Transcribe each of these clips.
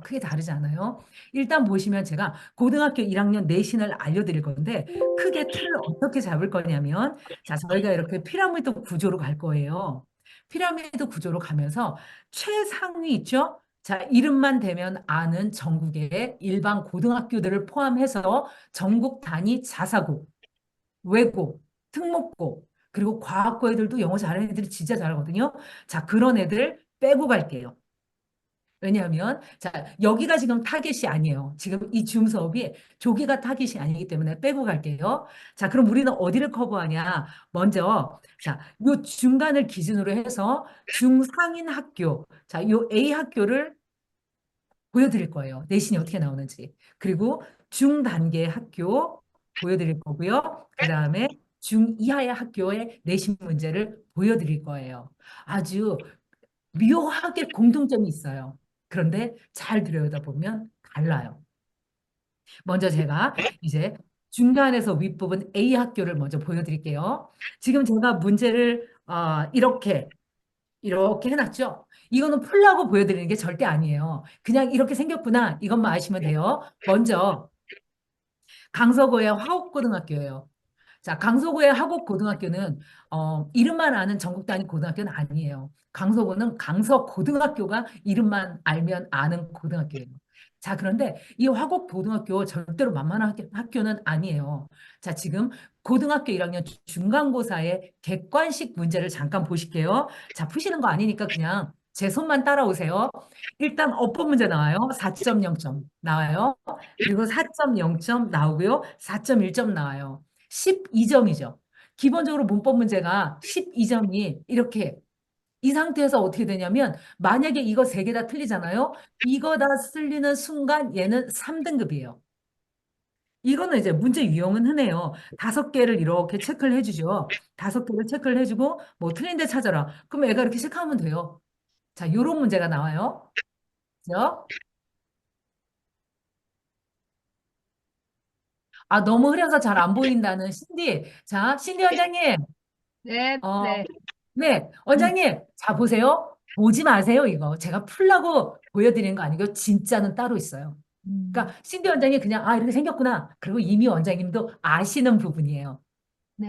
크게 다르지 않아요? 일단 보시면 제가 고등학교 1학년 내신을 알려드릴 건데 크게 틀을 어떻게 잡을 거냐면 자, 저희가 이렇게 피라미드 구조로 갈 거예요. 피라미드 구조로 가면서 최상위 있죠? 자, 이름만 대면 아는 전국의 일반 고등학교들을 포함해서 전국 단위 자사고, 외고, 특목고, 그리고 과학고 애들도 영어 잘하는 애들이 진짜 잘하거든요. 자, 그런 애들 빼고 갈게요. 왜냐하면, 자, 여기가 지금 타겟이 아니에요. 지금 이 줌 수업이 조기가 타겟이 아니기 때문에 빼고 갈게요. 자, 그럼 우리는 어디를 커버하냐? 먼저, 자, 요 중간을 기준으로 해서 중상인 학교, 자, 요 A 학교를 보여드릴 거예요. 내신이 어떻게 나오는지. 그리고 중단계 학교 보여드릴 거고요. 그 다음에 중이하의 학교의 내신 문제를 보여드릴 거예요. 아주 묘하게 공통점이 있어요. 그런데 잘 들여다보면 달라요. 먼저 제가 이제 중간에서 윗부분 A 학교를 먼저 보여드릴게요. 지금 제가 문제를 이렇게 해놨죠? 이거는 풀라고 보여드리는 게 절대 아니에요. 그냥 이렇게 생겼구나. 이것만 아시면 돼요. 먼저 강서구의 화곡고등학교예요. 자, 강서구의 화곡고등학교는 이름만 아는 전국 단위 고등학교는 아니에요. 강서구는 강서고등학교가 이름만 알면 아는 고등학교예요. 자, 그런데 이 화곡고등학교 절대로 만만한 학교는 아니에요. 자, 지금 고등학교 1학년 중간고사의 객관식 문제를 잠깐 보실게요. 자, 푸시는 거 아니니까 그냥 제 손만 따라오세요. 일단 어법 문제 나와요. 4.0점 나와요. 그리고 4.0점 나오고요. 4.1점 나와요. 12점이죠. 기본적으로 문법 문제가 12점이 이렇게 이 상태에서 어떻게 되냐면 만약에 이거 세 개 다 틀리잖아요. 이거 다 틀리는 순간 얘는 3등급이에요. 이거는 이제 문제 유형은 흔해요. 5개를 이렇게 체크를 해주죠. 5개를 체크를 해주고 뭐 틀린 데 찾아라. 그럼 애가 이렇게 체크하면 돼요. 자, 요런 문제가 나와요. 그죠? 아, 너무 흐려서 잘 안 보인다는 신디. 자, 신디 원장님. 네, 어, 네. 네, 음, 원장님, 자, 보세요. 보지 마세요, 이거. 제가 풀라고 보여드리는 거 아니고, 진짜는 따로 있어요. 음, 그러니까, 신디 원장님 그냥, 이렇게 생겼구나. 그리고 이미 원장님도 아시는 부분이에요.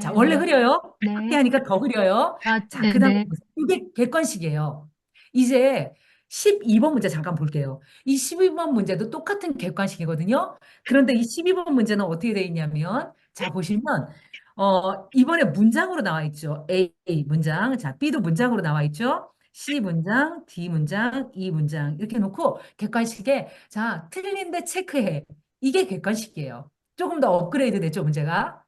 자, 네, 원래 네, 흐려요. 학기 네. 하니까 더 흐려요. 아, 자, 네, 그 다음에 네. 이게 객관식이에요. 이제 12번 문제 잠깐 볼게요. 이 12번 문제도 똑같은 객관식이거든요. 그런데 이 12번 문제는 어떻게 돼 있냐면, 자, 보시면, 이번에 문장으로 나와 있죠. A 문장. 자, B도 문장으로 나와 있죠. C 문장, D 문장, E 문장. 이렇게 놓고 객관식에, 자, 틀린데 체크해. 이게 객관식이에요. 조금 더 업그레이드 됐죠, 문제가.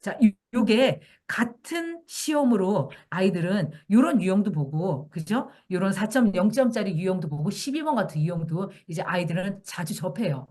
자, 요게 같은 시험으로 아이들은 요런 유형도 보고, 그죠? 요런 4.0점짜리 유형도 보고, 12번 같은 유형도 이제 아이들은 자주 접해요.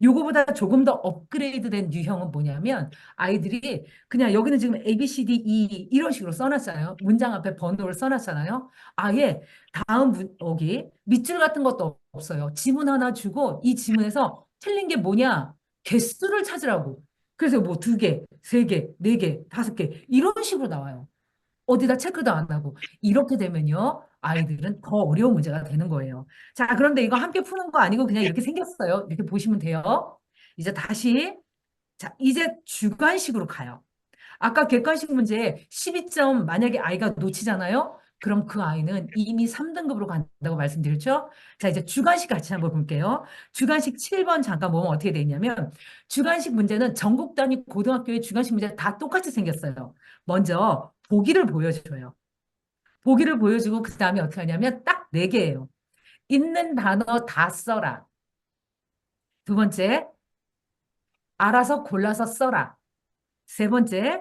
요거보다 조금 더 업그레이드된 유형은 뭐냐면 아이들이 그냥 여기는 지금 A, B, C, D, E 이런 식으로 써놨잖아요. 문장 앞에 번호를 써놨잖아요. 아예 다음 여기 밑줄 같은 것도 없어요. 지문 하나 주고 이 지문에서 틀린 게 뭐냐? 개수를 찾으라고. 그래서 뭐 2개, 3개, 4개, 5개 이런 식으로 나와요. 어디다 체크도 안 하고. 이렇게 되면요. 아이들은 더 어려운 문제가 되는 거예요. 자, 그런데 이거 함께 푸는 거 아니고 그냥 이렇게 생겼어요. 이렇게 보시면 돼요. 이제 다시, 자, 이제 주관식으로 가요. 아까 객관식 문제 12점 만약에 아이가 놓치잖아요. 그럼 그 아이는 이미 3등급으로 간다고 말씀드렸죠? 자, 이제 주관식 같이 한번 볼게요. 주관식 7번 잠깐 보면 어떻게 돼 있냐면 주관식 문제는 전국 단위 고등학교의 주관식 문제 다 똑같이 생겼어요. 먼저 보기를 보여줘요. 보기를 보여주고 그 다음에 어떻게 하냐면 딱 네 개예요. 있는 단어 다 써라. 두 번째, 알아서 골라서 써라. 세 번째,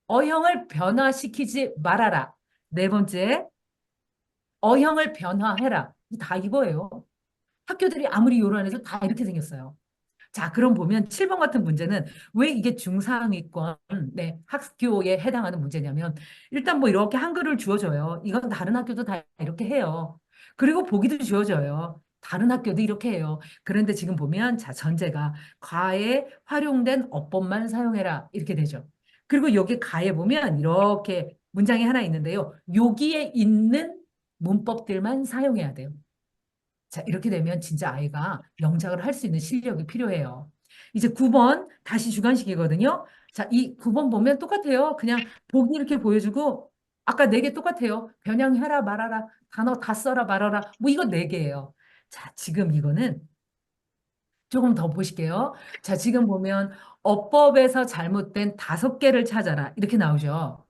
어형을 변화시키지 말아라. 네 번째, 어형을 변화해라. 다 이거예요. 학교들이 아무리 요란해서 다 이렇게 생겼어요. 자, 그럼 보면 7번 같은 문제는 왜 이게 중상위권 네, 학교에 해당하는 문제냐면 일단 뭐 이렇게 한글을 주어줘요. 이건 다른 학교도 다 이렇게 해요. 그리고 보기도 주어져요. 다른 학교도 이렇게 해요. 그런데 지금 보면 자, 전제가 과에 활용된 어법만 사용해라 이렇게 되죠. 그리고 여기 가에 보면 이렇게 문장이 하나 있는데요. 여기에 있는 문법들만 사용해야 돼요. 자, 이렇게 되면 진짜 아이가 영작을 할 수 있는 실력이 필요해요. 이제 9번 다시 주관식이거든요. 자, 이 9번 보면 똑같아요. 그냥 보기 이렇게 보여주고 아까 네 개 똑같아요. 변형해라 말아라 단어 다 써라 말아라 뭐 이거 네 개예요. 자, 지금 이거는 조금 더 보실게요. 자, 지금 보면 어법에서 잘못된 5개를 찾아라 이렇게 나오죠.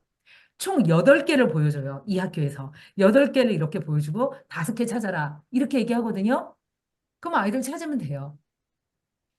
총 8개를 보여줘요. 이 학교에서. 8개를 이렇게 보여주고 5개 찾아라. 이렇게 얘기하거든요. 그럼 아이들 찾으면 돼요.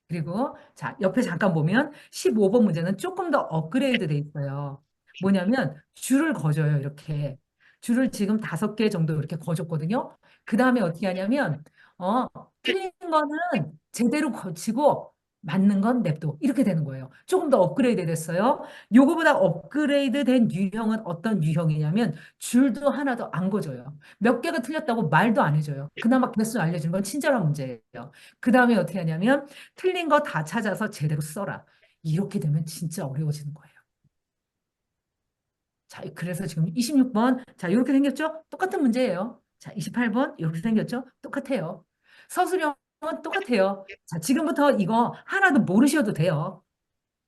그리고 자, 옆에 잠깐 보면 15번 문제는 조금 더 업그레이드 돼 있어요. 뭐냐면 줄을 거줘요, 이렇게. 줄을 지금 5개 정도 이렇게 거줬거든요. 그 다음에 어떻게 하냐면 어, 틀린 거는 제대로 거치고 맞는 건 냅둬. 이렇게 되는 거예요. 조금 더 업그레이드 됐어요. 요거보다 업그레이드 된 유형은 어떤 유형이냐면 줄도 하나도 안 거줘요. 몇 개가 틀렸다고 말도 안 해줘요. 그나마 개수 알려주는 건 친절한 문제예요. 그 다음에 어떻게 하냐면 틀린 거 다 찾아서 제대로 써라. 이렇게 되면 진짜 어려워지는 거예요. 자, 그래서 지금 26번, 자, 이렇게 생겼죠? 똑같은 문제예요. 자, 28번, 이렇게 생겼죠? 똑같아요. 서술형은 똑같아요. 자, 지금부터 이거 하나도 모르셔도 돼요.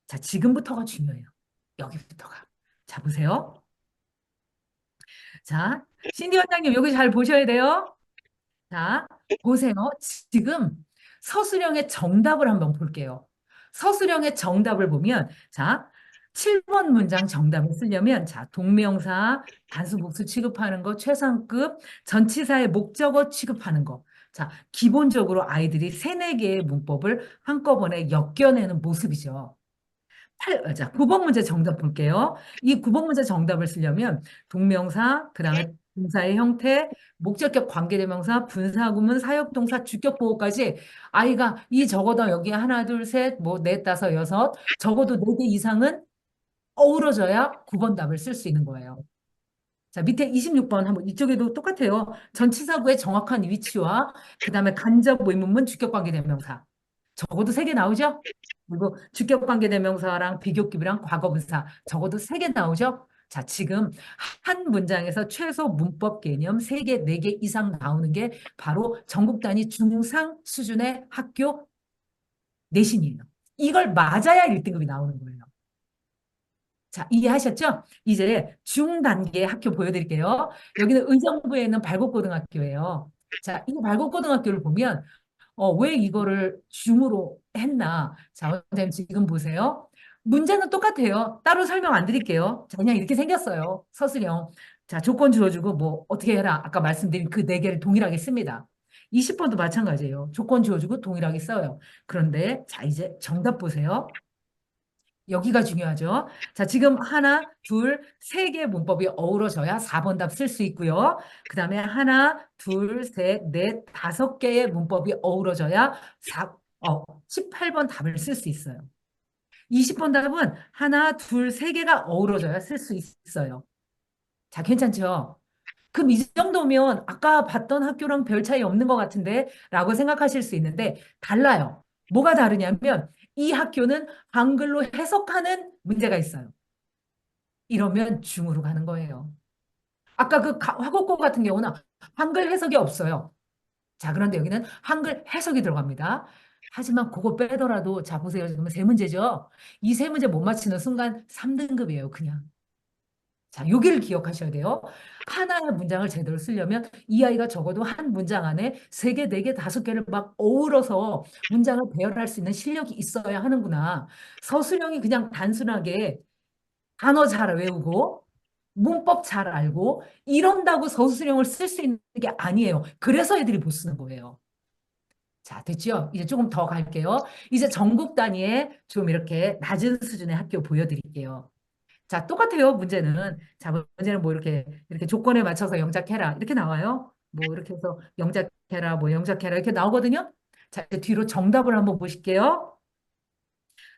자, 지금부터가 중요해요. 여기부터가. 자, 보세요. 자, 신디 원장님, 여기 잘 보셔야 돼요. 자, 보세요. 지금 서술형의 정답을 한번 볼게요. 서술형의 정답을 보면, 자, 7번 문장 정답을 쓰려면, 자, 동명사, 단수 복수 취급하는 거, 최상급, 전치사의 목적어 취급하는 거. 자, 기본적으로 아이들이 세네 개의 문법을 한꺼번에 엮여내는 모습이죠. 자, 9번 문제 정답 볼게요. 이 9번 문제 정답을 쓰려면 동명사, 그다음에 동사의 형태, 목적격 관계대명사, 분사구문, 사역동사, 주격보호까지 아이가 이 적어도 여기 하나, 둘, 셋, 뭐 넷, 다섯, 여섯 적어도 4개 이상은 어우러져야 9번 답을 쓸 수 있는 거예요. 자, 밑에 26번 한번 이쪽에도 똑같아요. 전치사구의 정확한 위치와 그다음에 간접 의문문, 주격관계대명사. 적어도 3개 나오죠? 그리고 주격관계대명사랑 비교급이랑 과거분사 적어도 3개 나오죠? 자, 지금 한 문장에서 최소 문법 개념 3개, 4개 이상 나오는 게 바로 전국 단위 중상 수준의 학교 내신이에요. 이걸 맞아야 1등급이 나오는 거예요. 자, 이해하셨죠? 이제 중단계 학교 보여드릴게요. 여기는 의정부에 있는 발곡고등학교예요. 자, 이 발곡고등학교를 보면 왜 이거를 줌으로 했나? 자, 원장님 지금 보세요. 문제는 똑같아요. 따로 설명 안 드릴게요. 자, 그냥 이렇게 생겼어요. 서술형. 자, 조건 주어주고 뭐 어떻게 해라. 아까 말씀드린 그 네 개를 동일하게 씁니다. 20번도 마찬가지예요. 조건 주어주고 동일하게 써요. 그런데 자, 이제 정답 보세요. 여기가 중요하죠. 자, 지금 하나, 둘, 세 개의 문법이 어우러져야 4번 답 쓸 수 있고요. 그 다음에 하나, 둘, 셋, 넷, 5개의 문법이 어우러져야 18번 답을 쓸 수 있어요. 20번 답은 하나, 둘, 세 개가 어우러져야 쓸 수 있어요. 자, 괜찮죠? 그럼 이 정도면 아까 봤던 학교랑 별 차이 없는 것 같은데 라고 생각하실 수 있는데 달라요. 뭐가 다르냐면 이 학교는 한글로 해석하는 문제가 있어요. 이러면 중으로 가는 거예요. 아까 그 화국고 같은 경우는 한글 해석이 없어요. 자, 그런데 여기는 한글 해석이 들어갑니다. 하지만 그거 빼더라도 자, 보세요. 지금 세 문제죠. 이 세 문제 못 맞히는 순간 3등급이에요, 그냥. 자, 여기를 기억하셔야 돼요. 하나의 문장을 제대로 쓰려면 이 아이가 적어도 한 문장 안에 3개, 4개, 5개를 막 어우러서 문장을 배열할 수 있는 실력이 있어야 하는구나. 서술형이 그냥 단순하게 단어 잘 외우고 문법 잘 알고 이런다고 서술형을 쓸 수 있는 게 아니에요. 그래서 애들이 못 쓰는 거예요. 자, 됐죠? 이제 조금 더 갈게요. 이제 전국 단위의 좀 이렇게 낮은 수준의 학교 보여드릴게요. 자, 똑같아요, 문제는. 자, 문제는 뭐 이렇게 조건에 맞춰서 영작해라. 이렇게 나와요. 뭐 이렇게 해서 영작해라, 뭐 영작해라. 이렇게 나오거든요. 자, 이제 뒤로 정답을 한번 보실게요.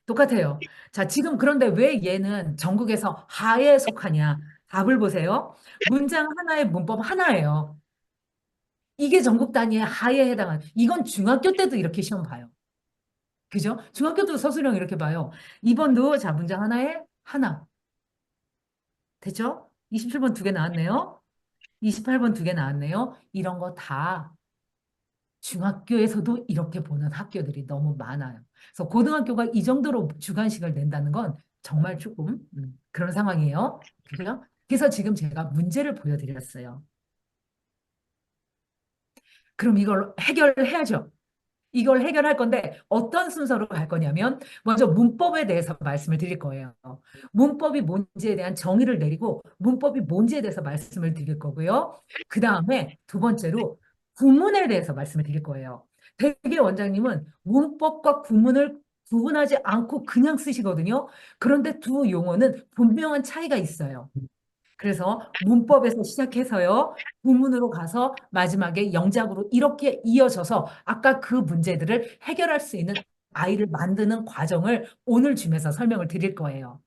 똑같아요. 자, 지금 그런데 왜 얘는 전국에서 하에 속하냐? 답을 보세요. 문장 하나의 문법 하나예요. 이게 전국 단위의 하에 해당하는, 이건 중학교 때도 이렇게 시험 봐요. 그죠? 중학교도 서술형 이렇게 봐요. 2번도 자, 문장 하나에 하나. 됐죠? 27번 2개 나왔네요. 28번 두 개 나왔네요. 이런 거 다 중학교에서도 이렇게 보는 학교들이 너무 많아요. 그래서 고등학교가 이 정도로 주관식을 낸다는 건 정말 조금 그런 상황이에요. 그죠? 그래서 지금 제가 문제를 보여드렸어요. 그럼 이걸 해결해야죠. 이걸 해결할 건데 어떤 순서로 갈 거냐면 먼저 문법에 대해서 말씀을 드릴 거예요. 문법이 뭔지에 대한 정의를 내리고 문법이 뭔지에 대해서 말씀을 드릴 거고요. 그 다음에 두 번째로 구문에 대해서 말씀을 드릴 거예요. 대개 원장님은 문법과 구문을 구분하지 않고 그냥 쓰시거든요. 그런데 두 용어는 분명한 차이가 있어요. 그래서 문법에서 시작해서요, 구문으로 가서 마지막에 영작으로 이렇게 이어져서 아까 그 문제들을 해결할 수 있는 아이를 만드는 과정을 오늘 줌에서 설명을 드릴 거예요.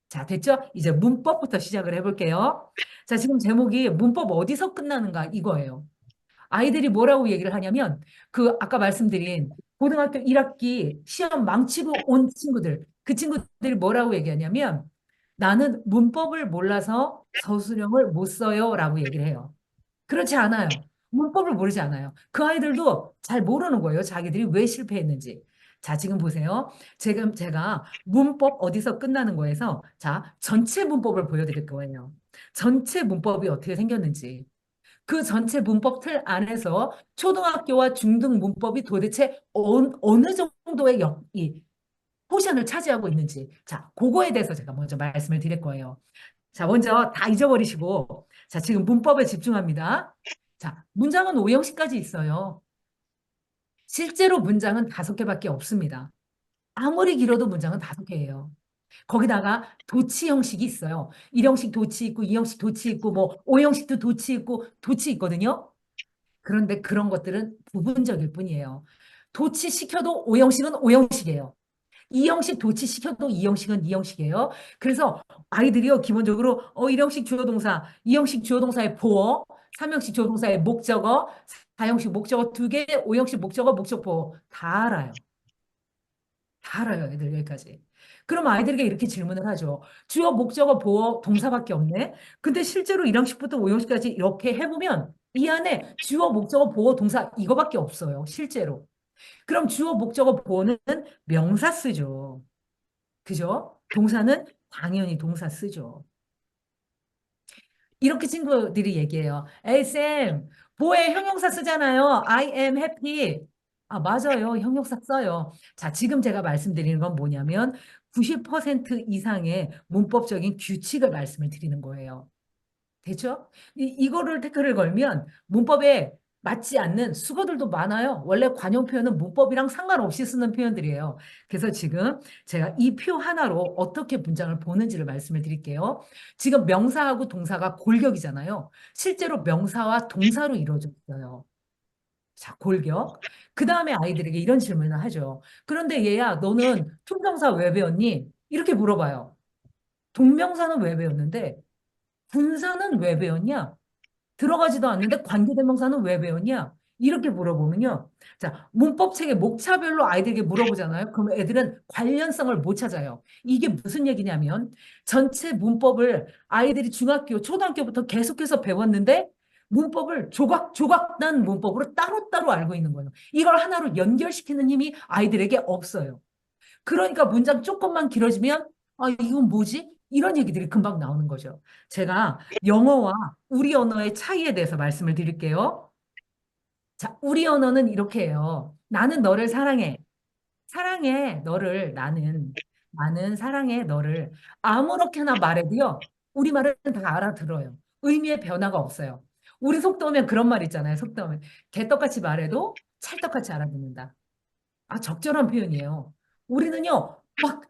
자, 됐죠? 이제 문법부터 시작을 해볼게요. 자, 지금 제목이 문법 어디서 끝나는가 이거예요. 아이들이 뭐라고 얘기를 하냐면 그 아까 말씀드린 고등학교 1학기 시험 망치고 온 친구들 그 친구들이 뭐라고 얘기하냐면 나는 문법을 몰라서 서술형을 못 써요라고 얘기를 해요. 그렇지 않아요. 문법을 모르지 않아요. 그 아이들도 잘 모르는 거예요. 자기들이 왜 실패했는지. 자, 지금 보세요. 지금 제가 문법 어디서 끝나는 거에서 자, 전체 문법을 보여드릴 거예요. 전체 문법이 어떻게 생겼는지. 그 전체 문법 틀 안에서 초등학교와 중등 문법이 도대체 어느 정도의 이 포션을 차지하고 있는지. 자, 그거에 대해서 제가 먼저 말씀을 드릴 거예요. 자, 먼저 다 잊어버리시고, 자, 지금 문법에 집중합니다. 자, 문장은 5형식까지 있어요. 실제로 문장은 5개밖에 없습니다. 아무리 길어도 문장은 5개예요. 거기다가 도치 형식이 있어요. 1형식 도치 있고, 2형식 도치 있고, 뭐, 5형식도 도치 있고, 도치 있거든요. 그런데 그런 것들은 부분적일 뿐이에요. 도치시켜도 O형식은 O형식이에요. E형식 도치시켜도 E형식은 E형식이에요. 그래서 아이들이요, 기본적으로 1형식 주어동사, 2형식 주어동사의 보어, 3형식 주어동사의 목적어, 4형식 목적어 2개, 5형식 목적어, 목적 보어 다 알아요. 다 알아요, 애들 여기까지. 그럼 아이들에게 이렇게 질문을 하죠. 주어, 목적어, 보어, 동사밖에 없네. 근데 실제로 1형식부터 5형식까지 이렇게 해보면 이 안에 주어, 목적어, 보어, 동사 이거밖에 없어요. 실제로. 그럼 주어, 목적어, 보어는 명사 쓰죠. 그죠? 동사는 당연히 동사 쓰죠. 이렇게 친구들이 얘기해요. 에이, 쌤, 뭐에 형용사 쓰잖아요. I am happy. 아, 맞아요. 형용사 써요. 자, 지금 제가 말씀드리는 건 뭐냐면 90% 이상의 문법적인 규칙을 말씀을 드리는 거예요. 되죠? 이거를 태클을 걸면 문법에 맞지 않는 수거들도 많아요. 원래 관용 표현은 문법이랑 상관없이 쓰는 표현들이에요. 그래서 지금 제가 이 표 하나로 어떻게 문장을 보는지를 말씀을 드릴게요. 지금 명사하고 동사가 골격이잖아요. 실제로 명사와 동사로 이루어져 있어요. 자, 골격. 그 다음에 아이들에게 이런 질문을 하죠. 그런데 얘야, 너는 투명사 왜 배웠니? 이렇게 물어봐요. 동명사는 왜 배웠는데 분사는 왜 배웠냐? 들어가지도 않는데 관계대명사는 왜 배웠냐? 이렇게 물어보면요. 자, 문법책의 목차별로 아이들에게 물어보잖아요. 그럼 애들은 관련성을 못 찾아요. 이게 무슨 얘기냐면 전체 문법을 아이들이 중학교, 초등학교부터 계속해서 배웠는데 문법을 조각조각 난 문법으로 따로따로 알고 있는 거예요. 이걸 하나로 연결시키는 힘이 아이들에게 없어요. 그러니까 문장 조금만 길어지면 아, 이건 뭐지? 이런 얘기들이 금방 나오는 거죠. 제가 영어와 우리 언어의 차이에 대해서 말씀을 드릴게요. 자, 우리 언어는 이렇게 해요. 나는 너를 사랑해. 사랑해, 너를 나는 사랑해, 너를 아무렇게나 말해도요. 우리말은 다 알아들어요. 의미의 변화가 없어요. 우리 속도면 그런 말 있잖아요. 속도면 개떡같이 말해도 찰떡같이 알아듣는다. 아, 적절한 표현이에요. 우리는요, 막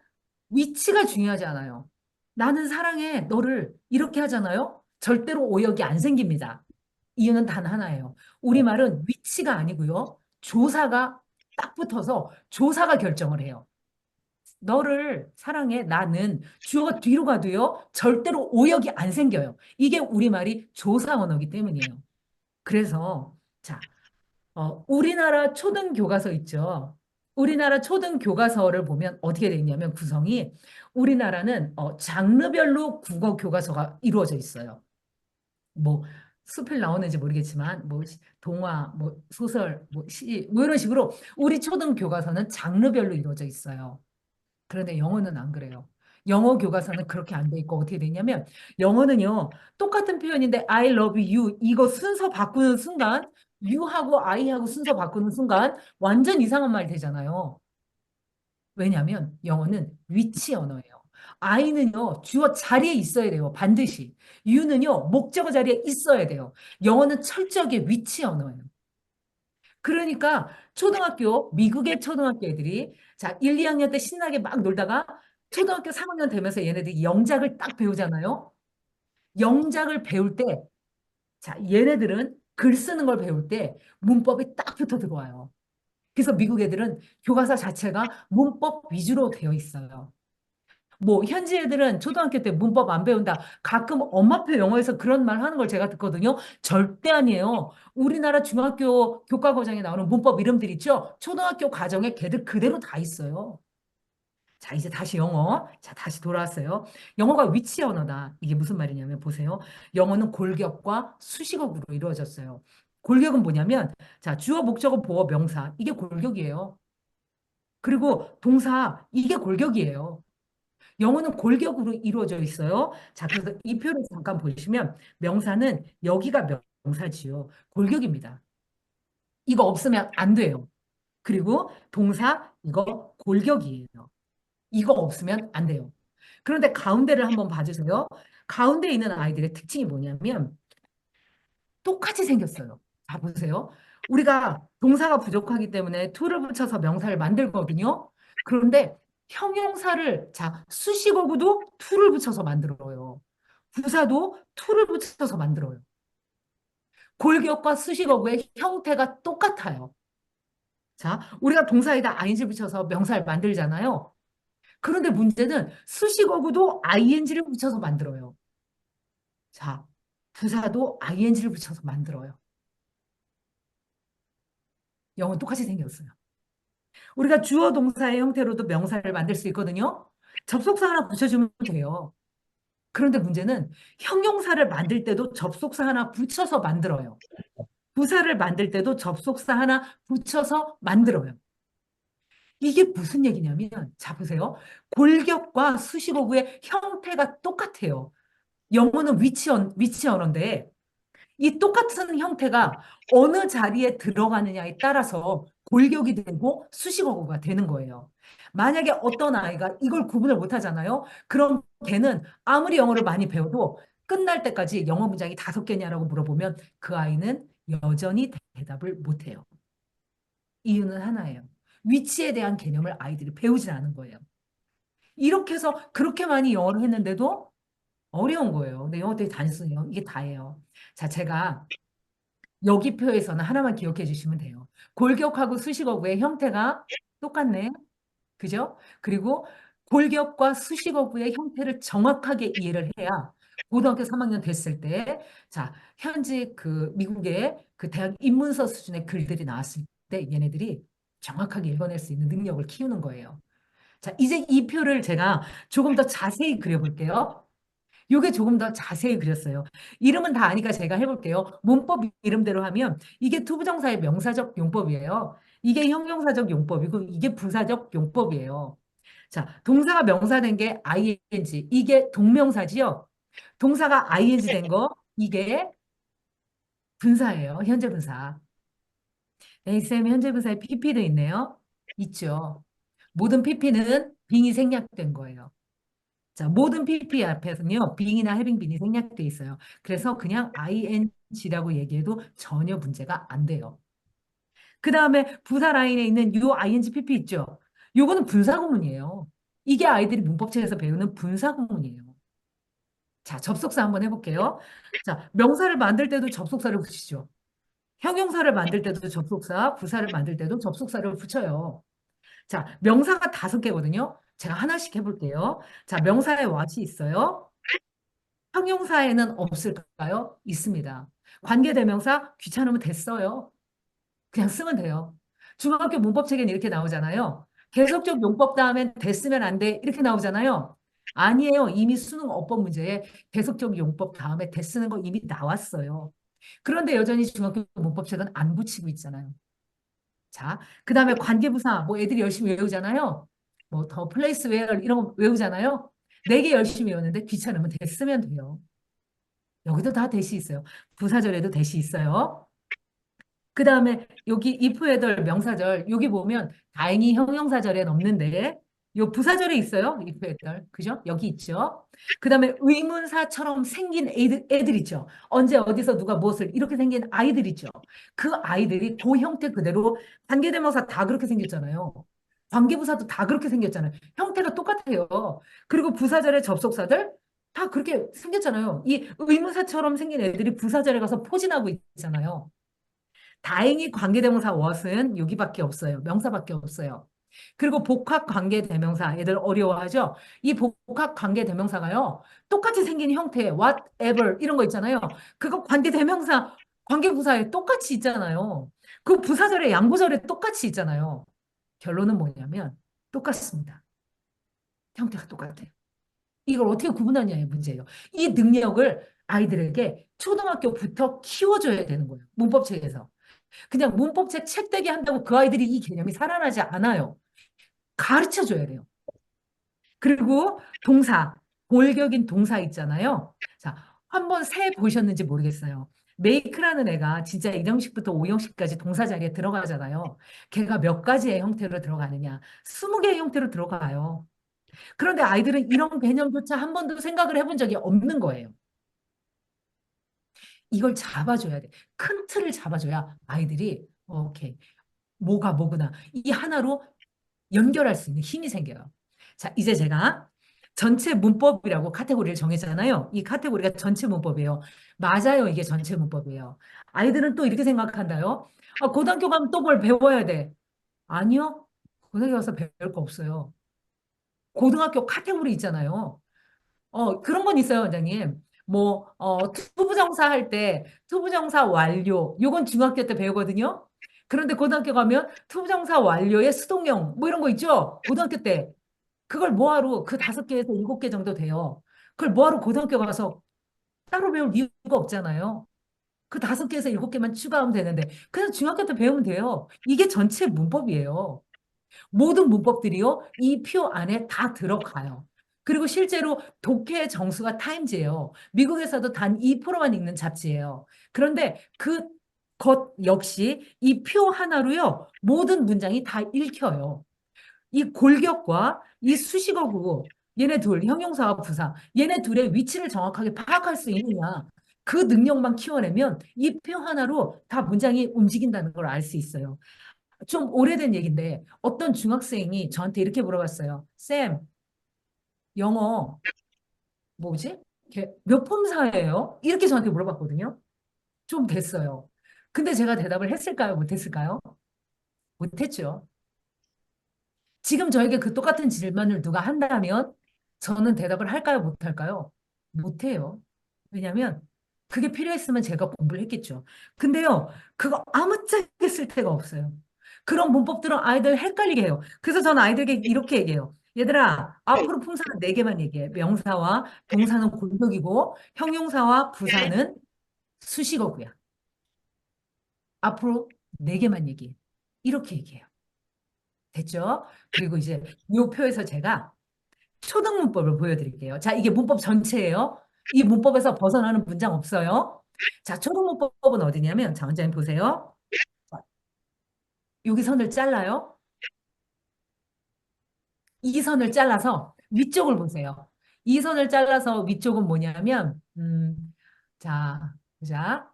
위치가 중요하지 않아요. 나는 사랑해, 너를 이렇게 하잖아요. 절대로 오역이 안 생깁니다. 이유는 단 하나예요. 우리말은 위치가 아니고요. 조사가 딱 붙어서 조사가 결정을 해요. 너를 사랑해, 나는 주어가 뒤로 가도요. 절대로 오역이 안 생겨요. 이게 우리말이 조사 언어이기 때문이에요. 그래서 자, 우리나라 초등 교과서 있죠. 우리나라 초등 교과서를 보면 어떻게 돼 있냐면 구성이 우리나라는 장르별로 국어 교과서가 이루어져 있어요. 뭐 수필 나오는지 모르겠지만 뭐 동화, 뭐 소설, 뭐 시, 뭐 이런 식으로 우리 초등 교과서는 장르별로 이루어져 있어요. 그런데 영어는 안 그래요. 영어 교과서는 그렇게 안 돼 있고 어떻게 되냐면 영어는요 똑같은 표현인데 I love you 이거 순서 바꾸는 순간 you하고 I하고 순서 바꾸는 순간 완전 이상한 말 되잖아요. 왜냐하면 영어는 위치 언어예요. I는요 주어 자리에 있어야 돼요. 반드시. you는요 목적어 자리에 있어야 돼요. 영어는 철저하게 위치 언어예요. 그러니까 초등학교, 미국의 초등학교 애들이 자, 1, 2학년 때 신나게 막 놀다가 초등학교 3학년 되면서 얘네들이 영작을 딱 배우잖아요. 영작을 배울 때, 자, 얘네들은 글 쓰는 걸 배울 때 문법이 딱 붙어 들어와요. 그래서 미국 애들은 교과서 자체가 문법 위주로 되어 있어요. 뭐 현지 애들은 초등학교 때 문법 안 배운다. 가끔 엄마표 영어에서 그런 말 하는 걸 제가 듣거든요. 절대 아니에요. 우리나라 중학교 교과 과정에 나오는 문법 이름들 있죠? 초등학교 과정에 걔들 그대로 다 있어요. 자, 이제 다시 영어. 자, 다시 돌아왔어요. 영어가 위치 언어다. 이게 무슨 말이냐면 보세요. 영어는 골격과 수식어구로 이루어졌어요. 골격은 뭐냐면 자, 주어, 목적어, 보어, 명사. 이게 골격이에요. 그리고 동사, 이게 골격이에요. 영어는 골격으로 이루어져 있어요. 자, 그래서 이 표를 잠깐 보시면 명사는 여기가 명사지요. 골격입니다. 이거 없으면 안 돼요. 그리고 동사 이거 골격이에요. 이거 없으면 안 돼요. 그런데 가운데를 한번 봐주세요. 가운데 있는 아이들의 특징이 뭐냐면 똑같이 생겼어요. 자, 보세요. 우리가 동사가 부족하기 때문에 to를 붙여서 명사를 만들거든요. 그런데 형용사를 자, 수식어구도 to를 붙여서 만들어요. 부사도 to를 붙여서 만들어요. 골격과 수식어구의 형태가 똑같아요. 자, 우리가 동사에다 ing를 붙여서 명사를 만들잖아요. 그런데 문제는 수식어구도 ing를 붙여서 만들어요. 자, 부사도 ing를 붙여서 만들어요. 영어는 똑같이 생겼어요. 우리가 주어 동사의 형태로도 명사를 만들 수 있거든요. 접속사 하나 붙여주면 돼요. 그런데 문제는 형용사를 만들 때도 접속사 하나 붙여서 만들어요. 부사를 만들 때도 접속사 하나 붙여서 만들어요. 이게 무슨 얘기냐면, 자, 보세요. 골격과 수식어구의 형태가 똑같아요. 영어는 위치 언어인데, 이 똑같은 형태가 어느 자리에 들어가느냐에 따라서 골격이 되고 수식어가 되는 거예요. 만약에 어떤 아이가 이걸 구분을 못 하잖아요. 그럼 걔는 아무리 영어를 많이 배워도 끝날 때까지 영어 문장이 5개냐라고 물어보면 그 아이는 여전히 대답을 못 해요. 이유는 하나예요. 위치에 대한 개념을 아이들이 배우질 않은 거예요. 이렇게 해서 그렇게 많이 영어를 했는데도 어려운 거예요. 근데 영어 되게 단순해요. 이게 다예요. 자, 제가 여기 표에서는 하나만 기억해 주시면 돼요. 골격하고 수식어구의 형태가 똑같네. 그죠? 그리고 골격과 수식어구의 형태를 정확하게 이해를 해야 고등학교 3학년 됐을 때, 자, 현지 그 미국의 그 대학 입문서 수준의 글들이 나왔을 때 얘네들이 정확하게 읽어낼 수 있는 능력을 키우는 거예요. 자, 이제 이 표를 제가 조금 더 자세히 그려볼게요. 요게 조금 더 자세히 그렸어요. 이름은 다 아니까 제가 해볼게요. 문법 이름대로 하면 이게 투부정사의 명사적 용법이에요. 이게 형용사적 용법이고 이게 부사적 용법이에요. 자, 동사가 명사된 게 ing. 이게 동명사지요. 동사가 ing 된 거 이게 분사예요. 현재 분사. 쌤 현재 분사에 pp도 있네요. 있죠. 모든 pp는 빙이 생략된 거예요. 자, 모든 PP 앞에서는요, being이나 having been이 생략돼 있어요. 그래서 그냥 ing라고 얘기해도 전혀 문제가 안 돼요. 그 다음에 부사 라인에 있는 요 ing PP 있죠? 요거는 분사구문이에요. 이게 아이들이 문법책에서 배우는 분사구문이에요. 자, 접속사 한번 해볼게요. 자, 명사를 만들 때도 접속사를 붙이죠. 형용사를 만들 때도 접속사, 부사를 만들 때도 접속사를 붙여요. 자, 명사가 5개거든요. 제가 하나씩 해볼게요. 자, 명사에 what이 있어요. 형용사에는 없을까요? 있습니다. 관계대명사 귀찮으면 됐어요. 그냥 쓰면 돼요. 중학교 문법책에는 이렇게 나오잖아요. 계속적 용법 다음엔 됐으면 안 돼. 이렇게 나오잖아요. 아니에요. 이미 수능 어법 문제에 계속적 용법 다음에 됐쓰는 거 이미 나왔어요. 그런데 여전히 중학교 문법책은 안 고치고 있잖아요. 자, 그 다음에 관계부사, 뭐 애들이 열심히 외우잖아요. 뭐 더 플레이스 웨어 이런 거 외우잖아요. 네 개 열심히 외우는데 귀찮으면 대 쓰면 돼요. 여기도 다 대시 있어요. 부사절에도 대시 있어요. 그 다음에 여기 if, whether 명사절 여기 보면 다행히 형용사절엔 없는데 요 부사절에 있어요. if, whether 그죠? 여기 있죠. 그 다음에 의문사처럼 생긴 애들 있죠. 언제 어디서 누가 무엇을 이렇게 생긴 아이들 있죠. 그 아이들이 그 형태 그대로 관계대명사 다 그렇게 생겼잖아요. 관계부사도 다 그렇게 생겼잖아요. 형태가 똑같아요. 그리고 부사절의 접속사들 다 그렇게 생겼잖아요. 이 의문사처럼 생긴 애들이 부사절에 가서 포진하고 있잖아요. 다행히 관계대명사 what은 여기밖에 없어요. 명사밖에 없어요. 그리고 복합 관계대명사 애들 어려워하죠? 이 복합 관계대명사가요. 똑같이 생긴 형태 whatever 이런 거 있잖아요. 그거 관계대명사 관계부사에 똑같이 있잖아요. 그 부사절에 양보절에 똑같이 있잖아요. 결론은 뭐냐면 똑같습니다. 형태가 똑같아요. 이걸 어떻게 구분하냐의 문제예요. 이 능력을 아이들에게 초등학교부터 키워줘야 되는 거예요. 문법책에서. 그냥 문법책 책대기 한다고 그 아이들이 이 개념이 살아나지 않아요. 가르쳐 줘야 돼요. 그리고 동사, 골격인 동사 있잖아요. 자, 한번 세 보셨는지 모르겠어요. 메이크라는 애가 진짜 1형식부터 5형식까지 동사 자리에 들어가잖아요. 걔가 몇 가지의 형태로 들어가느냐? 20개의 형태로 들어가요. 그런데 아이들은 이런 개념조차 한 번도 생각을 해본 적이 없는 거예요. 이걸 잡아줘야 돼. 큰 틀을 잡아줘야 아이들이 오케이. 뭐가 뭐구나. 이 하나로 연결할 수 있는 힘이 생겨요. 자, 이제 제가 전체 문법이라고 카테고리를 정했잖아요. 이 카테고리가 전체 문법이에요. 맞아요. 이게 전체 문법이에요. 아이들은 또 이렇게 생각한다요. 아, 고등학교 가면 또 뭘 배워야 돼. 아니요. 고등학교 가서 배울 거 없어요. 고등학교 카테고리 있잖아요. 그런 건 있어요, 원장님. 뭐, 투부정사 할 때, 투부정사 완료. 요건 중학교 때 배우거든요. 그런데 고등학교 가면 투부정사 완료의 수동형, 뭐 이런 거 있죠? 고등학교 때. 그걸 뭐하러, 그 5개에서 7개 정도 돼요. 그걸 뭐하러 고등학교 가서 따로 배울 이유가 없잖아요. 그 5개에서 7개만 추가하면 되는데. 그냥 중학교 때 배우면 돼요. 이게 전체 문법이에요. 모든 문법들이요, 이 표 안에 다 들어가요. 그리고 실제로 독해의 정수가 타임즈예요. 미국에서도 단 2%만 읽는 잡지예요. 그런데 그 것 역시 이 표 하나로요, 모든 문장이 다 읽혀요. 이 골격과 이 수식어구, 얘네 둘, 형용사와 부사, 얘네 둘의 위치를 정확하게 파악할 수 있느냐. 그 능력만 키워내면 이 표 하나로 다 문장이 움직인다는 걸 알 수 있어요. 좀 오래된 얘기인데 어떤 중학생이 저한테 이렇게 물어봤어요. 쌤, 영어 뭐지? 몇 품사예요? 이렇게 저한테 물어봤거든요. 좀 됐어요. 근데 제가 대답을 했을까요? 못했을까요? 못했죠. 지금 저에게 그 똑같은 질문을 누가 한다면 저는 대답을 할까요? 못할까요? 못해요. 왜냐하면 그게 필요했으면 제가 공부를 했겠죠. 근데요, 그거 아무짝에 쓸 데가 없어요. 그런 문법들은 아이들 헷갈리게 해요. 그래서 저는 아이들에게 이렇게 얘기해요. 얘들아, 앞으로 품사는 4개만 얘기해. 명사와 동사는 골격이고 형용사와 부사는 수식어고야. 앞으로 4개만 얘기해. 이렇게 얘기해요. 됐죠? 그리고 이제 이 표에서 제가 초등 문법을 보여드릴게요. 자, 이게 문법 전체예요. 이 문법에서 벗어나는 문장 없어요. 자, 초등 문법은 어디냐면, 자, 원장님 보세요. 자, 여기 선을 잘라요. 이 선을 잘라서 위쪽을 보세요. 이 선을 잘라서 위쪽은 뭐냐면, 자, 보자.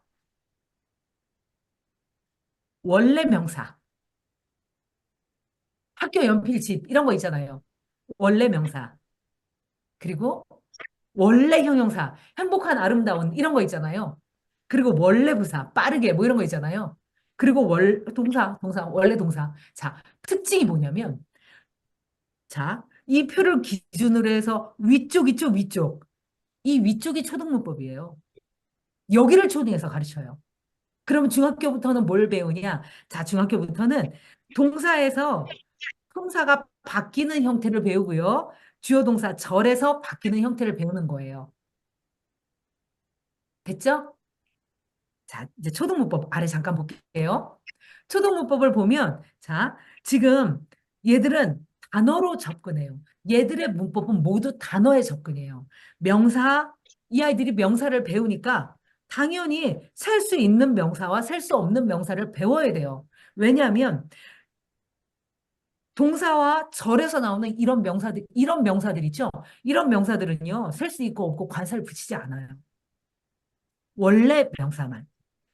원래 명사, 학교 연필집 이런 거 있잖아요. 원래 명사. 그리고 원래 형용사, 행복한, 아름다운 이런 거 있잖아요. 그리고 원래 부사, 빠르게 뭐 이런 거 있잖아요. 그리고 동사, 원래 동사. 자, 특징이 뭐냐면, 자, 이 표를 기준으로 해서 위쪽. 이 위쪽이 초등문법이에요. 여기를 초등에서 가르쳐요. 그러면 중학교부터는 뭘 배우냐? 자, 중학교부터는 동사에서 품사가 바뀌는 형태를 배우고요. 주어 동사 절에서 바뀌는 형태를 배우는 거예요. 됐죠? 자, 이제 초등문법 아래 잠깐 볼게요. 초등문법을 보면, 자, 지금 얘들은 단어로 접근해요. 얘들의 문법은 모두 단어에 접근해요. 명사, 이 아이들이 명사를 배우니까 당연히 셀 수 있는 명사와 셀 수 없는 명사를 배워야 돼요. 왜냐하면 동사와 절에서 나오는 이런 명사들 있죠? 이런 명사들은요, 셀 수 있고 없고 관사를 붙이지 않아요. 원래 명사만.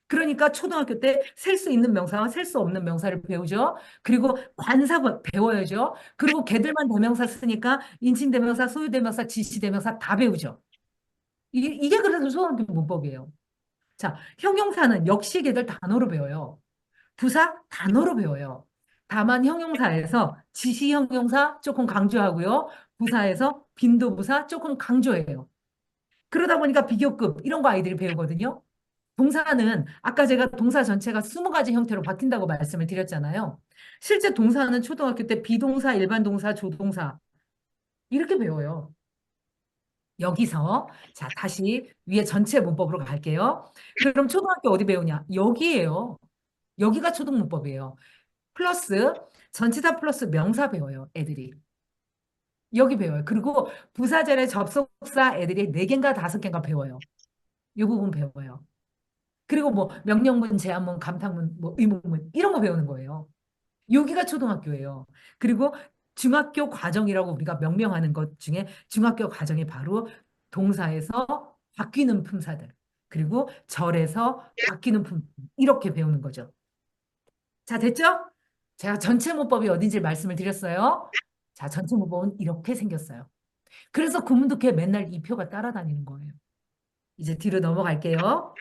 그러니까 초등학교 때 셀 수 있는 명사와 셀 수 없는 명사를 배우죠. 그리고 관사 배워야죠. 그리고 걔들만 대명사 쓰니까 인칭대명사, 소유대명사, 지시대명사 다 배우죠. 이게 그래서 초등학교 문법이에요. 자, 형용사는 역시 걔들 단어로 배워요. 부사 단어로 배워요. 다만 형용사에서 지시 형용사 조금 강조하고요. 부사에서 빈도부사 조금 강조해요. 그러다 보니까 비교급 이런 거 아이들이 배우거든요. 동사는 아까 제가 동사 전체가 20가지 형태로 바뀐다고 말씀을 드렸잖아요. 실제 동사는 초등학교 때 비동사, 일반 동사, 조동사 이렇게 배워요. 여기서 자 다시 위에 전체 문법으로 갈게요. 그럼 초등학교 어디 배우냐? 여기에요. 여기가 초등문법이에요. 플러스 전치사 플러스 명사 배워요. 애들이. 여기 배워요. 그리고 부사절의 접속사 애들이 4개인가 5개인가 배워요. 이 부분 배워요. 그리고 뭐 명령문, 제한문, 감탄문, 뭐 의문문 이런 거 배우는 거예요. 여기가 초등학교예요. 그리고 중학교 과정이라고 우리가 명명하는 것 중에 중학교 과정이 바로 동사에서 바뀌는 품사들 그리고 절에서 바뀌는 품사 이렇게 배우는 거죠. 자, 됐죠? 제가 전체 문법이 어딘지 말씀을 드렸어요. 자, 전체 문법은 이렇게 생겼어요. 그래서 구문독해 맨날 이 표가 따라다니는 거예요. 이제 뒤로 넘어갈게요.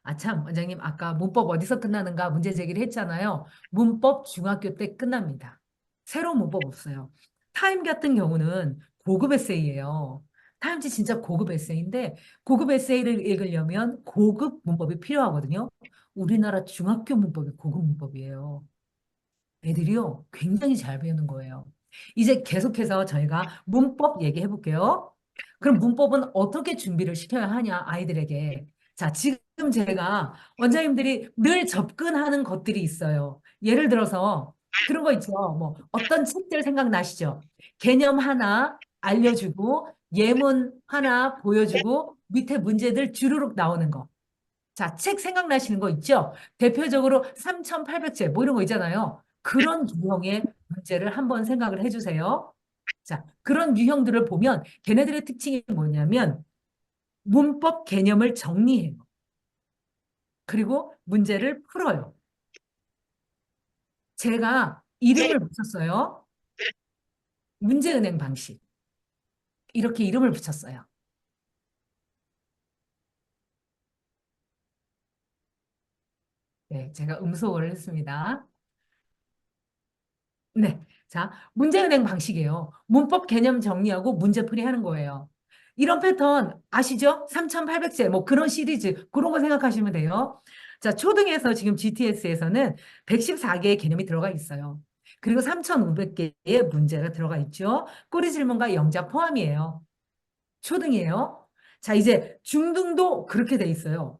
아, 참, 원장님, 아까 문법 어디서 끝나는가 문제 제기를 했잖아요. 문법 중학교 때 끝납니다. 새로운 문법 없어요. 타임 같은 경우는 고급 에세이예요. 타임지 진짜 고급 에세이인데 고급 에세이를 읽으려면 고급 문법이 필요하거든요. 우리나라 중학교 문법이 고급 문법이에요. 애들이요, 굉장히 잘 배우는 거예요. 이제 계속해서 저희가 문법 얘기해 볼게요. 그럼 문법은 어떻게 준비를 시켜야 하냐, 아이들에게. 자, 지금 제가 원장님들이 늘 접근하는 것들이 있어요. 예를 들어서 그런 거 있죠. 뭐 어떤 책들 생각나시죠? 개념 하나 알려주고 예문 하나 보여주고 밑에 문제들 주르륵 나오는 거. 자, 책 생각나시는 거 있죠? 대표적으로 3,800제 뭐 이런 거 있잖아요. 그런 유형의 문제를 한번 생각을 해주세요. 자, 그런 유형들을 보면 걔네들의 특징이 뭐냐면 문법 개념을 정리해요. 그리고 문제를 풀어요. 제가 이름을 붙였어요. 문제은행 방식. 이렇게 이름을 붙였어요. 네, 제가 음소거를 했습니다. 네. 자, 문제은행 방식이에요. 문법 개념 정리하고 문제풀이 하는 거예요. 이런 패턴 아시죠? 3,800제, 뭐 그런 시리즈, 그런 거 생각하시면 돼요. 자, 초등에서 지금 GTS에서는 114개의 개념이 들어가 있어요. 그리고 3,500개의 문제가 들어가 있죠. 꼬리 질문과 영작 포함이에요. 초등이에요. 자, 이제 중등도 그렇게 돼 있어요.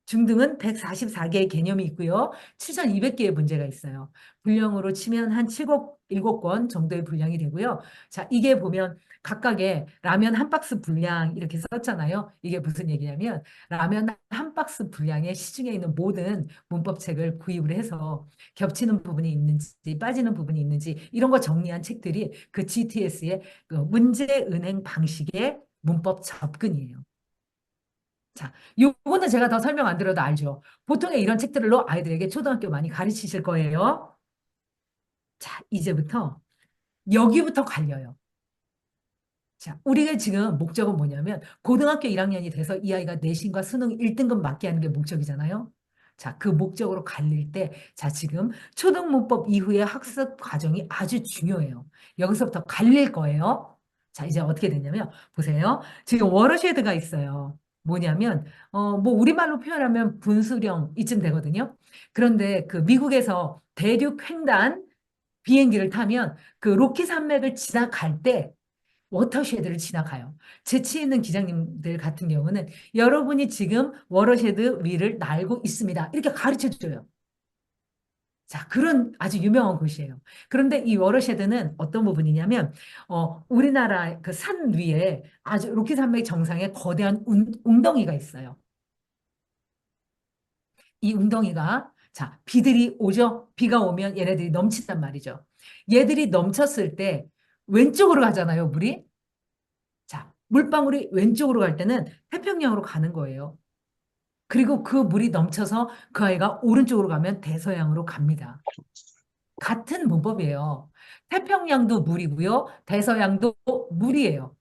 중등은 144개의 개념이 있고요. 7,200개의 문제가 있어요. 분량으로 치면 한 7곡, 7권 정도의 분량이 되고요. 자, 이게 보면 각각의 라면 한 박스 분량 이렇게 썼잖아요. 이게 무슨 얘기냐면 라면 한 박스 분량의 시중에 있는 모든 문법책을 구입을 해서 겹치는 부분이 있는지 빠지는 부분이 있는지 이런 거 정리한 책들이 그 GTS의 그 문제은행 방식의 문법 접근이에요. 자, 요거는 제가 더 설명 안 드려도 알죠. 보통의 이런 책들로 아이들에게 초등학교 많이 가르치실 거예요. 자, 이제부터 여기부터 갈려요. 자, 우리가 지금 목적은 뭐냐면 고등학교 1학년이 돼서 이 아이가 내신과 수능 1등급 맞게 하는 게 목적이잖아요. 자, 그 목적으로 갈릴 때, 자, 지금 초등문법 이후의 학습 과정이 아주 중요해요. 여기서부터 갈릴 거예요. 자, 이제 어떻게 되냐면, 보세요. 지금 워러쉐드가 있어요. 뭐냐면, 뭐, 우리말로 표현하면 분수령 이쯤 되거든요. 그런데 그 미국에서 대륙 횡단 비행기를 타면 그 로키 산맥을 지나갈 때 워터쉐드를 지나가요. 재치 있는 기장님들 같은 경우는 여러분이 지금 워터쉐드 위를 날고 있습니다. 이렇게 가르쳐 줘요. 자, 그런 아주 유명한 곳이에요. 그런데 이 워터쉐드는 어떤 부분이냐면, 우리나라 그 산 위에 아주 로키 산맥 정상에 거대한 웅덩이가 있어요. 이 웅덩이가, 자, 비들이 오죠? 비가 오면 얘네들이 넘친단 말이죠. 얘들이 넘쳤을 때 왼쪽으로 가잖아요, 물이. 자, 물방울이 왼쪽으로 갈 때는 태평양으로 가는 거예요. 그리고 그 물이 넘쳐서 그 아이가 오른쪽으로 가면 대서양으로 갑니다. 같은 문법이에요. 태평양도 물이고요. 대서양도 물이에요.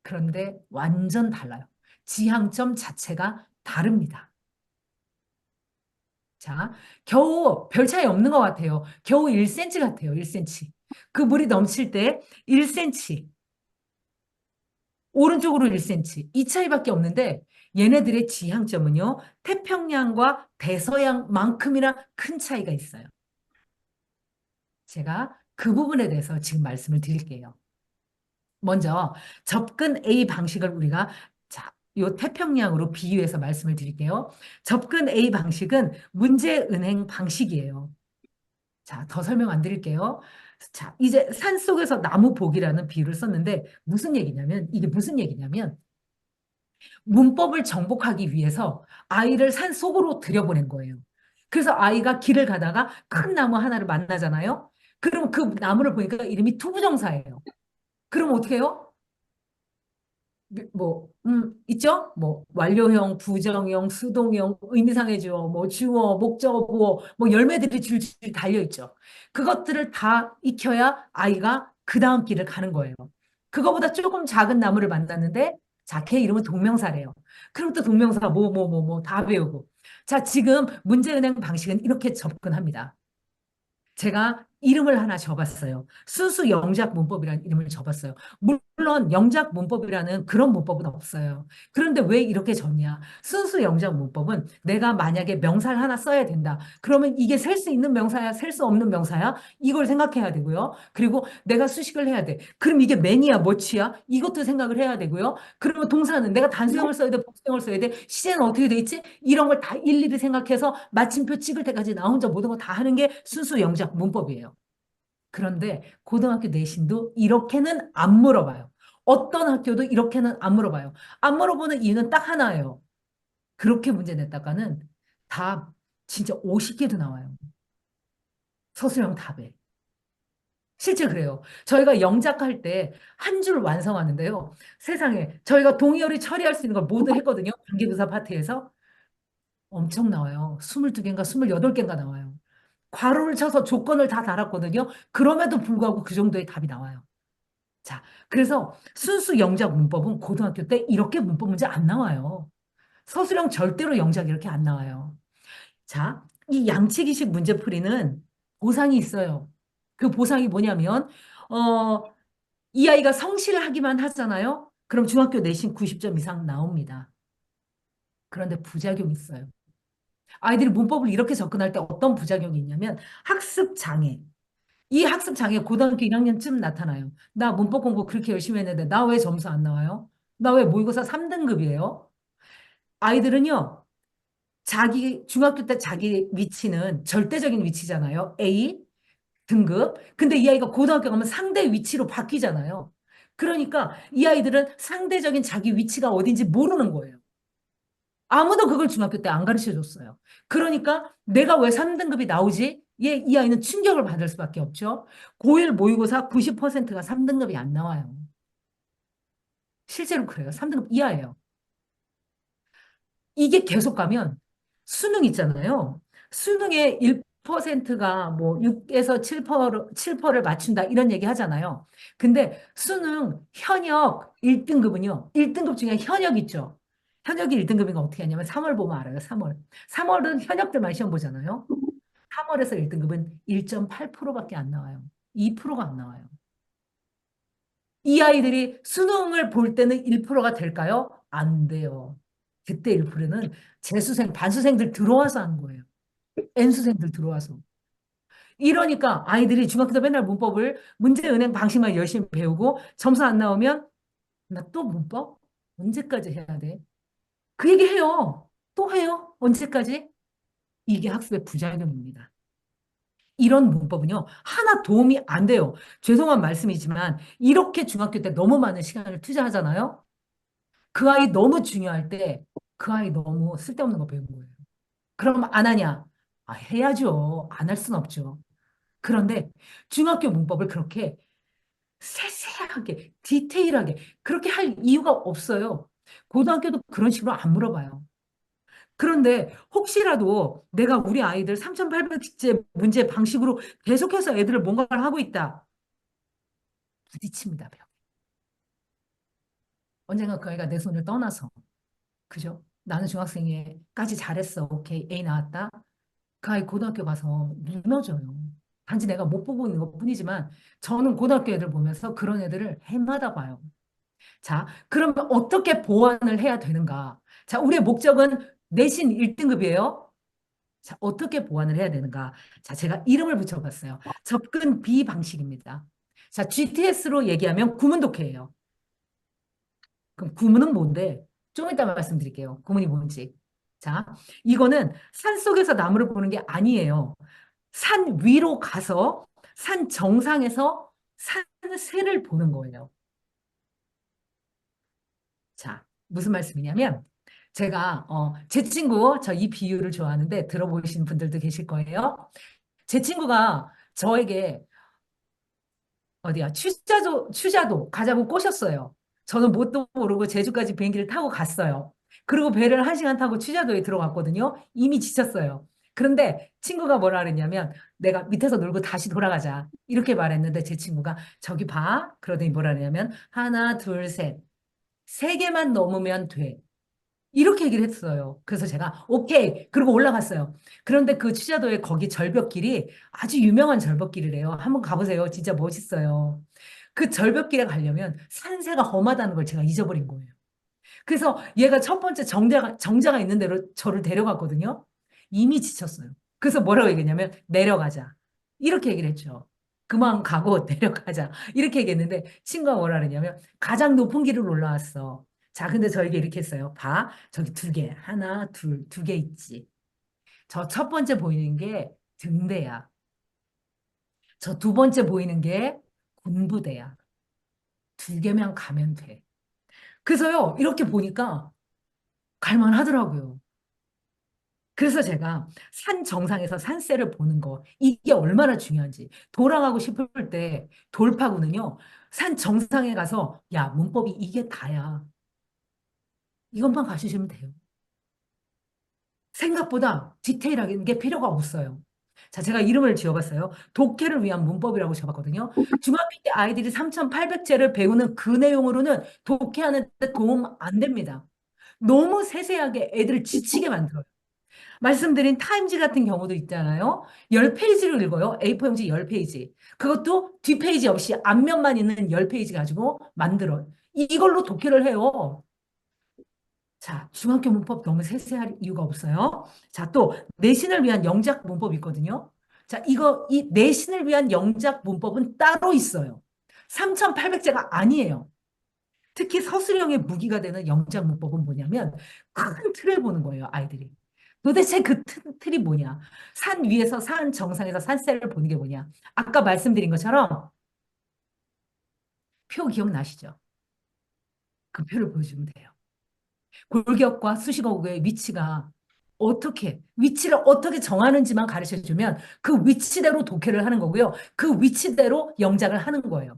그런데 완전 달라요. 지향점 자체가 다릅니다. 자, 겨우 별 차이 없는 것 같아요. 겨우 1cm 같아요. 1cm. 그 물이 넘칠 때 1cm, 오른쪽으로 1cm. 이 차이밖에 없는데 얘네들의 지향점은요. 태평양과 대서양만큼이나 큰 차이가 있어요. 제가 그 부분에 대해서 지금 말씀을 드릴게요. 먼저 접근 A 방식을 우리가 자, 요 태평양으로 비유해서 말씀을 드릴게요. 접근 A 방식은 문제은행 방식이에요. 자, 더 설명 안 드릴게요. 자, 이제 산속에서 나무 보기라는 비유를 썼는데 무슨 얘기냐면 이게 무슨 얘기냐면 문법을 정복하기 위해서 아이를 산속으로 들여보낸 거예요. 그래서 아이가 길을 가다가 큰 나무 하나를 만나잖아요. 그럼 그 나무를 보니까 이름이 투부정사예요. 그럼 어떻게 해요? 있죠? 뭐, 완료형, 부정형, 수동형, 의미상의 주어, 뭐, 주어, 목적어, 보어, 뭐, 열매들이 줄줄 달려있죠. 그것들을 다 익혀야 아이가 그 다음 길을 가는 거예요. 그거보다 조금 작은 나무를 만났는데, 자, 걔 이름은 동명사래요. 그럼 또 동명사, 다 배우고. 자, 지금 문제은행 방식은 이렇게 접근합니다. 제가 이름을 하나 적었어요. 순수 영작 문법이라는 이름을 적었어요. 물론 영작 문법이라는 그런 문법은 없어요. 그런데 왜 이렇게 적냐? 순수 영작 문법은 내가 만약에 명사를 하나 써야 된다. 그러면 이게 셀 수 있는 명사야, 셀 수 없는 명사야? 이걸 생각해야 되고요. 그리고 내가 수식을 해야 돼. 그럼 이게 매니야, 뭐치야? 이것도 생각을 해야 되고요. 그러면 동사는 내가 단수형을 써야 돼, 복수형을 써야 돼. 시제는 어떻게 돼 있지? 이런 걸 다 일일이 생각해서 마침표 찍을 때까지 나 혼자 모든 거 다 하는 게 순수 영작 문법이에요. 그런데 고등학교 내신도 이렇게는 안 물어봐요. 어떤 학교도 이렇게는 안 물어봐요. 안 물어보는 이유는 딱 하나예요. 그렇게 문제 냈다가는 다 진짜 50개도 나와요. 서술형 답에. 실제 그래요. 저희가 영작할 때 한 줄 완성하는데요. 세상에 저희가 동의어리 처리할 수 있는 걸 모두 했거든요. 단기부사 파트에서. 엄청 나와요. 22개인가 28개인가 나와요. 괄호를 쳐서 조건을 다 달았거든요. 그럼에도 불구하고 그 정도의 답이 나와요. 자, 그래서 순수 영작 문법은 고등학교 때 이렇게 문법 문제 안 나와요. 서술형 절대로 영작 이렇게 안 나와요. 자, 이 양치기식 문제풀이는 보상이 있어요. 그 보상이 뭐냐면, 어, 이 아이가 성실을 하기만 하잖아요. 그럼 중학교 내신 90점 이상 나옵니다. 그런데 부작용이 있어요. 아이들이 문법을 이렇게 접근할 때 어떤 부작용이 있냐면 학습 장애. 이 학습 장애 고등학교 1학년쯤 나타나요. 나 문법 공부 그렇게 열심히 했는데 나 왜 점수 안 나와요? 나 왜 모의고사 3등급이에요? 아이들은요. 자기 중학교 때 자기 위치는 절대적인 위치잖아요. A 등급. 근데 이 아이가 고등학교 가면 상대 위치로 바뀌잖아요. 그러니까 이 아이들은 상대적인 자기 위치가 어딘지 모르는 거예요. 아무도 그걸 중학교 때 안 가르쳐 줬어요. 그러니까 내가 왜 3등급이 나오지? 이 아이는 충격을 받을 수밖에 없죠. 고1 모의고사 90%가 3등급이 안 나와요. 실제로 그래요. 3등급 이하예요. 이게 계속 가면 수능 있잖아요. 수능의 1%가 뭐 6에서 7%를 맞춘다 이런 얘기 하잖아요. 근데 수능 현역 1등급은요. 1등급 중에 현역 있죠. 현역이 1등급인 건 어떻게 하냐면 3월 보면 알아요. 3월. 3월은 현역들만 시험 보잖아요. 3월에서 1등급은 1.8%밖에 안 나와요. 2%가 안 나와요. 이 아이들이 수능을 볼 때는 1%가 될까요? 안 돼요. 그때 1%는 재수생, 반수생들 들어와서 한 거예요. N수생들 들어와서. 이러니까 아이들이 중학교 때 맨날 문법을 문제은행 방식만 열심히 배우고 점수 안 나오면 나 또 문법? 언제까지 해야 돼? 그 얘기 해요. 또 해요. 언제까지? 이게 학습의 부작용입니다. 이런 문법은요, 하나 도움이 안 돼요. 죄송한 말씀이지만, 이렇게 중학교 때 너무 많은 시간을 투자하잖아요? 그 아이 너무 중요할 때, 그 아이 너무 쓸데없는 거 배운 거예요. 그럼 안 하냐? 아, 해야죠. 안 할 순 없죠. 그런데 중학교 문법을 그렇게 세세하게, 디테일하게, 그렇게 할 이유가 없어요. 고등학교도 그런 식으로 안 물어봐요. 그런데 혹시라도 내가 우리 아이들 3,800제 문제 방식으로 계속해서 애들을 뭔가를 하고 있다. 부딪힙니다, 벽. 언젠가 그 아이가 내 손을 떠나서. 그죠? 나는 중학생에까지 잘했어. 오케이. A 나왔다. 그 아이 고등학교 가서 무너져요. 단지 내가 못 보고 있는 것뿐이지만 저는 고등학교 애들 보면서 그런 애들을 해마다 봐요. 자, 그러면 어떻게 보완을 해야 되는가? 자, 우리의 목적은 내신 1등급이에요. 자, 어떻게 보완을 해야 되는가? 자, 제가 이름을 붙여봤어요. 접근 비방식입니다. 자, GTS로 얘기하면 구문독해예요. 그럼 구문은 뭔데? 좀 이따 말씀드릴게요. 구문이 뭔지. 자, 이거는 산 속에서 나무를 보는 게 아니에요. 산 위로 가서 산 정상에서 산새를 보는 거예요. 자, 무슨 말씀이냐면 제가 제 친구 저 이 비유를 좋아하는데 들어보신 분들도 계실 거예요. 제 친구가 저에게 어디야 취자도 가자고 꼬셨어요. 저는 뭣도 모르고 제주까지 비행기를 타고 갔어요. 그리고 배를 1시간 타고 취자도에 들어갔거든요. 이미 지쳤어요. 그런데 친구가 뭐라 그랬냐면 내가 밑에서 놀고 다시 돌아가자. 이렇게 말했는데 제 친구가 저기 봐. 그러더니 뭐라 그러냐면 하나, 둘, 셋. 3개만 넘으면 돼. 이렇게 얘기를 했어요. 그래서 제가 오케이. 그리고 올라갔어요. 그런데 그 취자도에 거기 절벽길이 아주 유명한 절벽길이래요. 한번 가보세요. 진짜 멋있어요. 그 절벽길에 가려면 산세가 험하다는 걸 제가 잊어버린 거예요. 그래서 얘가 첫 번째 정자가 있는 대로 저를 데려갔거든요. 이미 지쳤어요. 그래서 뭐라고 얘기했냐면 내려가자. 이렇게 얘기를 했죠. 그만 가고 내려가자. 이렇게 얘기했는데 친구가 뭐라 그랬냐면 가장 높은 길을 올라왔어. 자, 근데 저에게 이렇게 했어요. 봐. 저기 2개. 하나, 둘, 2개 있지. 저 첫 번째 보이는 게 등대야. 저 두 번째 보이는 게 군부대야. 2개면 가면 돼. 그래서요, 이렇게 보니까 갈만하더라고요. 그래서 제가 산 정상에서 산세를 보는 거, 이게 얼마나 중요한지. 돌아가고 싶을 때 돌파구는요, 산 정상에 가서, 야, 문법이 이게 다야. 이것만 가주시면 돼요. 생각보다 디테일하게 게 필요가 없어요. 자, 제가 이름을 지어봤어요. 독해를 위한 문법이라고 지어봤거든요. 중학교 때 아이들이 3,800제를 배우는 그 내용으로는 독해하는 데 도움 안 됩니다. 너무 세세하게 애들을 지치게 만들어요. 말씀드린 타임지 같은 경우도 있잖아요. 10페이지를 읽어요. A4 용지 10페이지. 그것도 뒷페이지 없이 앞면만 있는 10페이지 가지고 만들어요. 이걸로 독해를 해요. 자, 중학교 문법 너무 세세할 이유가 없어요. 자, 또 내신을 위한 영작 문법이 있거든요. 자, 이 내신을 위한 영작 문법은 따로 있어요. 3,800제가 아니에요. 특히 서술형의 무기가 되는 영작 문법은 뭐냐면 큰 틀을 보는 거예요, 아이들이. 도대체 그 틀이 뭐냐? 산 위에서 산 정상에서 산세를 보는 게 뭐냐? 아까 말씀드린 것처럼 표 기억나시죠? 그 표를 보여주면 돼요. 골격과 수식어구의 위치를 어떻게 정하는지만 가르쳐 주면 그 위치대로 독해를 하는 거고요. 그 위치대로 영작을 하는 거예요.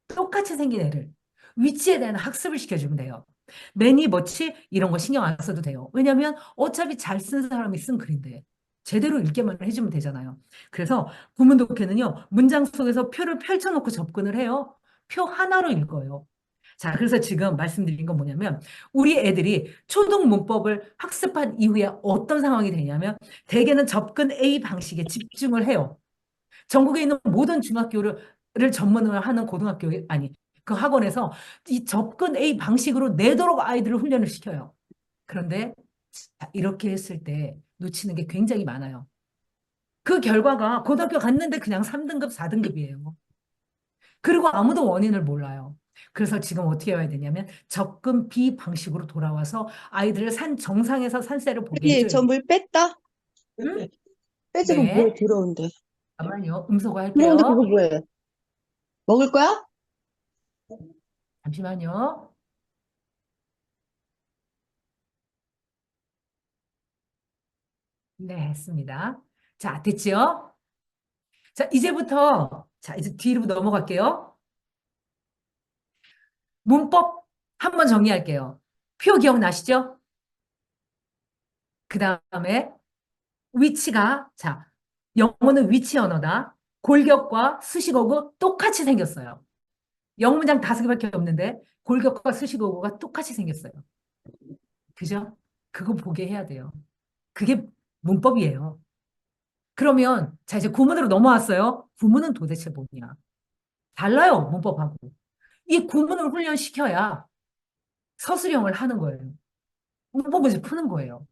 똑같이 생긴 애를 위치에 대한 학습을 시켜주면 돼요. 매니 머치 이런 거 신경 안 써도 돼요. 왜냐하면 어차피 잘 쓴 사람이 쓴 글인데 제대로 읽게만 해주면 되잖아요. 그래서 구문 독해는요. 문장 속에서 표를 펼쳐놓고 접근을 해요. 표 하나로 읽어요. 자, 그래서 지금 말씀드린 건 뭐냐면 우리 애들이 초등 문법을 학습한 이후에 어떤 상황이 되냐면 대개는 접근 A 방식에 집중을 해요. 전국에 있는 모든 중학교를 전문으로 하는 고등학교 아니 그 학원에서 이 접근 A 방식으로 내도록 아이들을 훈련을 시켜요. 그런데 이렇게 했을 때 놓치는 게 굉장히 많아요. 그 결과가 고등학교 갔는데 그냥 3등급, 4등급이에요. 그리고 아무도 원인을 몰라요. 그래서 지금 어떻게 해야 되냐면 접근 B 방식으로 돌아와서 아이들을 산 정상에서 산세를 보게 여기 해줘야 저 돼요. 물 뺐다? 응? 빼지고 뭐 네. 들어온대. 잠깐만요. 음소거 들어온데 그거 할게요. 뭐해? 먹을 거야? 잠시만요. 네, 했습니다. 자, 됐지요? 자, 이제부터, 자, 이제 뒤로 넘어갈게요. 문법 한번 정리할게요. 표 기억나시죠? 그 다음에 위치가, 자, 영어는 위치 언어다. 골격과 수식어구 똑같이 생겼어요. 영어 문장 5개밖에 없는데 골격과 수식어구가 똑같이 생겼어요. 그죠? 그거 보게 해야 돼요. 그게 문법이에요. 그러면, 자, 이제 구문으로 넘어왔어요. 구문은 도대체 뭐냐? 달라요, 문법하고. 이 구문을 훈련시켜야 서술형을 하는 거예요. 문법 문제 푸는 거예요.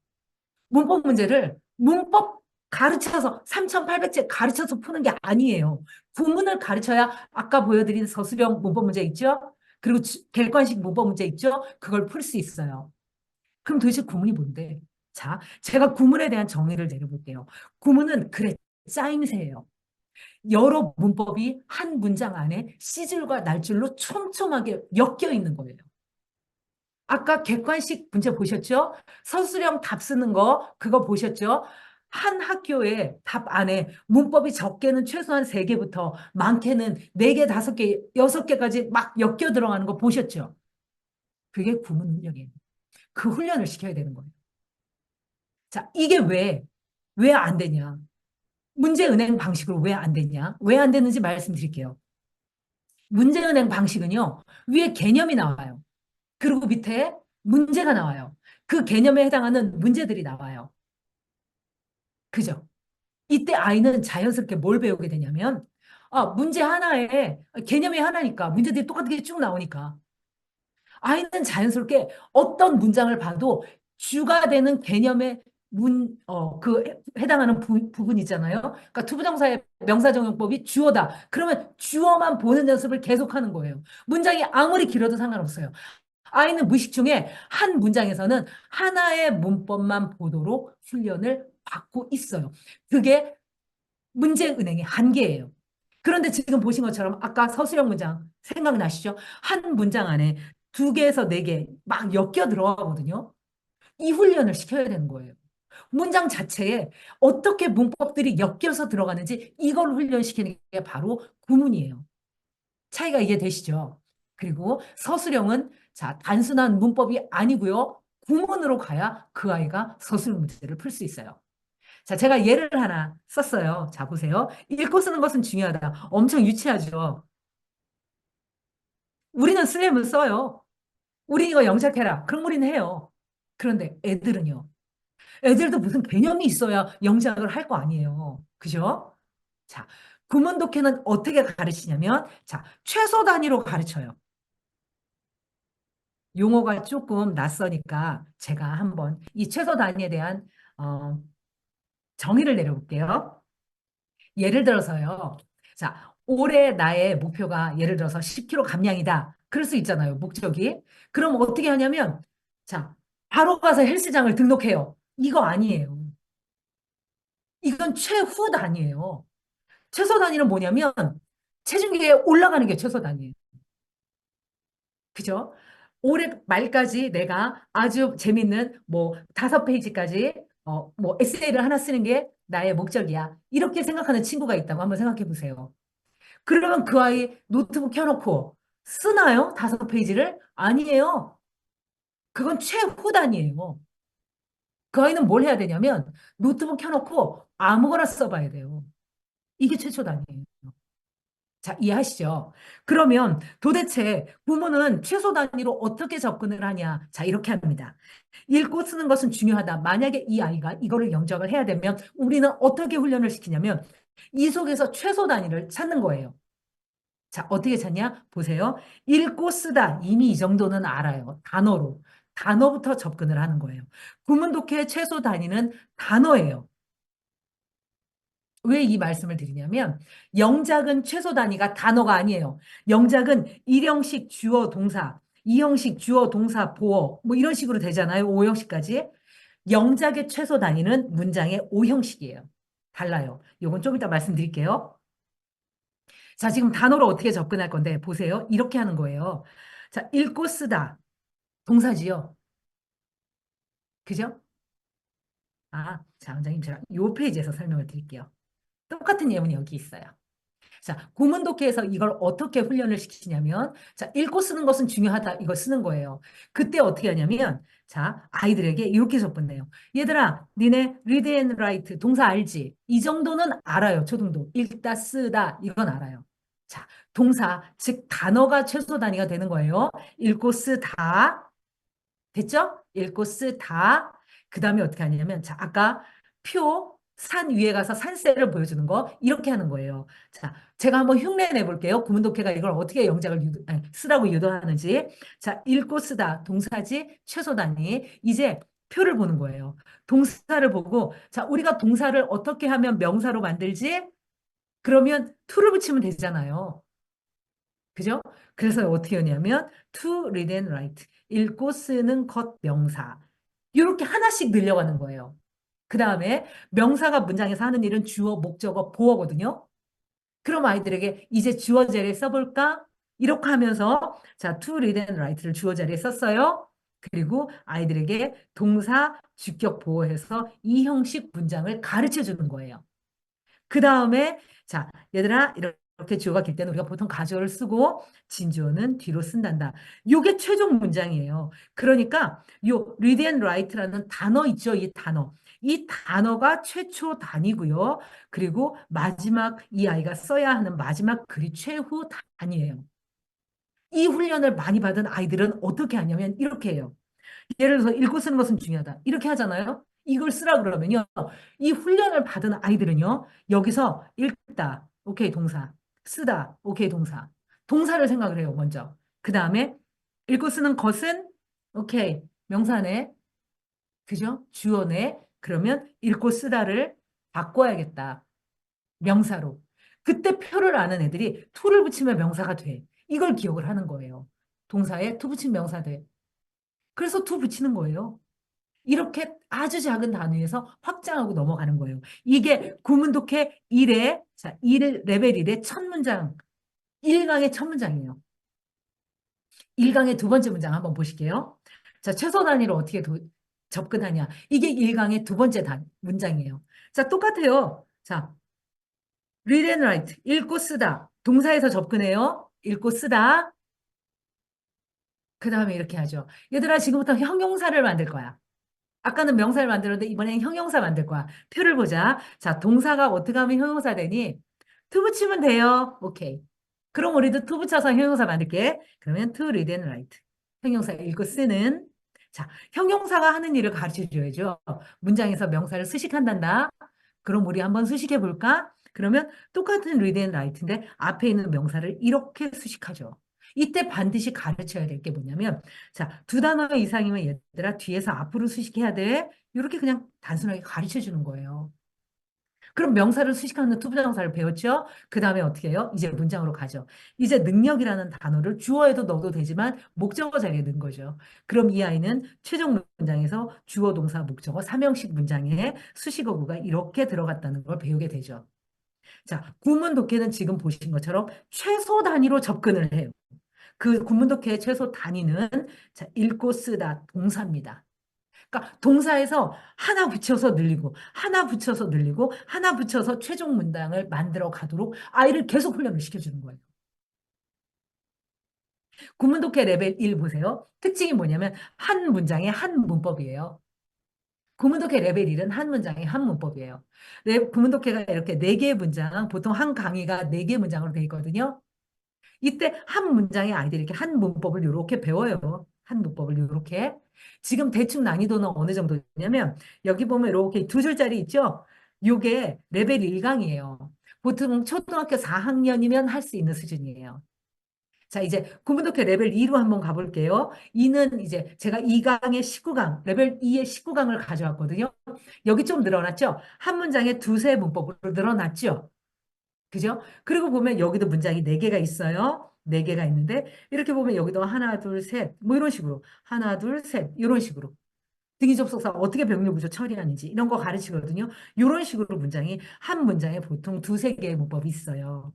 문법 문제를 문법 가르쳐서 3,800제 가르쳐서 푸는 게 아니에요. 구문을 가르쳐야 아까 보여드린 서술형 문법 문제 있죠? 그리고 객관식 문법 문제 있죠? 그걸 풀 수 있어요. 그럼 도대체 구문이 뭔데? 자, 제가 구문에 대한 정의를 내려볼게요. 구문은 그래, 짜임새예요. 여러 문법이 한 문장 안에 시줄과 날줄로 촘촘하게 엮여 있는 거예요. 아까 객관식 문제 보셨죠? 서술형 답 쓰는 거, 그거 보셨죠? 한 학교에 답 안에 문법이 적게는 최소한 3개부터 많게는 4개, 5개, 6개까지 막 엮여 들어가는 거 보셨죠? 그게 구문 훈련이에요. 그 훈련을 시켜야 되는 거예요. 자, 이게 왜 안 되냐? 문제은행 방식으로 왜 안 되냐? 왜 안 되는지 말씀드릴게요. 문제은행 방식은요, 위에 개념이 나와요. 그리고 밑에 문제가 나와요. 그 개념에 해당하는 문제들이 나와요. 그죠? 이때 아이는 자연스럽게 뭘 배우게 되냐면, 문제 하나에 개념이 하나니까 문제들이 똑같게 쭉 나오니까 아이는 자연스럽게 어떤 문장을 봐도 주가 되는 개념의 그 해당하는 부분 있잖아요. 그러니까 투부정사의 명사정용법이 주어다. 그러면 주어만 보는 연습을 계속하는 거예요. 문장이 아무리 길어도 상관없어요. 아이는 무의식 중에 한 문장에서는 하나의 문법만 보도록 훈련을 받고 있어요. 그게 문제은행의 한계예요. 그런데 지금 보신 것처럼 아까 서술형 문장 생각나시죠? 한 문장 안에 2개에서 4개 막 엮여 들어가거든요. 이 훈련을 시켜야 되는 거예요. 문장 자체에 어떻게 문법들이 엮여서 들어가는지 이걸 훈련시키는 게 바로 구문이에요. 차이가 이해되시죠? 그리고 서술형은 자, 단순한 문법이 아니고요. 구문으로 가야 그 아이가 서술 문제를 풀 수 있어요. 자, 제가 예를 하나 썼어요. 자, 보세요. 읽고 쓰는 것은 중요하다. 엄청 유치하죠? 우리는 쓰려면 써요. 우리 이거 영작해라. 그럼 우리는 해요. 그런데 애들은요. 애들도 무슨 개념이 있어야 영작을 할 거 아니에요. 그죠? 자, 구문 독해는 어떻게 가르치냐면, 자, 최소 단위로 가르쳐요. 용어가 조금 낯서니까 제가 한번 이 최소 단위에 대한 어, 정의를 내려볼게요. 예를 들어서요. 자, 올해 나의 목표가 예를 들어서 10kg 감량이다. 그럴 수 있잖아요. 목적이. 그럼 어떻게 하냐면, 자, 바로 가서 헬스장을 등록해요. 이거 아니에요. 이건 최후 단위예요. 최소 단위는 뭐냐면, 체중계에 올라가는 게 최소 단위예요. 그죠? 올해 말까지 내가 아주 재밌는 뭐 5페이지까지 뭐 에세이를 하나 쓰는 게 나의 목적이야. 이렇게 생각하는 친구가 있다고 한번 생각해 보세요. 그러면 그 아이 노트북 켜놓고 쓰나요? 5페이지를? 아니에요. 그건 최후단이에요. 그 아이는 뭘 해야 되냐면 노트북 켜놓고 아무거나 써봐야 돼요. 이게 최초단이에요. 자, 이해하시죠? 그러면 도대체 부모는 최소 단위로 어떻게 접근을 하냐? 자, 이렇게 합니다. 읽고 쓰는 것은 중요하다. 만약에 이 아이가 이거를 영작을 해야 되면 우리는 어떻게 훈련을 시키냐면 이 속에서 최소 단위를 찾는 거예요. 자, 어떻게 찾냐? 보세요. 읽고 쓰다. 이미 이 정도는 알아요. 단어로. 단어부터 접근을 하는 거예요. 구문 독해의 최소 단위는 단어예요. 왜 이 말씀을 드리냐면 영작은 최소 단위가 단어가 아니에요. 영작은 1형식 주어 동사, 2형식 주어 동사 보어 뭐 이런 식으로 되잖아요. 5형식까지. 영작의 최소 단위는 문장의 5형식이에요. 달라요. 요건 좀 이따 말씀드릴게요. 자, 지금 단어로 어떻게 접근할 건데 보세요. 이렇게 하는 거예요. 자, 읽고 쓰다. 동사지요. 그죠? 아, 자, 원장님 제가 요 페이지에서 설명을 드릴게요. 똑같은 예문이 여기 있어요. 자, 구문독해에서 이걸 어떻게 훈련을 시키냐면, 자, 읽고 쓰는 것은 중요하다. 이걸 쓰는 거예요. 그때 어떻게 하냐면, 자, 아이들에게 이렇게 접근해요. 얘들아, 니네 read and write 동사 알지? 이 정도는 알아요. 초등도. 읽다, 쓰다, 이건 알아요. 자, 동사, 즉 단어가 최소 단위가 되는 거예요. 읽고 쓰다. 됐죠? 읽고 쓰다. 그 다음에 어떻게 하냐면, 자, 아까 산 위에 가서 산세를 보여주는 거, 이렇게 하는 거예요. 자, 제가 한번 흉내 내볼게요. 구문독해가 이걸 어떻게 영작을 쓰라고 유도하는지. 자, 읽고 쓰다. 동사지, 최소 단위. 이제 표를 보는 거예요. 동사를 보고, 자, 우리가 동사를 어떻게 하면 명사로 만들지? 그러면 to를 붙이면 되잖아요. 그죠? 그래서 어떻게 하냐면 to read and write 읽고 쓰는 것 명사 이렇게 하나씩 늘려가는 거예요. 그 다음에 명사가 문장에서 하는 일은 주어, 목적어, 보어거든요. 그럼 아이들에게 이제 주어 자리에 써볼까? 이렇게 하면서 자 to read and write를 주어 자리에 썼어요. 그리고 아이들에게 동사, 주격, 보어해서 이 형식 문장을 가르쳐 주는 거예요. 그 다음에 자 얘들아 이렇게 주어가 길 때는 우리가 보통 가주어를 쓰고 진주어는 뒤로 쓴단다. 요게 최종 문장이에요. 그러니까 요 read and write라는 단어 있죠. 이 단어. 이 단어가 최초 단위고요. 그리고 마지막 이 아이가 써야 하는 마지막 글이 최후 단위예요. 이 훈련을 많이 받은 아이들은 어떻게 하냐면 이렇게 해요. 예를 들어서 읽고 쓰는 것은 중요하다. 이렇게 하잖아요. 이걸 쓰라 그러면요. 이 훈련을 받은 아이들은요. 여기서 읽다. 오케이, 동사. 쓰다. 오케이, 동사. 동사를 생각을 해요, 먼저. 그 다음에 읽고 쓰는 것은 오케이, 명사네. 그죠? 주어네. 그러면 읽고 쓰다를 바꿔야겠다. 명사로. 그때 표를 아는 애들이 to를 붙이면 명사가 돼. 이걸 기억을 하는 거예요. 동사에 to 붙이면 명사 돼. 그래서 to 붙이는 거예요. 이렇게 아주 작은 단위에서 확장하고 넘어가는 거예요. 이게 구문독해 1의, 자, 1 레벨 1의 첫 문장, 1강의 첫 문장이에요. 1강의 두 번째 문장 한번 보실게요. 자, 최소 단위로 어떻게 접근하냐. 이게 1강의 두 번째 문장이에요. 자, 똑같아요. 자, read and write, 읽고 쓰다. 동사에서 접근해요. 읽고 쓰다. 그 다음에 이렇게 하죠. 얘들아, 지금부터 형용사를 만들 거야. 아까는 명사를 만들었는데 이번엔 형용사 만들 거야. 표를 보자. 자, 동사가 어떻게 하면 형용사 되니? to 붙이면 돼요. 오케이. 그럼 우리도 to 붙여서 형용사 만들게. 그러면 to read and write. 형용사 읽고 쓰는. 자, 형용사가 하는 일을 가르쳐 줘야죠. 문장에서 명사를 수식한단다. 그럼 우리 한번 수식해 볼까? 그러면 똑같은 read and write인데 앞에 있는 명사를 이렇게 수식하죠. 이때 반드시 가르쳐야 될 게 뭐냐면 자, 두 단어 이상이면 얘들아 뒤에서 앞으로 수식해야 돼. 이렇게 그냥 단순하게 가르쳐 주는 거예요. 그럼 명사를 수식하는 투부정사를 배웠죠? 그 다음에 어떻게 해요? 이제 문장으로 가죠. 이제 능력이라는 단어를 주어에도 넣어도 되지만 목적어 자리에 넣은 거죠. 그럼 이 아이는 최종 문장에서 주어, 동사, 목적어, 삼형식 문장에 수식어구가 이렇게 들어갔다는 걸 배우게 되죠. 자, 구문 독해는 지금 보신 것처럼 최소 단위로 접근을 해요. 그 구문독해의 최소 단위는 자, 읽고 쓰다 동사입니다. 그러니까 동사에서 하나 붙여서 늘리고 하나 붙여서 늘리고 하나 붙여서 최종 문장을 만들어 가도록 아이를 계속 훈련을 시켜주는 거예요. 구문독해 레벨 1 보세요. 특징이 뭐냐면 한 문장에 한 문법이에요. 구문독해 레벨 1은 한 문장에 한 문법이에요. 구문독해가 이렇게 4개의 문장, 보통 한 강의가 4개의 문장으로 되어 있거든요. 이때 한 문장에 아이들이 이렇게 한 문법을 이렇게 배워요. 한 문법을 이렇게. 지금 대충 난이도는 어느 정도냐면 여기 보면 이렇게 두 줄짜리 있죠? 요게 레벨 1강이에요. 보통 초등학교 4학년이면 할 수 있는 수준이에요. 자, 이제 구문독해 레벨 2로 한번 가볼게요. 2는 이제 제가 2강의 19강, 레벨 2의 19강을 가져왔거든요. 여기 좀 늘어났죠? 한 문장에 두세 문법으로 늘어났죠? 그죠? 그리고 보면 여기도 문장이 네개가 있어요. 네개가 있는데, 이렇게 보면 여기도 하나, 둘, 셋, 뭐 이런 식으로. 하나, 둘, 셋, 이런 식으로. 등위접속사 어떻게 병렬구조 처리하는지 이런 거 가르치거든요. 이런 식으로 문장이 한 문장에 보통 두세 개의 문법이 있어요.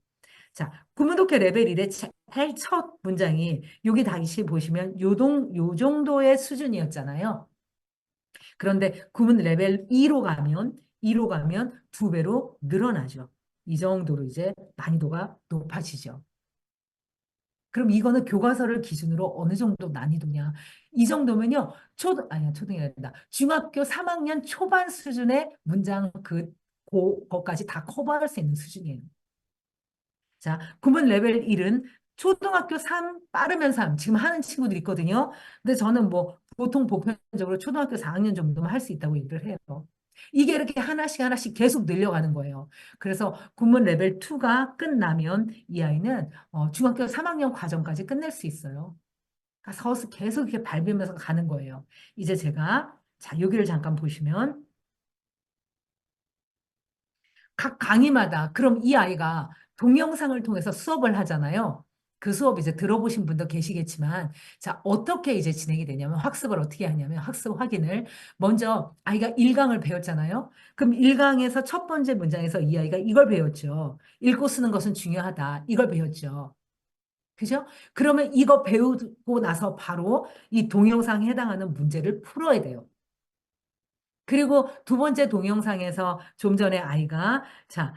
자, 구문독해 레벨 1의 제일 첫 문장이 여기 다시 보시면 요 정도의 수준이었잖아요. 그런데 구문 레벨 2로 가면 두 배로 늘어나죠. 이 정도로 이제 난이도가 높아지죠. 그럼 이거는 교과서를 기준으로 어느 정도 난이도냐? 이 정도면요, 아니야, 초등이 아니다. 중학교 3학년 초반 수준의 문장 그거까지 다 커버할 수 있는 수준이에요. 자, 구문 레벨 1은 초등학교 3, 빠르면 3, 지금 하는 친구들 있거든요. 근데 저는 뭐 보통 보편적으로 초등학교 4학년 정도만 할 수 있다고 얘기를 해요. 이게 이렇게 하나씩 하나씩 계속 늘려가는 거예요. 그래서 구문 레벨 2가 끝나면 이 아이는 중학교 3학년 과정까지 끝낼 수 있어요. 그러니까 서서 계속 이렇게 밟으면서 가는 거예요. 이제 제가 자, 여기를 잠깐 보시면 각 강의마다 그럼 이 아이가 동영상을 통해서 수업을 하잖아요. 그 수업 이제 들어보신 분도 계시겠지만, 자, 어떻게 이제 진행이 되냐면, 학습을 어떻게 하냐면, 학습 확인을 먼저 아이가 1강을 배웠잖아요. 그럼 1강에서 첫 번째 문장에서 이 아이가 이걸 배웠죠. 읽고 쓰는 것은 중요하다. 이걸 배웠죠. 그죠? 그러면 이거 배우고 나서 바로 이 동영상에 해당하는 문제를 풀어야 돼요. 그리고 두 번째 동영상에서 좀 전에 아이가 자,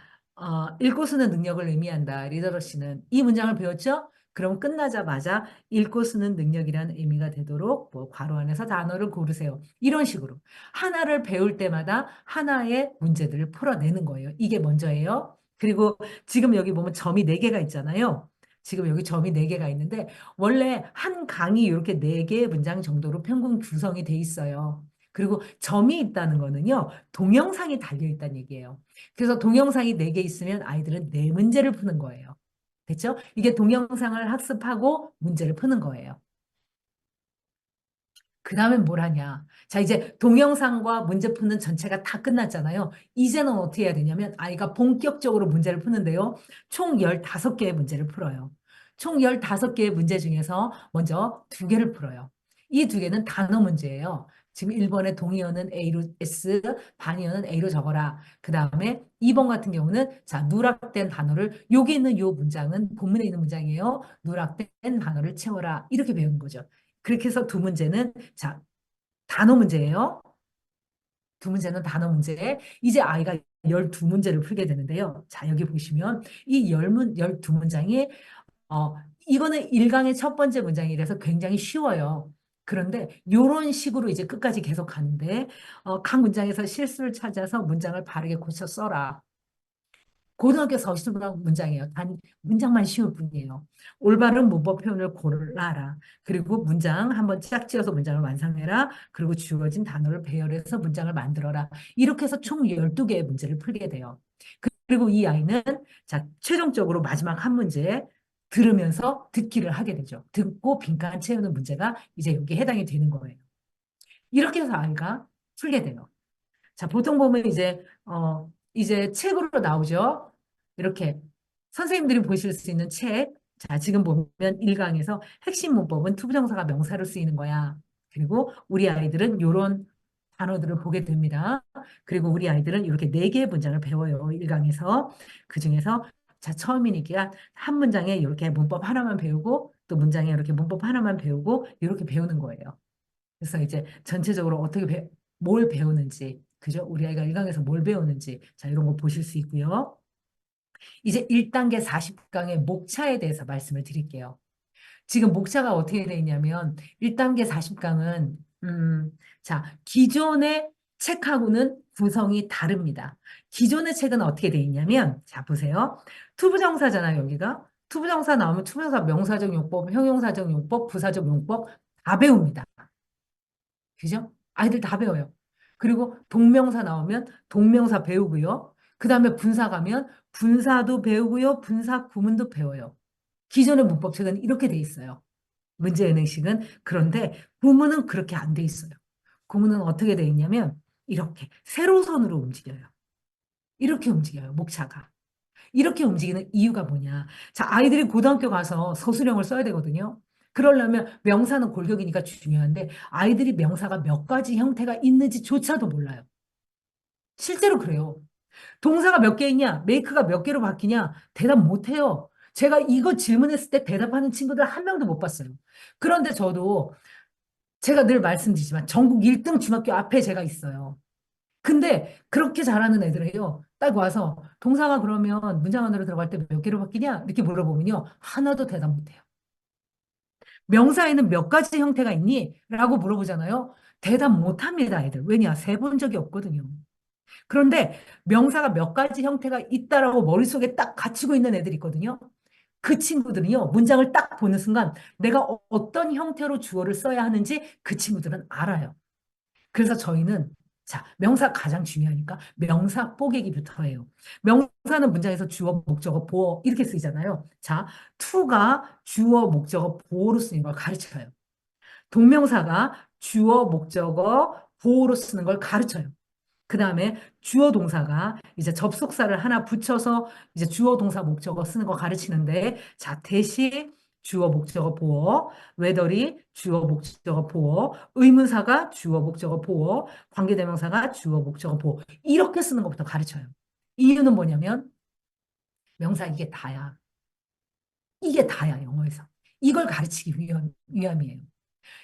읽고 쓰는 능력을 의미한다. 리더러시는 이 문장을 배웠죠? 그럼 끝나자마자 읽고 쓰는 능력이라는 의미가 되도록 뭐 괄호 안에서 단어를 고르세요. 이런 식으로 하나를 배울 때마다 하나의 문제들을 풀어내는 거예요. 이게 먼저예요. 그리고 지금 여기 보면 점이 네개가 있잖아요. 지금 여기 점이 네개가 있는데 원래 한 강이 이렇게 네개의 문장 정도로 평균 구성이 돼 있어요. 그리고 점이 있다는 거는요, 동영상이 달려 있다는 얘기예요. 그래서 동영상이 네 개 있으면 아이들은 네 문제를 푸는 거예요. 됐죠? 이게 동영상을 학습하고 문제를 푸는 거예요. 그 다음엔 뭘 하냐? 자, 이제 동영상과 문제 푸는 전체가 다 끝났잖아요. 이제는 어떻게 해야 되냐면 아이가 본격적으로 문제를 푸는데요. 총 15개의 문제를 풀어요. 총 15개의 문제 중에서 먼저 두 개를 풀어요. 이 두 개는 단어 문제예요. 지금 1번의 동의어는 A로 S, 반의어는 A로 적어라. 그 다음에 2번 같은 경우는 자, 누락된 단어를 여기 있는 요 문장은 본문에 있는 문장이에요. 누락된 단어를 채워라. 이렇게 배우는 거죠. 그렇게 해서 두 문제는 자, 단어 문제예요. 두 문제는 단어 문제. 이제 아이가 12문제를 풀게 되는데요. 자, 여기 보시면 이 12문장이 이거는 1강의 첫 번째 문장이라서 굉장히 쉬워요. 그런데 이런 식으로 이제 끝까지 계속 가는데 각 문장에서 실수를 찾아서 문장을 바르게 고쳐 써라. 고등학교 서술 문장이에요. 단 문장만 쉬울 뿐이에요. 올바른 문법 표현을 골라라. 그리고 문장 한번 짝 지어서 문장을 완성해라. 그리고 주어진 단어를 배열해서 문장을 만들어라. 이렇게 해서 총 12개의 문제를 풀게 돼요. 그리고 이 아이는 자, 최종적으로 마지막 한 문제 들으면서 듣기를 하게 되죠. 듣고 빈칸 채우는 문제가 이제 여기에 해당이 되는 거예요. 이렇게 해서 아이가 풀게 돼요. 자, 보통 보면 이제 책으로 나오죠. 이렇게 선생님들이 보실 수 있는 책. 자, 지금 보면 1강에서 핵심 문법은 투부정사가 명사로 쓰이는 거야. 그리고 우리 아이들은 이런 단어들을 보게 됩니다. 그리고 우리 아이들은 이렇게 네 개의 문장을 배워요. 1강에서. 그중에서 자, 처음이니까 한 문장에 이렇게 문법 하나만 배우고 또 문장에 이렇게 문법 하나만 배우고 이렇게 배우는 거예요. 그래서 이제 전체적으로 뭘 배우는지, 그죠? 우리 아이가 1강에서 뭘 배우는지, 자, 이런 거 보실 수 있고요. 이제 1단계 40강의 목차에 대해서 말씀을 드릴게요. 지금 목차가 어떻게 되어 있냐면, 1단계 40강은, 자, 기존의 책하고는 구성이 다릅니다. 기존의 책은 어떻게 되어 있냐면, 자, 보세요. 투부정사잖아요, 여기가. 투부정사 나오면 투부정사 명사적 용법, 형용사적 용법, 부사적 용법 다 배웁니다. 그죠? 아이들 다 배워요. 그리고 동명사 나오면 동명사 배우고요. 그 다음에 분사 가면 분사도 배우고요. 분사 구문도 배워요. 기존의 문법책은 이렇게 돼 있어요. 문제은행식은. 그런데 구문은 그렇게 안 돼 있어요. 구문은 어떻게 돼 있냐면 이렇게 세로선으로 움직여요. 이렇게 움직여요. 목차가. 이렇게 움직이는 이유가 뭐냐. 자, 아이들이 고등학교 가서 서술형을 써야 되거든요. 그러려면 명사는 골격이니까 중요한데 아이들이 명사가 몇 가지 형태가 있는지조차도 몰라요. 실제로 그래요. 동사가 몇 개 있냐? 메이크가 몇 개로 바뀌냐? 대답 못 해요. 제가 이거 질문했을 때 대답하는 친구들 한 명도 못 봤어요. 그런데 저도 제가 늘 말씀드리지만 전국 1등 중학교 앞에 제가 있어요. 근데 그렇게 잘하는 애들이에요. 딱 와서 동사가 그러면 문장 안으로 들어갈 때 몇 개로 바뀌냐? 이렇게 물어보면요. 하나도 대답 못 해요. 명사에는 몇 가지 형태가 있니? 라고 물어보잖아요. 대답 못 합니다, 애들. 왜냐? 세본 적이 없거든요. 그런데 명사가 몇 가지 형태가 있다라고 머릿속에 딱 갇히고 있는 애들이 있거든요. 그 친구들은요, 문장을 딱 보는 순간 내가 어떤 형태로 주어를 써야 하는지 그 친구들은 알아요. 그래서 저희는 자, 명사 가장 중요하니까 명사 뽀개기부터 해요. 명사는 문장에서 주어, 목적어, 보어 이렇게 쓰이잖아요. 자, to가 주어, 목적어, 보어로 쓰는 걸 가르쳐요. 동명사가 주어, 목적어, 보어로 쓰는 걸 가르쳐요. 그 다음에 주어 동사가 이제 접속사를 하나 붙여서 이제 주어 동사 목적어 쓰는 거 가르치는데 자, 대시 주어 목적어 보어, 웨더리 주어 목적어 보어, 의문사가 주어 목적어 보어, 관계대명사가 주어 목적어 보어 이렇게 쓰는 것부터 가르쳐요. 이유는 뭐냐면 명사 이게 다야. 이게 다야 영어에서. 이걸 가르치기 위함이에요.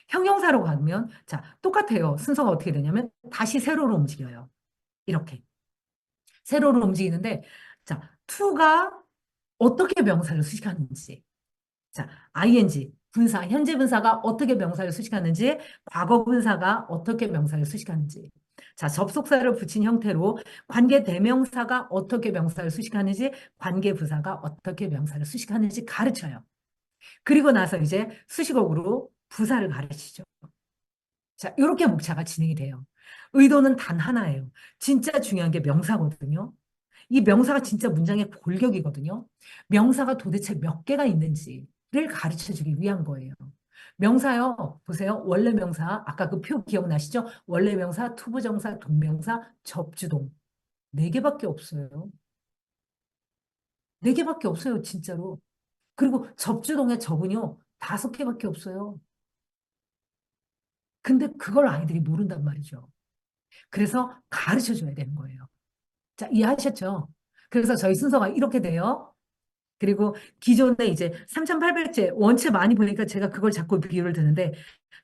형용사로 가면 자, 똑같아요. 순서가 어떻게 되냐면 다시 세로로 움직여요. 이렇게. 세로로 움직이는데, 자, to가 어떻게 명사를 수식하는지, 자, ing, 분사, 현재 분사가 어떻게 명사를 수식하는지, 과거 분사가 어떻게 명사를 수식하는지, 자, 접속사를 붙인 형태로 관계 대명사가 어떻게 명사를 수식하는지, 관계 부사가 어떻게 명사를 수식하는지 가르쳐요. 그리고 나서 이제 수식어구로 부사를 가르치죠. 자, 이렇게 목차가 진행이 돼요. 의도는 단 하나예요. 진짜 중요한 게 명사거든요. 이 명사가 진짜 문장의 골격이거든요. 명사가 도대체 몇 개가 있는지를 가르쳐 주기 위한 거예요. 명사요, 보세요. 원래 명사, 아까 그 표 기억나시죠? 원래 명사, 투부정사, 동명사, 접주동. 네 개밖에 없어요. 네 개밖에 없어요, 진짜로. 그리고 접주동의 접은요, 5개밖에 없어요. 근데 그걸 아이들이 모른단 말이죠. 그래서 가르쳐 줘야 되는 거예요. 자, 이해하셨죠? 그래서 저희 순서가 이렇게 돼요. 그리고 기존에 이제 3,800제 원체 많이 보니까 제가 그걸 자꾸 비유를 드는데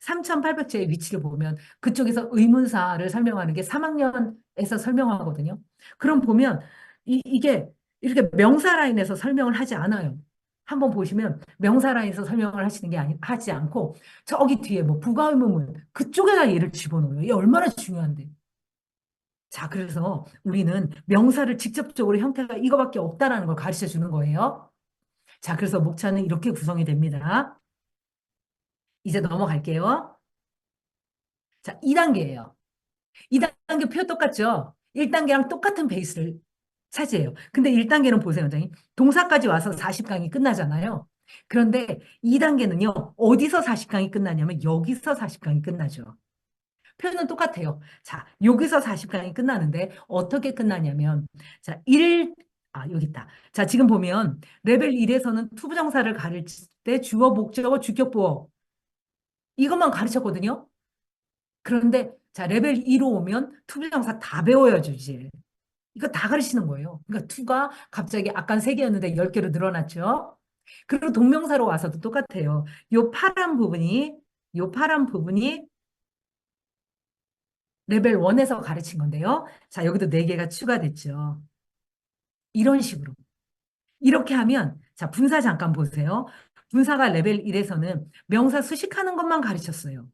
3,800제의 위치를 보면 그쪽에서 의문사를 설명하는 게 3학년에서 설명하거든요. 그럼 보면 이게 이렇게 명사 라인에서 설명을 하지 않아요. 한번 보시면 명사 라인에서 설명을 하시는 게 하지 않고 저기 뒤에 뭐 부가의문문 그쪽에다 얘를 집어넣어요. 이게 얼마나 중요한데. 자, 그래서 우리는 명사를 직접적으로 형태가 이거밖에 없다라는 걸 가르쳐 주는 거예요. 자, 그래서 목차는 이렇게 구성이 됩니다. 이제 넘어갈게요. 자, 2단계예요. 2단계 표 똑같죠? 1단계랑 똑같은 베이스를 차지해요. 근데 1단계는 보세요, 원장님. 동사까지 와서 40강이 끝나잖아요. 그런데 2단계는요, 어디서 40강이 끝나냐면 여기서 40강이 끝나죠. 표는 똑같아요. 자, 여기서 40강이 끝나는데 어떻게 끝나냐면 자, 여기 있다. 자, 지금 보면 레벨 1에서는 투부정사를 가르칠 때 주어, 목적어, 주격보어 이것만 가르쳤거든요. 그런데 자, 레벨 2로 오면 투부정사 다 배워야죠, 이제. 이거 다 가르치는 거예요. 그러니까 투가 갑자기 아까 3개였는데 10개로 늘어났죠. 그리고 동명사로 와서도 똑같아요. 요 파란 부분이 레벨 1에서 가르친 건데요. 자, 여기도 4개가 추가됐죠. 이런 식으로. 이렇게 하면, 자, 분사 잠깐 보세요. 분사가 레벨 1에서는 명사 수식하는 것만 가르쳤어요.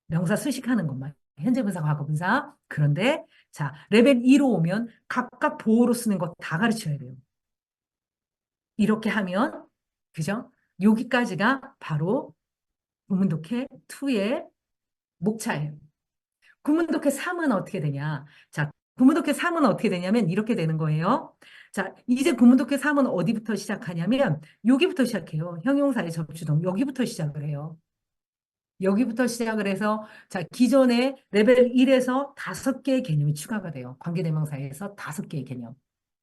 명사 수식하는 것만. 현재 분사, 과거 분사. 그런데, 자, 레벨 2로 오면 각각 보호로 쓰는 거 다 가르쳐야 돼요. 이렇게 하면, 그죠? 여기까지가 바로 구문독해 2의 목차예요. 구문독해 3은 어떻게 되냐? 자, 구문독해 3은 어떻게 되냐면 이렇게 되는 거예요. 자, 이제 구문독해 3은 어디부터 시작하냐면 여기부터 시작해요. 형용사의 접주동 여기부터 시작을 해요. 여기부터 시작을 해서 자, 기존에 레벨 1에서 5개의 개념이 추가가 돼요. 관계대명사에서 5개의 개념.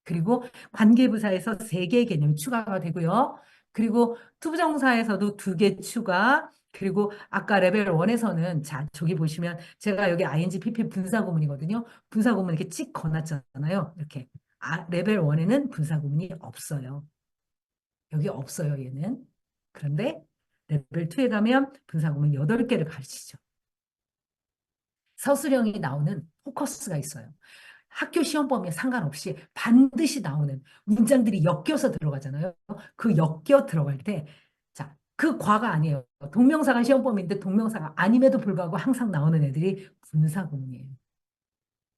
그리고 관계부사에서 3개의 개념이 추가가 되고요. 그리고 투부정사에서도 2개 추가. 그리고 아까 레벨 1에서는 자, 저기 보시면 제가 여기 ing, pp 분사구문이거든요. 분사구문 이렇게 찍 거놨잖아요. 이렇게. 아, 레벨 1에는 분사구문이 없어요. 여기 없어요, 얘는. 그런데 레벨 2에 가면 분사구문 8개를 가르치죠. 서술형이 나오는 포커스가 있어요. 학교 시험 범위에 상관없이 반드시 나오는 문장들이 엮여서 들어가잖아요. 그 엮여 들어갈 때, 자, 그 과가 아니에요. 동명사가 시험 범위인데 동명사가 아님에도 불구하고 항상 나오는 애들이 분사구문이에요.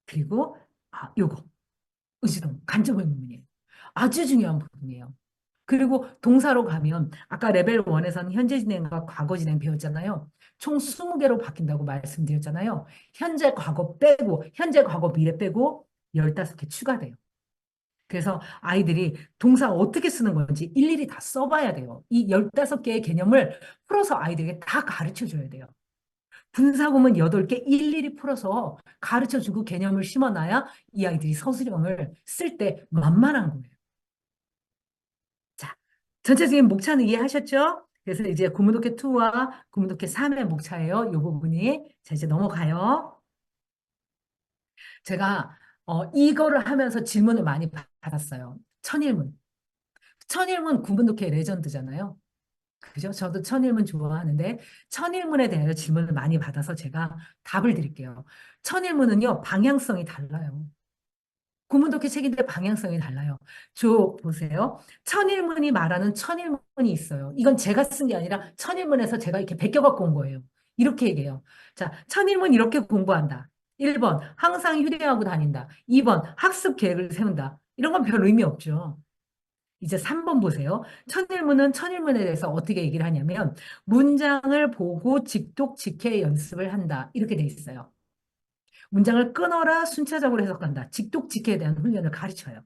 그리고, 아, 요거. 의지동, 간접 의문문이에요. 아주 중요한 부분이에요. 그리고 동사로 가면 아까 레벨 1에서는 현재 진행과 과거 진행 배웠잖아요. 총 20개로 바뀐다고 말씀드렸잖아요. 현재 과거 빼고 현재 과거 미래 빼고 15개 추가돼요. 그래서 아이들이 동사 어떻게 쓰는 건지 일일이 다 써봐야 돼요. 이 15개의 개념을 풀어서 아이들에게 다 가르쳐 줘야 돼요. 분사구문 8개 일일이 풀어서 가르쳐 주고 개념을 심어놔야 이 아이들이 서술형을 쓸 때 만만한 거예요. 자, 전체적인 목차는 이해하셨죠? 그래서 이제 구문독해 2와 구문독해 3의 목차예요. 이 부분이. 자, 이제 넘어가요. 제가 이거를 하면서 질문을 많이 받았어요. 천일문. 천일문 구문독해 레전드잖아요. 그죠? 저도 천일문 좋아하는데 천일문에 대해서 질문을 많이 받아서 제가 답을 드릴게요. 천일문은요, 방향성이 달라요. 구문독해 책인데 방향성이 달라요. 저 보세요. 천일문이 말하는 천일문이 있어요. 이건 제가 쓴 게 아니라 천일문에서 제가 이렇게 베껴 갖고 온 거예요. 이렇게 얘기해요. 자, 천일문 이렇게 공부한다. 1번, 항상 휴대하고 다닌다. 2번, 학습 계획을 세운다. 이런 건 별 의미 없죠. 이제 3번 보세요. 천일문은 천일문에 대해서 어떻게 얘기를 하냐면 문장을 보고 직독, 직해 연습을 한다. 이렇게 돼 있어요. 문장을 끊어라 순차적으로 해석한다. 직독직해에 대한 훈련을 가르쳐요.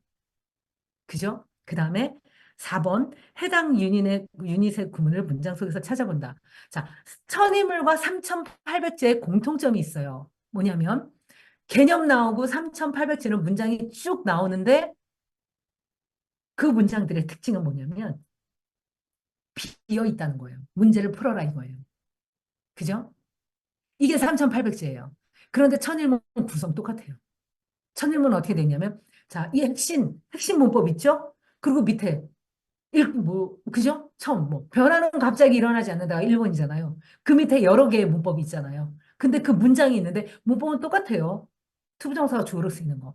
그죠? 그 다음에 4번 해당 유닛의 구문을 문장 속에서 찾아본다. 자, 천인물과 3,800제의 공통점이 있어요. 뭐냐면 개념 나오고 3,800제는 문장이 쭉 나오는데 그 문장들의 특징은 뭐냐면 비어 있다는 거예요. 문제를 풀어라 이거예요. 그죠? 이게 3,800제예요. 그런데 천일문 구성 똑같아요. 천일문은 어떻게 되냐면, 자, 이 핵심 문법 있죠? 그리고 밑에, 그죠? 처음, 변화는 갑자기 일어나지 않는다가 1번이잖아요. 그 밑에 여러 개의 문법이 있잖아요. 근데 그 문장이 있는데, 문법은 똑같아요. 투부정사가 주어로 쓰이는 거.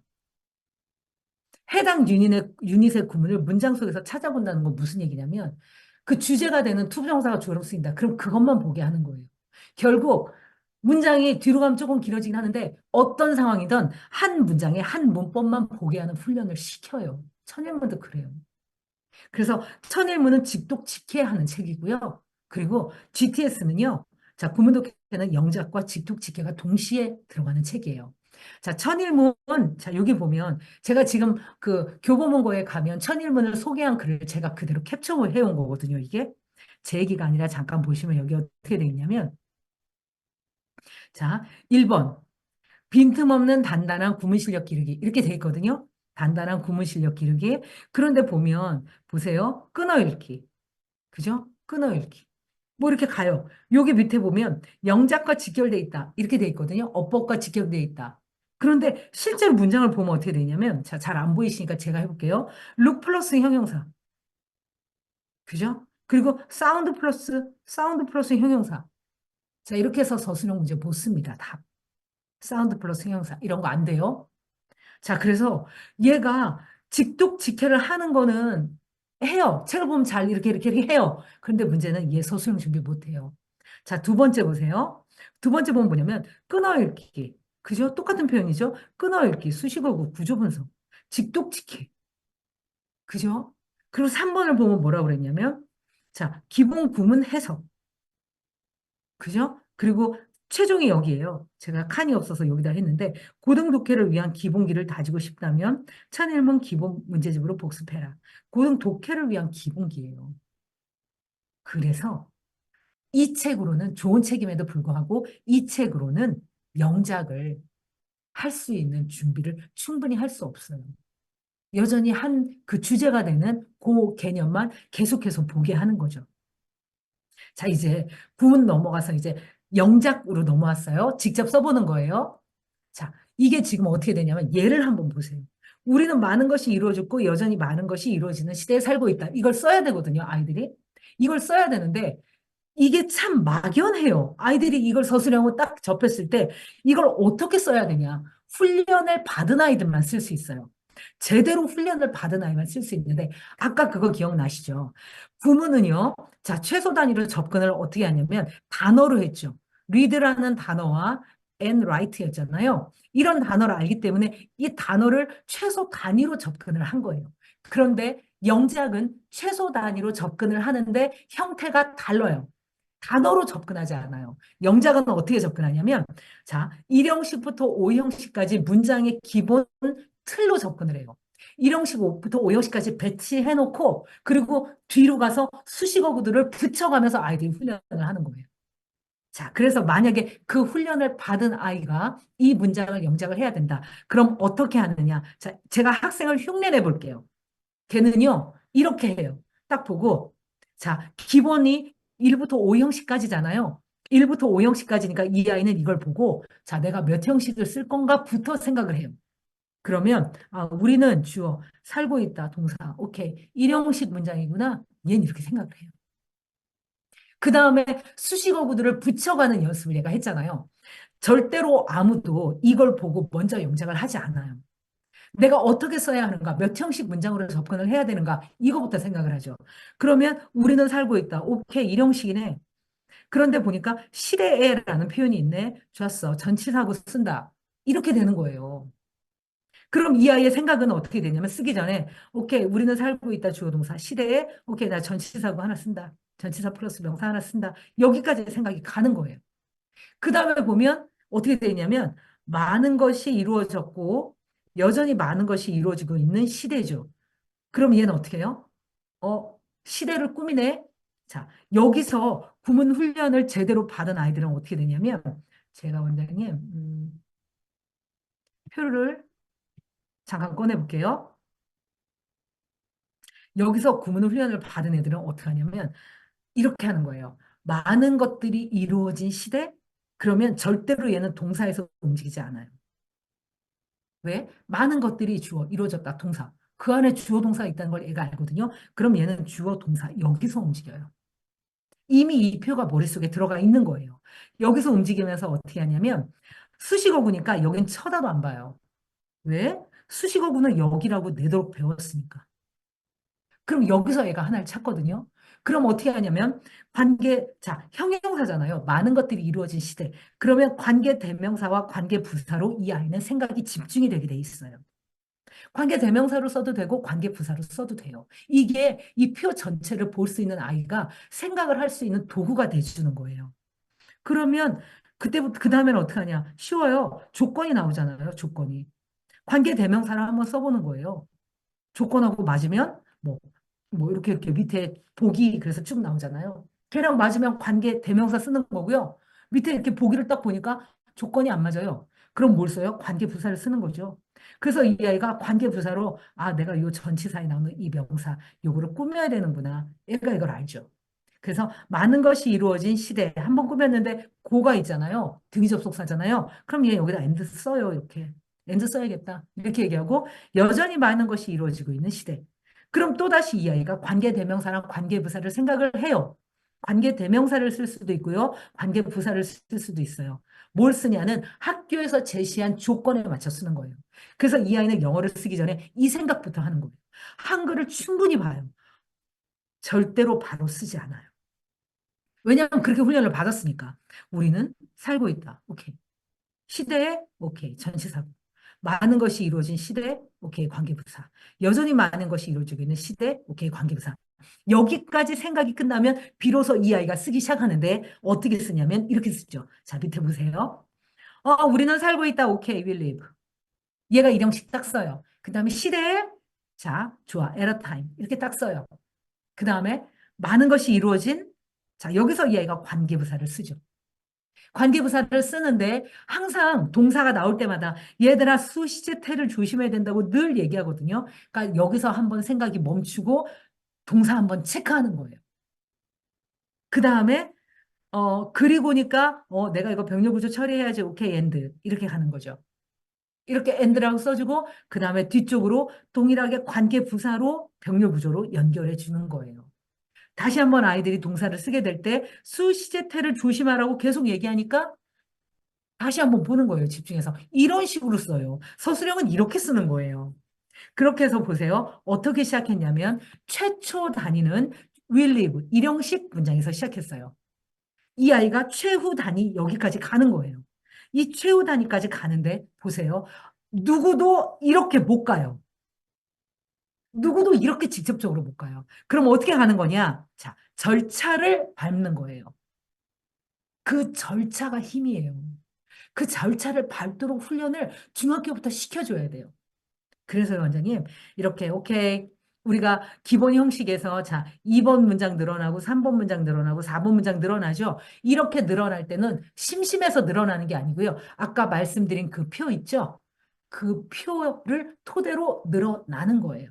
해당 유닛의 구문을 문장 속에서 찾아본다는 건 무슨 얘기냐면, 그 주제가 되는 투부정사가 주어로 쓰인다. 그럼 그것만 보게 하는 거예요. 결국, 문장이 뒤로 가면 조금 길어지긴 하는데 어떤 상황이든 한 문장에 한 문법만 보게 하는 훈련을 시켜요. 천일문도 그래요. 그래서 천일문은 직독직해 하는 책이고요. 그리고 GTS는요. 자, 구문독해는 영작과 직독직해가 동시에 들어가는 책이에요. 자, 천일문, 자, 여기 보면 제가 지금 그 교보문고에 가면 천일문을 소개한 글을 제가 그대로 캡처를 해온 거거든요, 이게. 제 얘기가 아니라 잠깐 보시면 여기 어떻게 돼 있냐면 자, 1번. 빈틈없는 단단한 구문 실력 기르기. 이렇게 돼 있거든요. 단단한 구문 실력 기르기. 그런데 보면, 보세요. 끊어 읽기. 그죠? 끊어 읽기. 뭐 이렇게 가요. 여기 밑에 보면 영작과 직결돼 있다. 이렇게 돼 있거든요. 어법과 직결돼 있다. 그런데 실제로 문장을 보면 어떻게 되냐면, 자, 잘 안 보이시니까 제가 해볼게요. look 플러스 형용사. 그죠? 그리고 사운드 플러스 형용사. 자, 이렇게 해서 서술형 문제 못 씁니다. 답. 사운드 플러스 형용사. 이런 거 안 돼요. 자, 그래서 얘가 직독직해를 하는 거는 해요. 책을 보면 잘 이렇게 해요. 그런데 문제는 얘 서술형 준비 못 해요. 자, 두 번째 보세요. 두 번째 보면 뭐냐면 끊어읽기. 그죠? 똑같은 표현이죠? 끊어읽기, 수식어구, 구조분석. 직독직해. 그죠? 그리고 3번을 보면 뭐라고 그랬냐면 자, 기본 구문 해석. 그죠? 그리고 최종이 여기에요. 제가 칸이 없어서 여기다 했는데 고등 독해를 위한 기본기를 다지고 싶다면 천일문 기본 문제집으로 복습해라. 고등 독해를 위한 기본기예요. 그래서 이 책으로는 좋은 책임에도 불구하고 이 책으로는 명작을 할 수 있는 준비를 충분히 할 수 없어요. 여전히 한 그 주제가 되는 그 개념만 계속해서 보게 하는 거죠. 자, 이제 구문 넘어가서 이제 영작으로 넘어왔어요. 직접 써보는 거예요. 자, 이게 지금 어떻게 되냐면 예를 한번 보세요. 우리는 많은 것이 이루어졌고 여전히 많은 것이 이루어지는 시대에 살고 있다. 이걸 써야 되거든요, 아이들이. 이걸 써야 되는데 이게 참 막연해요. 아이들이 이걸 서술형으로 딱 접했을 때 이걸 어떻게 써야 되냐. 훈련을 받은 아이들만 쓸 수 있어요. 제대로 훈련을 받은 아이만 쓸 수 있는데 아까 그거 기억나시죠? 구문은요. 자, 최소 단위로 접근을 어떻게 하냐면 단어로 했죠. read라는 단어와 and write였잖아요. 이런 단어를 알기 때문에 이 단어를 최소 단위로 접근을 한 거예요. 그런데 영작은 최소 단위로 접근을 하는데 형태가 달라요. 단어로 접근하지 않아요. 영작은 어떻게 접근하냐면, 자, 1형식부터 5형식까지 문장의 기본 틀로 접근을 해요. 1형식부터 5형식까지 배치해놓고, 그리고 뒤로 가서 수식어구들을 붙여가면서 아이들이 훈련을 하는 거예요. 자, 그래서 만약에 그 훈련을 받은 아이가 이 문장을 영작을 해야 된다. 그럼 어떻게 하느냐? 자, 제가 학생을 흉내내 볼게요. 걔는요, 이렇게 해요. 딱 보고, 자, 기본이 1부터 5형식까지잖아요. 1부터 5형식까지니까 이 아이는 이걸 보고, 자, 내가 몇 형식을 쓸 건가부터 생각을 해요. 그러면, 아, 우리는 주어, 살고 있다, 동사. 오케이. 1형식 문장이구나. 얘는 이렇게 생각을 해요. 그 다음에 수식어구들을 붙여가는 연습을 얘가 했잖아요. 절대로 아무도 이걸 보고 먼저 영작을 하지 않아요. 내가 어떻게 써야 하는가, 몇 형식 문장으로 접근을 해야 되는가, 이거부터 생각을 하죠. 그러면 우리는 살고 있다. 오케이, 일형식이네. 그런데 보니까 시대에라는 표현이 있네. 좋았어. 전치사고 쓴다. 이렇게 되는 거예요. 그럼 이 아이의 생각은 어떻게 되냐면 쓰기 전에 오케이, 우리는 살고 있다. 주어 동사. 시대에 오케이, 나 전치사고 하나 쓴다. 전치사 플러스 명사 하나 쓴다. 여기까지 생각이 가는 거예요. 그 다음에 보면 어떻게 되냐면 많은 것이 이루어졌고 여전히 많은 것이 이루어지고 있는 시대죠. 그럼 얘는 어떻게 해요? 시대를 꾸미네. 자, 여기서 구문 훈련을 제대로 받은 아이들은 어떻게 되냐면 제가 원장님 표를 잠깐 꺼내 볼게요. 여기서 구문 훈련을 받은 애들은 어떻게 하냐면 이렇게 하는 거예요. 많은 것들이 이루어진 시대? 그러면 절대로 얘는 동사에서 움직이지 않아요. 왜? 많은 것들이 주어, 이루어졌다, 동사. 그 안에 주어, 동사가 있다는 걸 얘가 알거든요. 그럼 얘는 주어, 동사, 여기서 움직여요. 이미 이 표가 머릿속에 들어가 있는 거예요. 여기서 움직이면서 어떻게 하냐면, 수식어구니까 여긴 쳐다도 안 봐요. 왜? 수식어구는 여기라고 내도록 배웠으니까. 그럼 여기서 얘가 하나를 찾거든요. 그럼 어떻게 하냐면 자, 형용사잖아요. 많은 것들이 이루어진 시대. 그러면 관계 대명사와 관계 부사로 이 아이는 생각이 집중이 되게 돼 있어요. 관계 대명사로 써도 되고 관계 부사로 써도 돼요. 이게 이 표 전체를 볼 수 있는 아이가 생각을 할 수 있는 도구가 돼주는 거예요. 그러면 그때부터 그 다음에는 어떻게 하냐? 쉬워요. 조건이 나오잖아요. 조건이. 관계 대명사를 한번 써보는 거예요. 조건하고 맞으면 뭐 이렇게 밑에 보기 그래서 쭉 나오잖아요. 걔랑 맞으면 관계 대명사 쓰는 거고요. 밑에 이렇게 보기를 딱 보니까 조건이 안 맞아요. 그럼 뭘 써요? 관계 부사를 쓰는 거죠. 그래서 이 아이가 관계 부사로 아 내가 요 전치사에 나오는 이 명사 요거를 꾸며야 되는구나. 얘가 이걸 알죠. 그래서 많은 것이 이루어진 시대 한 번 꾸몄는데 고가 있잖아요. 등위 접속사잖아요. 그럼 얘 여기다 엔드 써요. 이렇게. 엔드 써야겠다. 이렇게 얘기하고 여전히 많은 것이 이루어지고 있는 시대. 그럼 또다시 이 아이가 관계대명사랑 관계부사를 생각을 해요. 관계대명사를 쓸 수도 있고요. 관계부사를 쓸 수도 있어요. 뭘 쓰냐는 학교에서 제시한 조건에 맞춰 쓰는 거예요. 그래서 이 아이는 영어를 쓰기 전에 이 생각부터 하는 거예요. 한글을 충분히 봐요. 절대로 바로 쓰지 않아요. 왜냐하면 그렇게 훈련을 받았으니까. 우리는 살고 있다. 오케이. 시대에 오케이. 전치사고. 많은 것이 이루어진 시대 오케이. 관계부사. 여전히 많은 것이 이루어지고 있는 시대 오케이. 관계부사. 여기까지 생각이 끝나면 비로소 이 아이가 쓰기 시작하는데 어떻게 쓰냐면 이렇게 쓰죠. 자, 밑에 보세요. 우리는 살고 있다. 오케이, we live. 얘가 일형식 딱 써요. 그 다음에 시대, 자, 좋아, at a time. 이렇게 딱 써요. 그 다음에 많은 것이 이루어진, 자, 여기서 이 아이가 관계부사를 쓰죠. 관계부사를 쓰는데 항상 동사가 나올 때마다 얘들아 수시제태를 조심해야 된다고 늘 얘기하거든요. 그러니까 여기서 한번 생각이 멈추고 동사 한번 체크하는 거예요. 그 다음에 그리고니까 내가 이거 병렬구조 처리해야지. 오케이, 엔드. 이렇게 가는 거죠. 이렇게 엔드라고 써주고 그 다음에 뒤쪽으로 동일하게 관계부사로 병렬구조로 연결해 주는 거예요. 다시 한번 아이들이 동사를 쓰게 될 때 수시제태를 조심하라고 계속 얘기하니까 다시 한번 보는 거예요. 집중해서. 이런 식으로 써요. 서술형은 이렇게 쓰는 거예요. 그렇게 해서 보세요. 어떻게 시작했냐면 최초 단위는 will live 일형식 문장에서 시작했어요. 이 아이가 최후 단위 여기까지 가는 거예요. 이 최후 단위까지 가는데 보세요. 누구도 이렇게 못 가요. 누구도 이렇게 직접적으로 못 가요. 그럼 어떻게 가는 거냐? 자, 절차를 밟는 거예요. 그 절차가 힘이에요. 그 절차를 밟도록 훈련을 중학교부터 시켜줘야 돼요. 그래서 원장님, 이렇게, 오케이. 우리가 기본 형식에서 자, 2번 문장 늘어나고 3번 문장 늘어나고 4번 문장 늘어나죠. 이렇게 늘어날 때는 심심해서 늘어나는 게 아니고요. 아까 말씀드린 그 표 있죠? 그 표를 토대로 늘어나는 거예요.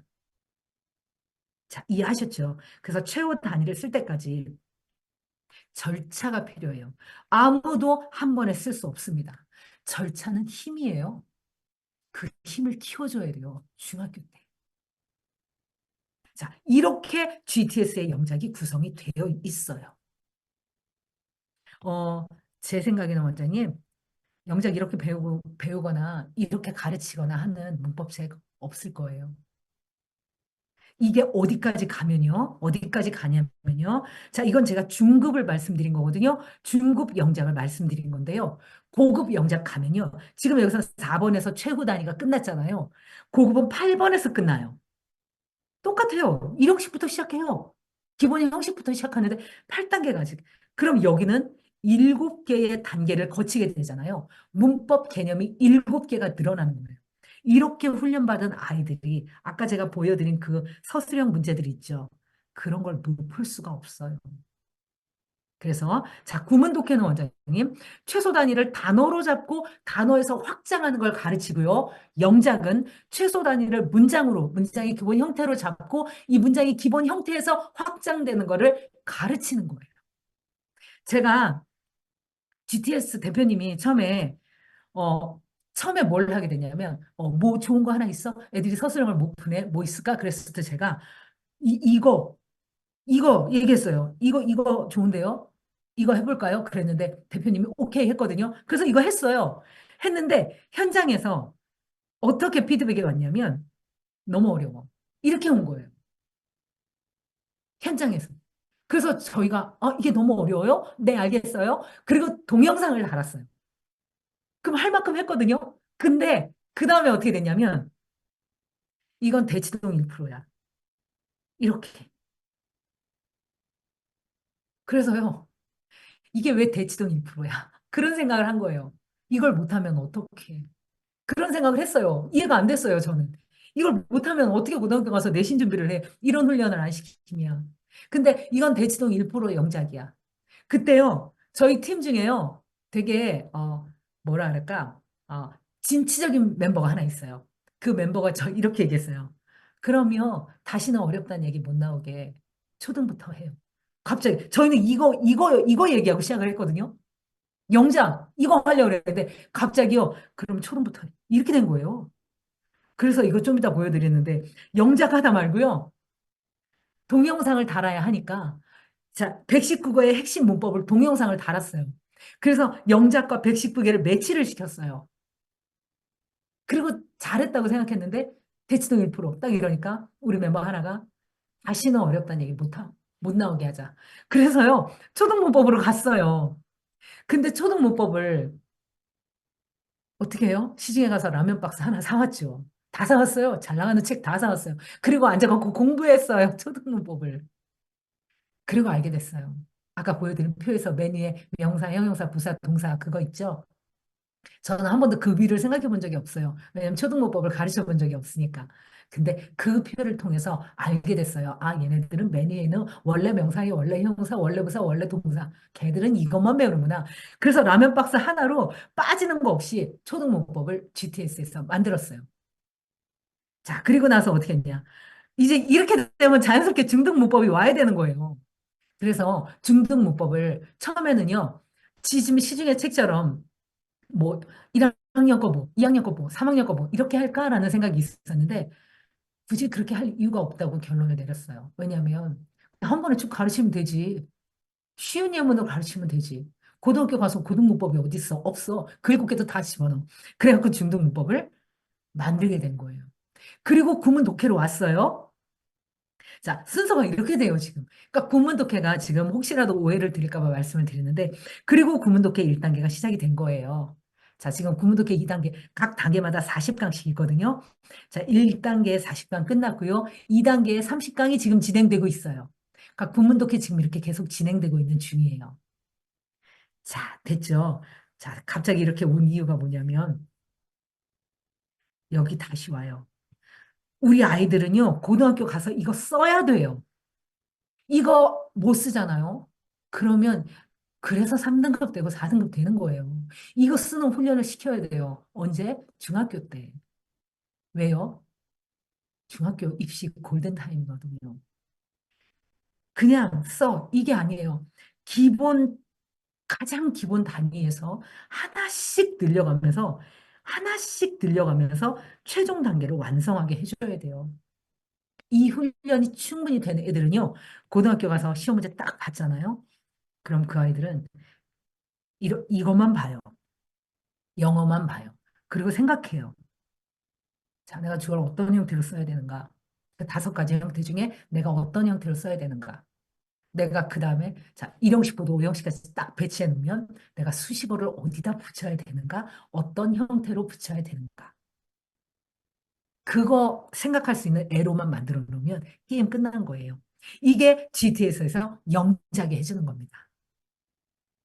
자, 이해하셨죠? 그래서 최후 단위를 쓸 때까지 절차가 필요해요. 아무도 한 번에 쓸 수 없습니다. 절차는 힘이에요. 그 힘을 키워줘야 돼요. 중학교 때. 자, 이렇게 GTS의 영작이 구성이 되어 있어요. 어, 제 생각에는 원장님, 영작 이렇게 배우거나 이렇게 가르치거나 하는 문법책 없을 거예요. 이게 어디까지 가면요? 어디까지 가냐면요. 자, 이건 제가 중급을 말씀드린 거거든요. 중급 영작을 말씀드린 건데요. 고급 영작 가면요. 지금 여기서 4번에서 최후 단위가 끝났잖아요. 고급은 8번에서 끝나요. 똑같아요. 1형식부터 시작해요. 기본 형식부터 시작하는데 8단계까지. 그럼 여기는 7개의 단계를 거치게 되잖아요. 문법 개념이 7개가 늘어나는 거예요. 이렇게 훈련받은 아이들이 아까 제가 보여드린 그 서술형 문제들 있죠. 그런 걸 못 풀 수가 없어요. 그래서 자, 구문 독해는 원장님 최소 단위를 단어로 잡고 단어에서 확장하는 걸 가르치고요. 영작은 최소 단위를 문장으로 문장의 기본 형태로 잡고 이 문장의 기본 형태에서 확장되는 거를 가르치는 거예요. 제가 GTS 대표님이 처음에 뭘 하게 됐냐면 뭐 좋은 거 하나 있어? 애들이 서술형을 못 푸네. 뭐 있을까? 그랬을 때 제가 이거 얘기했어요. 이거 좋은데요? 이거 해볼까요? 그랬는데 대표님이 오케이 했거든요. 그래서 이거 했어요. 했는데 현장에서 어떻게 피드백이 왔냐면 너무 어려워. 이렇게 온 거예요. 현장에서. 그래서 저희가 이게 너무 어려워요? 네, 알겠어요. 그리고 동영상을 달았어요. 그럼 할 만큼 했거든요. 근데 그 다음에 어떻게 됐냐면 이건 대치동 1%야. 이렇게. 그래서요. 이게 왜 대치동 1%야? 그런 생각을 한 거예요. 이걸 못하면 어떡해. 그런 생각을 했어요. 이해가 안 됐어요, 저는. 이걸 못하면 어떻게 고등학교 가서 내신 준비를 해. 이런 훈련을 안 시키면. 근데 이건 대치동 1% 영작이야. 그때요, 저희 팀 중에요, 되게, 뭐라 그럴까, 진취적인 멤버가 하나 있어요. 그 멤버가 이렇게 얘기했어요. 그러면 다시는 어렵다는 얘기 못 나오게 초등부터 해요. 갑자기, 저희는 이거 얘기하고 시작을 했거든요. 영장, 이거 하려고 그랬는데, 갑자기요, 그럼 초등부터 해. 이렇게 된 거예요. 그래서 이거 좀 이따 보여드리는데, 영작 하다 말고요, 동영상을 달아야 하니까, 자, 119개의 핵심 문법을 동영상을 달았어요. 그래서 영작과 119개를 매치를 시켰어요. 그리고 잘했다고 생각했는데, 대치동 1%딱 이러니까, 우리 멤버 하나가, 다시는 어렵다는 얘기 못 나오게 하자. 그래서요, 초등문법으로 갔어요. 근데 초등문법을 어떻게 해요? 시중에 가서 라면 박스 하나 사왔죠. 다 사왔어요. 잘 나가는 책 다 사왔어요. 그리고 앉아갖고 공부했어요. 초등문법을. 그리고 알게 됐어요. 아까 보여드린 표에서 맨 위에 명사, 형용사, 부사, 동사 그거 있죠? 저는 한 번도 그 위를 생각해 본 적이 없어요. 왜냐면 초등문법을 가르쳐 본 적이 없으니까. 근데 그 표를 통해서 알게 됐어요. 아, 얘네들은 맨 위에는 원래 명사에 원래 형용사, 원래 부사, 원래 동사. 걔들은 이것만 배우는구나. 그래서 라면 박스 하나로 빠지는 거 없이 초등문법을 GTS에서 만들었어요. 자, 그리고 나서 어떻게 했냐. 이제 이렇게 되면 자연스럽게 중등문법이 와야 되는 거예요. 그래서 중등문법을 처음에는요, 지금 시중의 책처럼 뭐 1학년 거 뭐, 2학년 거 뭐, 3학년 거 뭐, 이렇게 할까라는 생각이 있었는데, 굳이 그렇게 할 이유가 없다고 결론을 내렸어요. 왜냐하면, 한 번에 쭉 가르치면 되지. 쉬운 예문으로 가르치면 되지. 고등학교 가서 고등문법이 어디 있어? 없어. 그 일곱 개도 다 집어넣어. 그래갖고 중등문법을 만들게 된 거예요. 그리고 구문 독해로 왔어요. 자, 순서가 이렇게 돼요, 지금. 그러니까 구문독해가 지금 혹시라도 오해를 드릴까 봐 말씀을 드리는데, 그리고 구문독해 1단계가 시작이 된 거예요. 자, 지금 구문독해 2단계, 각 단계마다 40강씩 있거든요. 자, 1단계 40강 끝났고요. 2단계 30강이 지금 진행되고 있어요. 그러니까 구문독해 지금 이렇게 계속 진행되고 있는 중이에요. 자, 됐죠? 자, 갑자기 이렇게 온 이유가 뭐냐면, 여기 다시 와요. 우리 아이들은요, 고등학교 가서 이거 써야 돼요. 이거 못 쓰잖아요. 그러면 그래서 3등급 되고 4등급 되는 거예요. 이거 쓰는 훈련을 시켜야 돼요. 언제? 중학교 때. 왜요? 중학교 입시 골든타임이거든요. 그냥 써. 이게 아니에요. 기본, 가장 기본 단위에서 하나씩 늘려가면서 최종 단계를 완성하게 해줘야 돼요. 이 훈련이 충분히 되는 애들은요, 고등학교 가서 시험 문제 딱 봤잖아요. 그럼 그 아이들은 이것만 봐요. 영어만 봐요. 그리고 생각해요. 자, 내가 주어를 어떤 형태로 써야 되는가? 그 5가지 형태 중에 내가 어떤 형태로 써야 되는가? 내가 그 다음에 자, 1형식부터 5형식까지 딱 배치해 놓으면 내가 수식어를 어디다 붙여야 되는가? 어떤 형태로 붙여야 되는가? 그거 생각할 수 있는 애로만 만들어 놓으면 게임 끝나는 거예요. 이게 GTS에서 영작에 해주는 겁니다.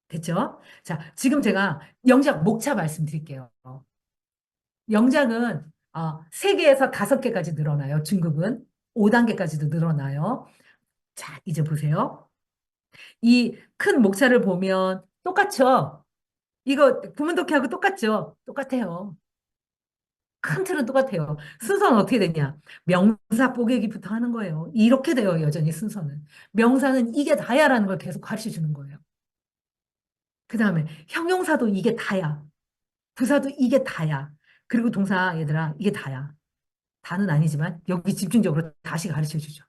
됐죠? 자, 지금 제가 영작 목차 말씀드릴게요. 영작은 3개에서 5개까지 늘어나요. 중급은 5단계까지도 늘어나요. 자, 이제 보세요. 이 큰 목차를 보면 똑같죠? 이거 구문독해하고 똑같죠? 똑같아요. 큰 틀은 똑같아요. 순서는 어떻게 되냐? 명사 뽀개기부터 하는 거예요. 이렇게 돼요, 여전히 순서는. 명사는 이게 다야라는 걸 계속 가르쳐 주는 거예요. 그 다음에 형용사도 이게 다야. 부사도 이게 다야. 그리고 동사, 얘들아, 이게 다야. 다는 아니지만 여기 집중적으로 다시 가르쳐 주죠.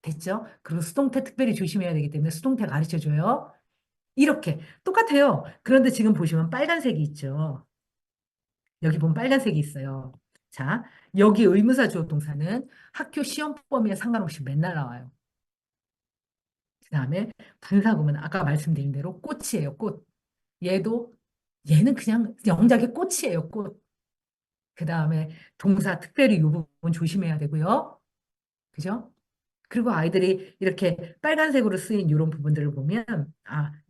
됐죠? 그리고 수동태 특별히 조심해야 되기 때문에 수동태 가르쳐 줘요. 이렇게 똑같아요. 그런데 지금 보시면 빨간색이 있죠. 여기 보면 빨간색이 있어요. 자, 여기 의문사 주어 동사는 학교 시험 범위에 상관없이 맨날 나와요. 그다음에 분사구문 아까 말씀드린 대로 꽃이에요. 꽃. 얘도 얘는 그냥 영작의 꽃이에요. 꽃. 그다음에 동사 특별히 이 부분 조심해야 되고요. 그죠? 그리고 아이들이 이렇게 빨간색으로 쓰인 이런 부분들을 보면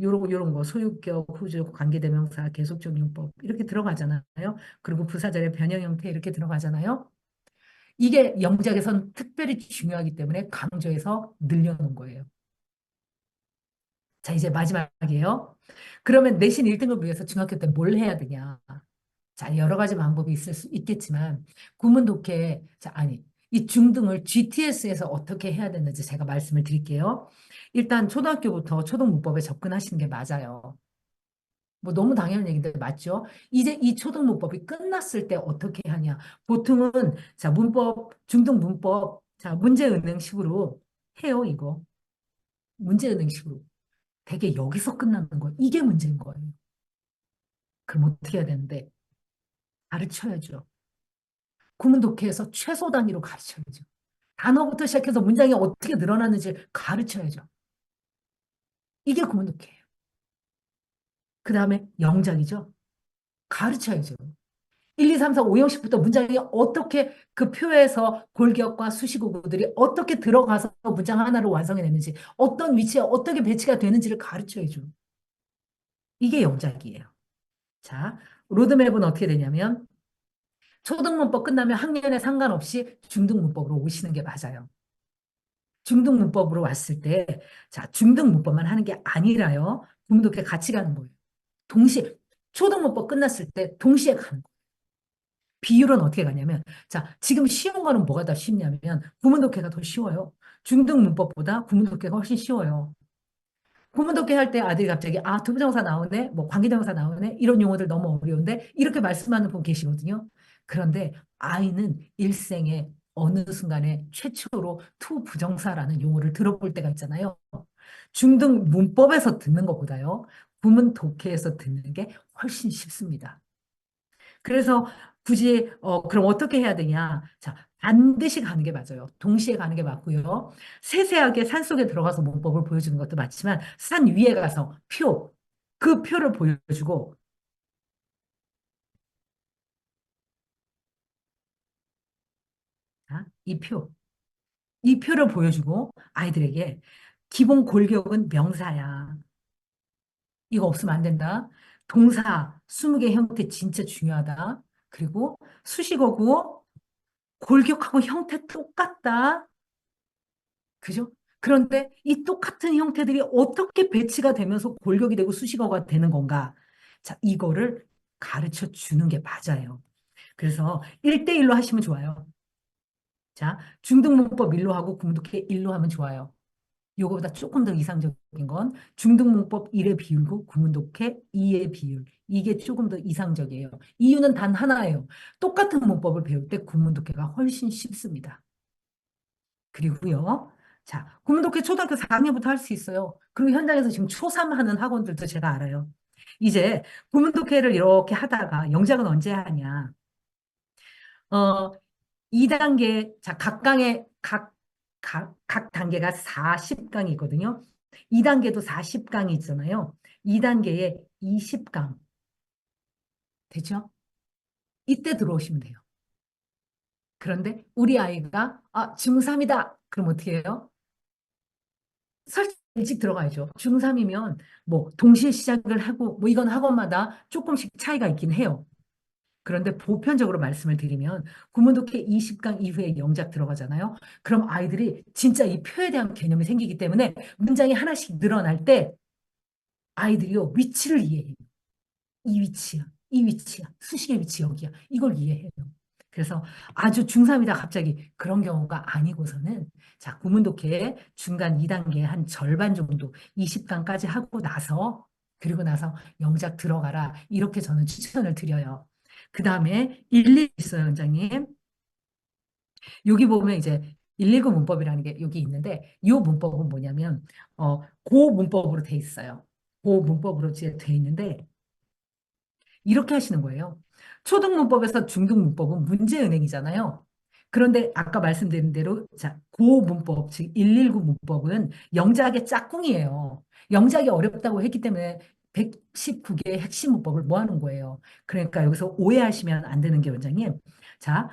요런 거 소유격, 후주격, 관계대명사, 계속적 용법 이렇게 들어가잖아요. 그리고 부사절의 변형 형태 이렇게 들어가잖아요. 이게 영작에선 특별히 중요하기 때문에 강조해서 늘려놓은 거예요. 자, 이제 마지막이에요. 그러면 내신 1등급을 위해서 중학교 때 뭘 해야 되냐? 자, 여러 가지 방법이 있을 수 있겠지만 구문 독해, 자, 아니, 이 중등을 GTS에서 어떻게 해야 되는지 제가 말씀을 드릴게요. 일단 초등학교부터 초등문법에 접근하시는 게 맞아요. 뭐 너무 당연한 얘기인데 맞죠? 이제 이 초등문법이 끝났을 때 어떻게 하냐? 보통은 자, 문법, 중등문법, 자, 문제은행식으로 해요, 이거. 문제은행식으로. 되게 여기서 끝나는 거예요. 이게 문제인 거예요. 그럼 어떻게 해야 되는데? 가르쳐야죠. 구문 독해에서 최소 단위로 가르쳐야죠. 단어부터 시작해서 문장이 어떻게 늘어나는지 가르쳐야죠. 이게 구문 독해예요. 그 다음에 영작이죠. 가르쳐야죠. 1, 2, 3, 4, 5형식부터 문장이 어떻게 그 표에서 골격과 수식어구들이 어떻게 들어가서 문장 하나를 완성해내는지, 어떤 위치에 어떻게 배치가 되는지를 가르쳐줘. 이게 영작이에요. 자, 로드맵은 어떻게 되냐면, 초등문법 끝나면 학년에 상관없이 중등문법으로 오시는 게 맞아요. 중등문법으로 왔을 때, 자, 중등문법만 하는 게 아니라요. 국문독해 같이 가는 거예요. 동시에, 초등문법 끝났을 때 동시에 가는 거예요. 비율은 어떻게 가냐면, 자, 지금 쉬운 거는 뭐가 더 쉽냐면, 구문독해가 더 쉬워요. 중등문법보다 구문독해가 훨씬 쉬워요. 구문독해 할 때 아들이 갑자기, 아, 투부정사 나오네, 뭐, 관계대명사 나오네, 이런 용어들 너무 어려운데, 이렇게 말씀하는 분 계시거든요. 그런데 아이는 일생에 어느 순간에 최초로 투부정사라는 용어를 들어볼 때가 있잖아요. 중등 문법에서 듣는 것보다요, 구문독해에서 듣는 게 훨씬 쉽습니다. 그래서 굳이 그럼 어떻게 해야 되냐? 자, 반드시 가는 게 맞아요. 동시에 가는 게 맞고요. 세세하게 산속에 들어가서 문법을 보여주는 것도 맞지만 산 위에 가서 그 표를 보여주고 자, 이 표를 보여주고 아이들에게 기본 골격은 명사야. 이거 없으면 안 된다. 동사 20개 형태 진짜 중요하다. 그리고 수식어고 골격하고 형태 똑같다. 그죠? 그런데 이 똑같은 형태들이 어떻게 배치가 되면서 골격이 되고 수식어가 되는 건가? 자, 이거를 가르쳐 주는 게 맞아요. 그래서 1대1로 하시면 좋아요. 자, 중등문법 1로 하고 구문독해 1로 하면 좋아요. 요거보다 조금 더 이상적인 건 중등문법 1의 비율고 구문독해 2의 비율. 이게 조금 더 이상적이에요. 이유는 단 하나예요. 똑같은 문법을 배울 때 구문독해가 훨씬 쉽습니다. 그리고요. 자, 구문독해 초등학교 4학년부터 할 수 있어요. 그리고 현장에서 지금 초3 하는 학원들도 제가 알아요. 이제 구문독해를 이렇게 하다가 영작은 언제 하냐? 어, 2단계, 자, 각 단계가 40강이거든요. 2단계도 40강이 있잖아요. 2단계에 20강. 되죠? 이때 들어오시면 돼요. 그런데 우리 아이가, 아, 중3이다. 그럼 어떻게 해요? 설치 일찍 들어가야죠. 중3이면 뭐 동시에 시작을 하고 뭐 이건 학원마다 조금씩 차이가 있긴 해요. 그런데 보편적으로 말씀을 드리면 구문독해 20강 이후에 영작 들어가잖아요. 그럼 아이들이 진짜 이 표에 대한 개념이 생기기 때문에 문장이 하나씩 늘어날 때 아이들이요 위치를 이해해요. 이 위치야, 이 위치야, 수식의 위치 여기야. 이걸 이해해요. 그래서 아주 중3이다 갑자기 그런 경우가 아니고서는 자, 구문독해 중간 2단계 한 절반 정도 20강까지 하고 나서 그리고 나서 영작 들어가라. 이렇게 저는 추천을 드려요. 그 다음에 119 있어요, 원장님. 여기 보면 이제 119 문법이라는 게 여기 있는데 이 문법은 뭐냐면 고 문법으로 돼 있어요. 고 문법으로 이제 돼 있는데 이렇게 하시는 거예요. 초등문법에서 중등문법은 문제은행이잖아요. 그런데 아까 말씀드린 대로 자, 고문법, 즉 119 문법은 영작의 짝꿍이에요. 영작이 어렵다고 했기 때문에 119개의 핵심 문법을 모아놓은 거예요. 그러니까 여기서 오해하시면 안 되는 게 원장님. 자,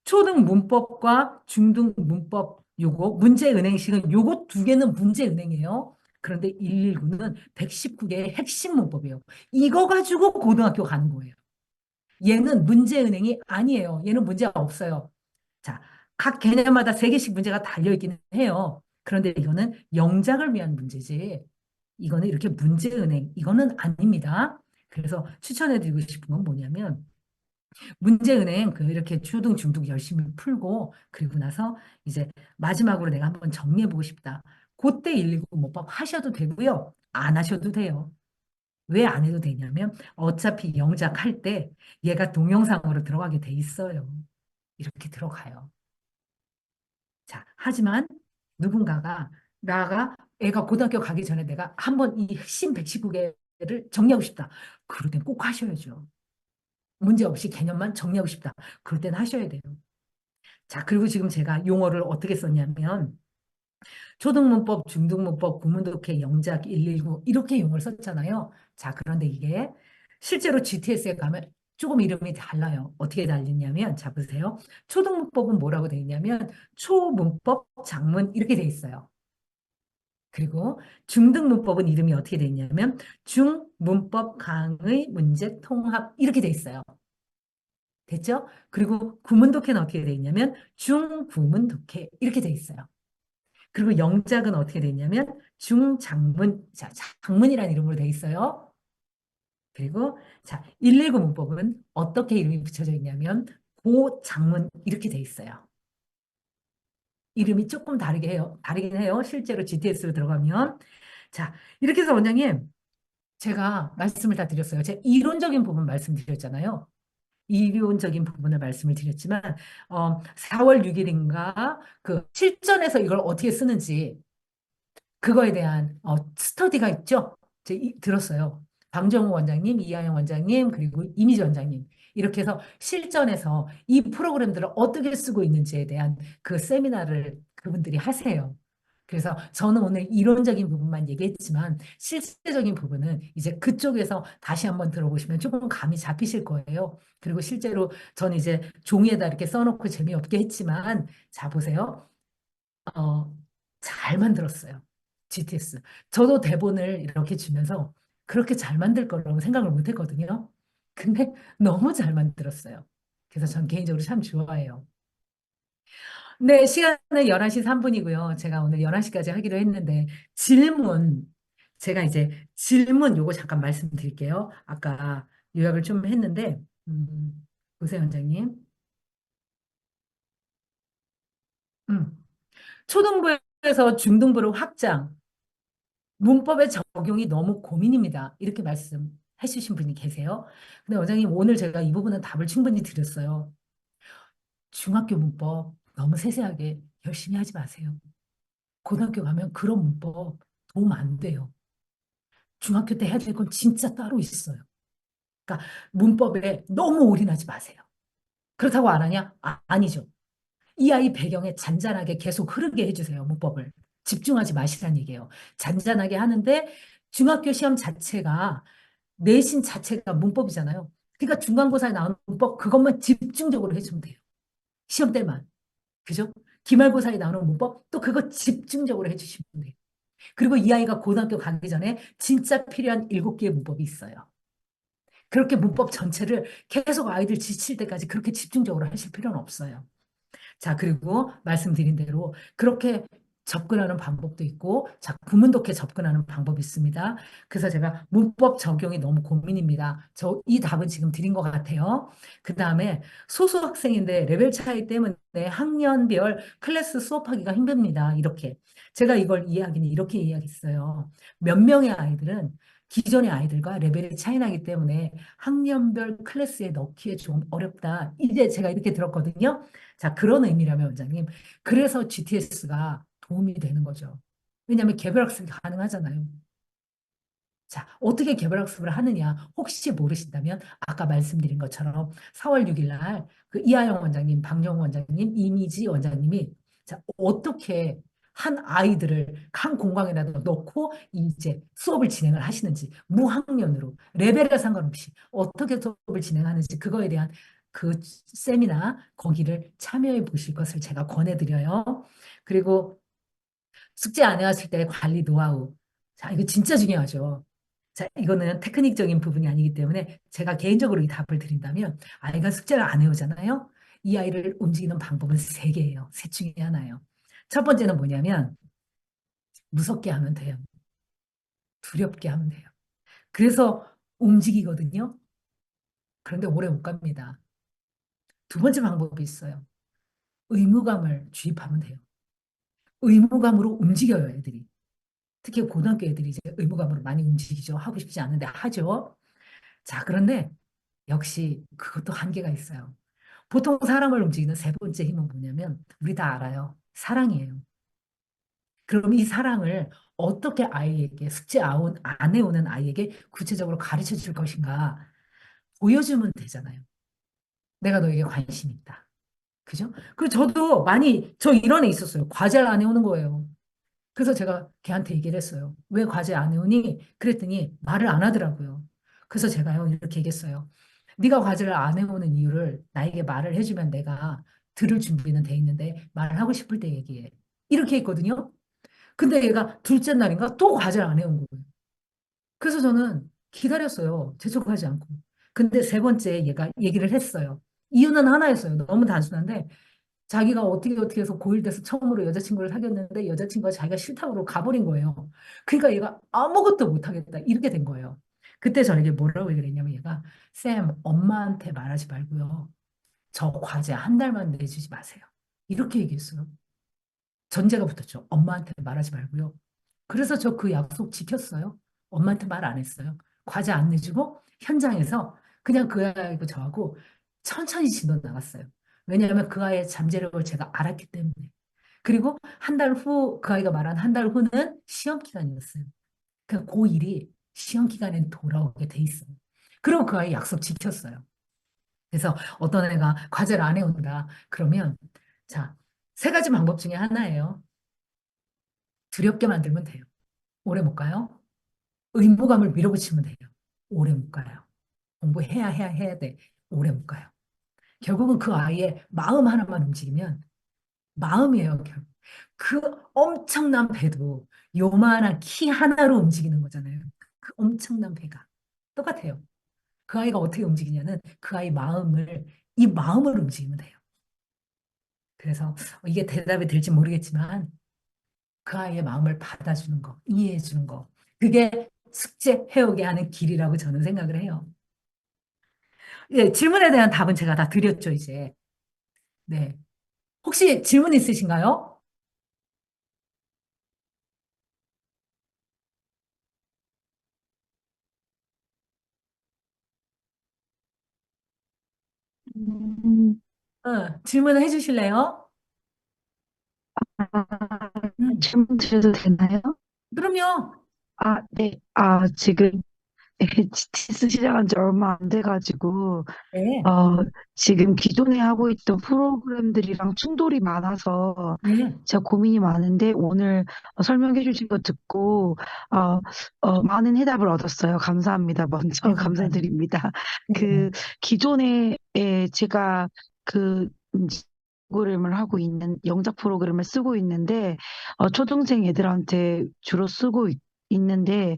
초등 문법과 중등 문법 요거 문제은행식은 요거 두 개는 문제은행이에요. 그런데 119는 119개의 핵심 문법이에요. 이거 가지고 고등학교 가는 거예요. 얘는 문제은행이 아니에요. 얘는 문제가 없어요. 자, 각 개념마다 세 개씩 문제가 달려 있기는 해요. 그런데 이거는 영작을 위한 문제지. 이거는 이렇게 문제은행, 이거는 아닙니다. 그래서 추천해드리고 싶은 건 뭐냐면 문제은행 그 이렇게 초등 중등 열심히 풀고 그리고 나서 이제 마지막으로 내가 한번 정리해보고 싶다. 그때 119 문법 하셔도 되고요. 안 하셔도 돼요. 왜 안 해도 되냐면 어차피 영작할 때 얘가 동영상으로 들어가게 돼 있어요. 이렇게 들어가요. 자, 하지만 누군가가 나가 애가 고등학교 가기 전에 내가 한번 이 핵심 119개를 정리하고 싶다. 그럴 땐 꼭 하셔야죠. 문제 없이 개념만 정리하고 싶다. 그럴 땐 하셔야 돼요. 자, 그리고 지금 제가 용어를 어떻게 썼냐면 초등문법, 중등문법, 구문독해, 영작 119 이렇게 용어를 썼잖아요. 자, 그런데 이게 실제로 GTS에 가면 조금 이름이 달라요. 어떻게 달리냐면, 자, 보세요. 초등문법은 뭐라고 돼 있냐면, 초문법, 장문, 이렇게 돼 있어요. 그리고 중등문법은 이름이 어떻게 돼 있냐면, 중문법 강의 문제 통합, 이렇게 돼 있어요. 됐죠? 그리고 구문독해는 어떻게 돼 있냐면, 중구문독해, 이렇게 돼 있어요. 그리고 영작은 어떻게 돼 있냐면, 중장문, 자, 장문이라는 이름으로 돼 있어요. 그리고 자, 119 문법은 어떻게 이름이 붙여져 있냐면 고장문 이렇게 돼 있어요. 이름이 조금 다르게 해요. 다르긴 해요. 실제로 GTS로 들어가면. 자, 이렇게 해서 원장님, 제가 말씀을 다 드렸어요. 제가 이론적인 부분 말씀드렸잖아요. 이론적인 부분을 말씀을 드렸지만, 4월 6일인가 그 실전에서 이걸 어떻게 쓰는지 그거에 대한 스터디가 있죠. 제가 들었어요. 방정우 원장님, 이하영 원장님, 그리고 이미지 원장님. 이렇게 해서 실전에서 이 프로그램들을 어떻게 쓰고 있는지에 대한 그 세미나를 그분들이 하세요. 그래서 저는 오늘 이론적인 부분만 얘기했지만 실제적인 부분은 이제 그쪽에서 다시 한번 들어보시면 조금 감이 잡히실 거예요. 그리고 실제로 저는 이제 종이에다 이렇게 써놓고 재미없게 했지만 자, 보세요. 어, 잘 만들었어요. GTS. 저도 대본을 이렇게 주면서 그렇게 잘 만들 거라고 생각을 못 했거든요. 근데 너무 잘 만들었어요. 그래서 전 개인적으로 참 좋아해요. 네, 시간은 11시 3분이고요. 제가 오늘 11시까지 하기로 했는데 질문, 제가 이제 질문 요거 잠깐 말씀드릴게요. 아까 요약을 좀 했는데 보세요, 원장님. 음, 초등부에서 중등부로 확장. 문법의 적용이 너무 고민입니다. 이렇게 말씀해 주신 분이 계세요. 근데 원장님, 오늘 제가 이 부분은 답을 충분히 드렸어요. 중학교 문법 너무 세세하게 열심히 하지 마세요. 고등학교 가면 그런 문법 도움 안 돼요. 중학교 때 해야 될 건 진짜 따로 있어요. 그러니까 문법에 너무 올인하지 마세요. 그렇다고 안 하냐? 아니죠. 이 아이 배경에 잔잔하게 계속 흐르게 해주세요, 문법을. 집중하지 마시라는 얘기예요. 잔잔하게 하는데 중학교 시험 자체가 내신 자체가 문법이잖아요. 그러니까 중간고사에 나오는 문법 그것만 집중적으로 해주면 돼요. 시험 때만. 그죠? 기말고사에 나오는 문법 또 그거 집중적으로 해주시면 돼요. 그리고 이 아이가 고등학교 가기 전에 진짜 필요한 7개의 문법이 있어요. 그렇게 문법 전체를 계속 아이들 지칠 때까지 그렇게 집중적으로 하실 필요는 없어요. 자, 그리고 말씀드린 대로 그렇게 접근하는 방법도 있고, 자, 구문독해 접근하는 방법이 있습니다. 그래서 제가 문법 적용이 너무 고민입니다. 저 이 답은 지금 드린 것 같아요. 그 다음에 소수 학생인데 레벨 차이 때문에 학년별 클래스 수업하기가 힘듭니다. 이렇게. 제가 이걸 이야기는 이렇게 이야기했어요. 몇 명의 아이들은 기존의 아이들과 레벨이 차이 나기 때문에 학년별 클래스에 넣기에 좀 어렵다. 이제 제가 이렇게 들었거든요. 자, 그런 의미라면 원장님. 그래서 GTS가 도움이 되는 거죠. 왜냐하면 개별학습이 가능하잖아요. 자, 어떻게 개별학습을 하느냐? 혹시 모르신다면 아까 말씀드린 것처럼 4월 6일 날 그 이하영 원장님, 방정우 원장님, 이미지 원장님이 자, 어떻게 한 아이들을 한 공간에다 넣고 이제 수업을 진행을 하시는지 무학년으로 레벨에 상관없이 어떻게 수업을 진행하는지 그거에 대한 그 세미나 거기를 참여해 보실 것을 제가 권해드려요. 그리고 숙제 안 해왔을 때 관리 노하우. 자, 이거 진짜 중요하죠. 자, 이거는 테크닉적인 부분이 아니기 때문에 제가 개인적으로 이 답을 드린다면 아이가 숙제를 안 해오잖아요. 이 아이를 움직이는 방법은 세 개예요. 셋 중에 하나예요. 첫 번째는 뭐냐면 무섭게 하면 돼요. 두렵게 하면 돼요. 그래서 움직이거든요. 그런데 오래 못 갑니다. 두 번째 방법이 있어요. 의무감을 주입하면 돼요. 의무감으로 움직여요, 애들이. 특히 고등학교 애들이 이제 의무감으로 많이 움직이죠. 하고 싶지 않은데 하죠. 자, 그런데 역시 그것도 한계가 있어요. 보통 사람을 움직이는 세 번째 힘은 뭐냐면 우리 다 알아요. 사랑이에요. 그럼 이 사랑을 어떻게 아이에게 숙제 안 해오는 아이에게 구체적으로 가르쳐 줄 것인가 보여주면 되잖아요. 내가 너에게 관심 있다. 그죠? 그리고 저도 많이 저 이런 애 있었어요. 과제를 안 해오는 거예요. 그래서 제가 걔한테 얘기를 했어요. 왜 과제 안 해오니? 그랬더니 말을 안 하더라고요. 그래서 제가요, 이렇게 얘기했어요. 네가 과제를 안 해오는 이유를 나에게 말을 해주면 내가 들을 준비는 돼 있는데 말하고 싶을 때 얘기해. 이렇게 했거든요. 근데 얘가 둘째 날인가 또 과제를 안 해온 거예요. 그래서 저는 기다렸어요. 재촉하지 않고. 근데 세 번째 얘가 얘기를 했어요. 이유는 하나였어요. 너무 단순한데 자기가 어떻게 해서 고1 돼서 처음으로 여자친구를 사귀었는데 여자친구가 자기가 싫다고 그러고 가버린 거예요. 그러니까 얘가 아무것도 못하겠다. 이렇게 된 거예요. 그때 저에게 뭐라고 얘기를 했냐면 얘가 쌤, 엄마한테 말하지 말고요. 저 과제 한 달만 내주지 마세요. 이렇게 얘기했어요. 전제가 붙었죠. 엄마한테 말하지 말고요. 그래서 저 그 약속 지켰어요. 엄마한테 말 안 했어요. 과제 안 내주고 현장에서 그냥 그 아이고 저하고 천천히 진도 나갔어요. 왜냐하면 그 아이의 잠재력을 제가 알았기 때문에. 그리고 한 달 후, 그 아이가 말한 한 달 후는 시험 기간이었어요. 그 고1이 시험 기간엔 돌아오게 돼 있어요. 그리고 그 아이 약속 지켰어요. 그래서 어떤 애가 과제를 안 해온다. 그러면 자, 세 가지 방법 중에 하나예요. 두렵게 만들면 돼요. 오래 못 가요. 의무감을 밀어붙이면 돼요. 오래 못 가요. 공부해야 돼. 오래 못 가요. 결국은 그 아이의 마음 하나만 움직이면 마음이에요, 결국. 그 엄청난 배도 요만한 키 하나로 움직이는 거잖아요. 그 엄청난 배가. 똑같아요. 그 아이가 어떻게 움직이냐는 그 아이 마음을, 이 마음을 움직이면 돼요. 그래서 이게 대답이 될지 모르겠지만 그 아이의 마음을 받아주는 거, 이해해주는 거. 그게 숙제 해오게 하는 길이라고 저는 생각을 해요. 예, 질문에 대한 답은 제가 다 드렸죠, 이제. 네. 혹시 질문 있으신가요? 음, 질문을 해주실래요? 아, 음, 질문 드려도 되나요? 그럼요. 아, 네. 아, 지금 GTS 시작한 지 얼마 안 돼가지고, 네, 어, 지금 기존에 하고 있던 프로그램들이랑 충돌이 많아서 네, 제가 고민이 많은데 오늘 설명해 주신 거 듣고, 어, 많은 해답을 얻었어요. 감사합니다. 먼저 네, 감사합니다. 감사드립니다. 네, 네, 그 기존에 제가 그 프로그램을 하고 있는 영작 프로그램을 쓰고 있는데 초등생 애들한테 주로 있는데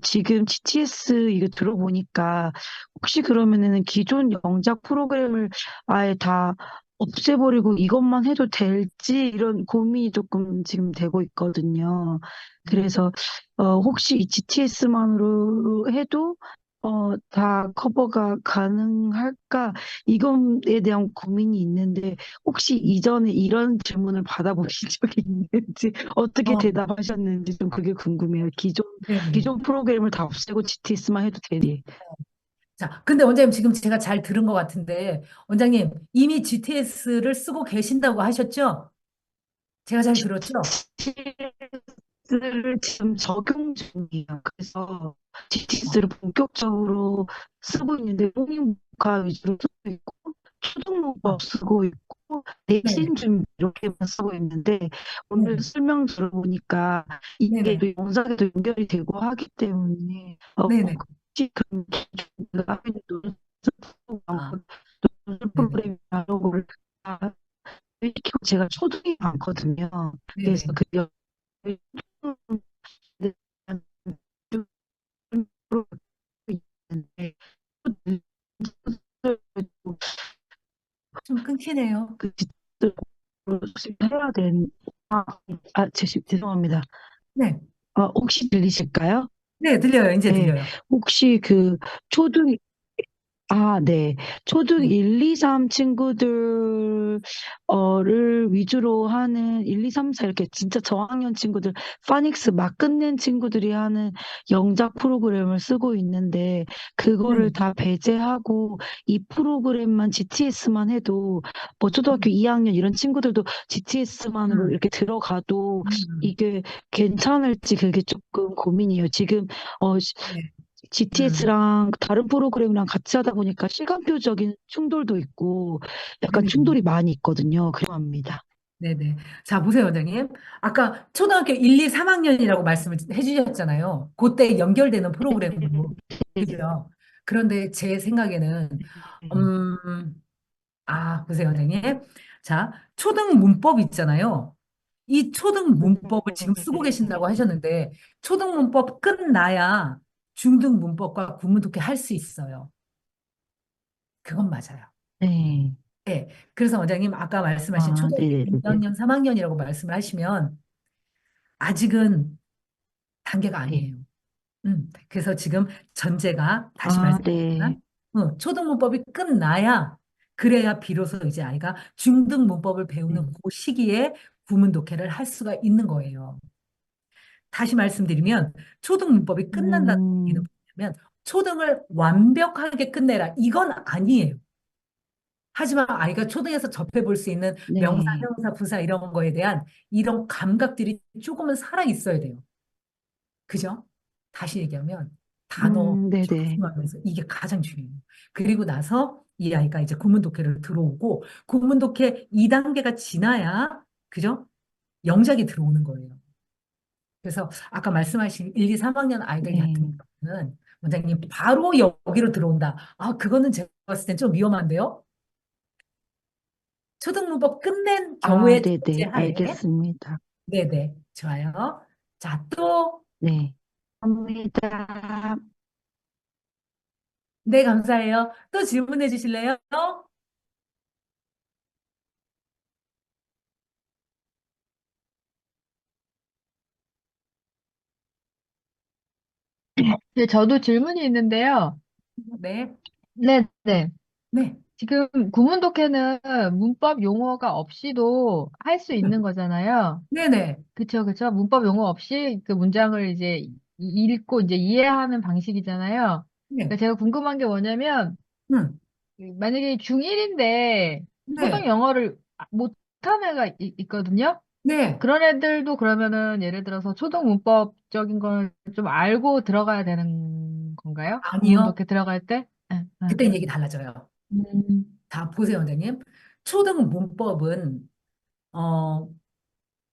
지금 GTS 이거 들어보니까 혹시 그러면은 기존 영작 프로그램을 아예 다 없애버리고 이것만 해도 될지 이런 고민이 조금 지금 되고 있거든요. 그래서 혹시 이 GTS만으로 해도 다 커버가 가능할까? 이거에 대한 고민이 있는데 혹시 이전에 이런 질문을 받아보신 적이 있는지 어떻게 어, 대답하셨는지 좀 그게 궁금해요. 네, 네. 기존 프로그램을 다 없애고 GTS만 해도 되니. 자, 근데 원장님 지금 제가 잘 들은 것 같은데, 원장님 이미 GTS를 쓰고 계신다고 하셨죠? 제가 잘 들었죠? GTS를 지금 적용 중이에요. 그래서 어, GTS를 본격적으로 쓰고 있는데 공인국가 위주로 쓰고 있고 초등문법 어, 쓰고 있고 네네, 내신 준비 이렇게만 쓰고 있는데 오늘 네네, 설명 들어보니까 이게 네네, 또 영상에도 연결이 되고 하기 때문에 네네. 혹시 그런 기준가 하는 노출 아, 네네, 프로그램이나 이런 거를 다 이렇게 제가 초등이 많거든요. 그래서 네네. 그 있는데 좀 끊기네요. 그 해야 되는 죄송합니다. 네, 혹시 들리실까요? 네, 들려요. 이제 네, 들려요. 혹시 그 초등 네. 초등 네, 1, 2, 3 친구들, 를 위주로 하는 1, 2, 3, 4 이렇게 진짜 저학년 친구들, 파닉스 막 끝낸 친구들이 하는 영작 프로그램을 쓰고 있는데, 그거를 네네. 다 배제하고, 이 프로그램만 GTS만 해도, 뭐 초등학교 음, 2학년 이런 친구들도 GTS만으로 음, 이렇게 들어가도 음, 이게 괜찮을지 그게 조금 고민이에요. 지금, 네, GTS랑 다른 프로그램이랑 같이 하다 보니까 시간표적인 충돌도 있고 약간 네네. 충돌이 많이 있거든요. 그래합니다. 네네. 자, 보세요, 원장님. 아까 초등학교 1, 2, 3학년이라고 말씀을 해주셨잖아요. 그때 연결되는 프로그램으로. 그죠? 그런데 제 생각에는, 네. 음, 보세요, 선생님. 자, 초등 문법 있잖아요. 이 초등 문법을 지금 쓰고 계신다고 하셨는데, 초등 문법 끝나야 중등 문법과 구문 독해 할 수 있어요. 그건 맞아요. 네. 네. 그래서 원장님 아까 말씀하신 아, 초등학교 네네네. 2학년, 3학년이라고 말씀을 하시면 아직은 단계가 네. 아니에요. 그래서 지금 전제가 다시 아, 네. 말씀드리지만 초등 문법이 끝나야 그래야 비로소 이제 아이가 중등 문법을 배우는 네. 그 시기에 구문 독해를 할 수가 있는 거예요. 다시 말씀드리면 초등 문법이 끝난다는 얘기는 음, 뭐냐면 초등을 완벽하게 끝내라 이건 아니에요. 하지만 아이가 초등에서 접해볼 수 있는 명사, 네. 형용사, 부사 이런 거에 대한 이런 감각들이 조금은 살아 있어야 돼요. 그죠? 다시 얘기하면 단어 네네. 집중하면서 이게 가장 중요해요. 그리고 나서 이 아이가 이제 구문 독해를 들어오고 구문 독해 2단계가 지나야 그죠? 영작이 들어오는 거예요. 그래서 아까 말씀하신 1, 2, 3학년 아이들 같은 네. 경우는 원장님 바로 여기로 들어온다. 그거는 제가 봤을 땐 좀 위험한데요. 초등문법 끝낸 아, 경우에 네네. 전제하에 알겠습니다. 네네 좋아요. 자, 또 네. 감사합니다. 네, 감사해요. 또 질문해 주실래요? 네, 저도 질문이 있는데요. 네, 네, 네. 네, 지금 구문 독해는 문법 용어가 없이도 할 수 있는 거잖아요. 네네, 그쵸, 그쵸. 문법 용어 없이 그 문장을 이제 읽고 이제 이해하는 방식이잖아요. 그러니까 네, 제가 궁금한 게 뭐냐면, 응, 만약에 중1인데 초등 네, 영어를 못하는 애가 있거든요. 네, 그런 애들도 그러면은 예를 들어서 초등 문법적인 걸 좀 알고 들어가야 되는 건가요? 구문 아니요. 독해 들어갈 때? 응, 응. 그때 얘기 달라져요. 음, 다 보세요, 원장님. 초등 문법은, 어,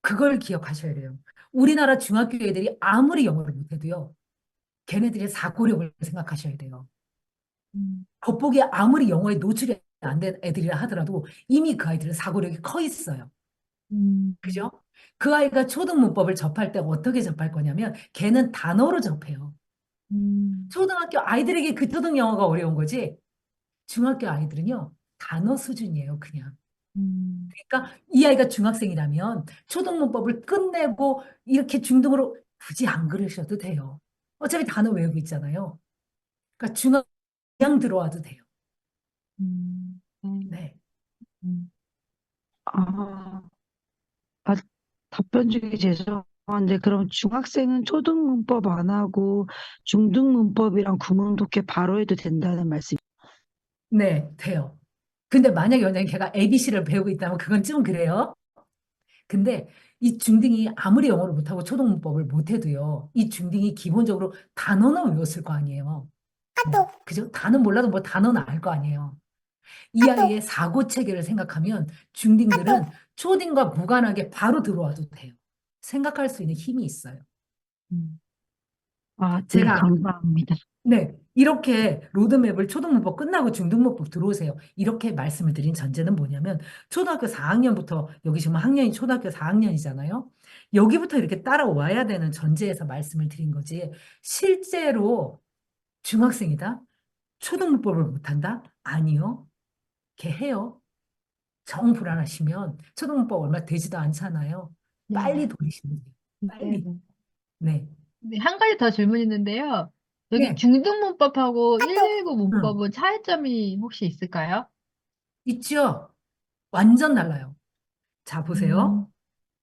그걸 기억하셔야 돼요. 우리나라 중학교 애들이 아무리 영어를 못해도요, 걔네들의 사고력을 생각하셔야 돼요. 음, 겉보기에 아무리 영어에 노출이 안 된 애들이라 하더라도 이미 그 아이들은 사고력이 커 있어요. 음, 그죠? 그 아이가 초등 문법을 접할 때 어떻게 접할 거냐면 걔는 단어로 접해요. 음, 초등학교 아이들에게 그 초등 영어가 어려운 거지 중학교 아이들은요 단어 수준이에요 그냥. 음, 그러니까 이 아이가 중학생이라면 초등 문법을 끝내고 이렇게 중등으로 굳이 안 그러셔도 돼요. 어차피 단어 외우고 있잖아요. 그러니까 중학 그냥 들어와도 돼요. 네, 네. 음. 아, 아, 답변 중에 죄송한데, 그럼 중학생은 초등문법 안 하고 중등문법이랑 구문독해 바로 해도 된다는 말씀? 네, 돼요. 근데 만약에 원장님 걔가 ABC를 배우고 있다면 그건 좀 그래요. 근데 이 중딩이 아무리 영어를 못하고 초등문법을 못해도요. 이 중딩이 기본적으로 단어는 외웠을 거 아니에요. 그죠? 단어 몰라도 뭐 단어는 알 거 아니에요. 이 아이의 사고 체계를 생각하면 중딩들은 초딩과 무관하게 바로 들어와도 돼요. 생각할 수 있는 힘이 있어요. 음. 아, 네, 제가 감사합니다. 네, 이렇게 로드맵을 초등문법 끝나고 중등문법 들어오세요. 이렇게 말씀을 드린 전제는 뭐냐면 초등학교 4학년부터 여기 지금 학년이 초등학교 4학년이잖아요. 여기부터 이렇게 따라와야 되는 전제에서 말씀을 드린 거지. 실제로 중학생이다? 초등문법을 못한다? 아니요. 걔 해요. 정 불안하시면 초등문법 얼마 되지도 않잖아요. 빨리 네네. 돌리시면 돼요. 빨리. 네네. 네. 네, 한 가지 더 질문 있는데요. 여기 네. 중등 문법하고 119 응. 문법은 차이점이 혹시 있을까요? 있죠? 완전 달라요. 자, 보세요.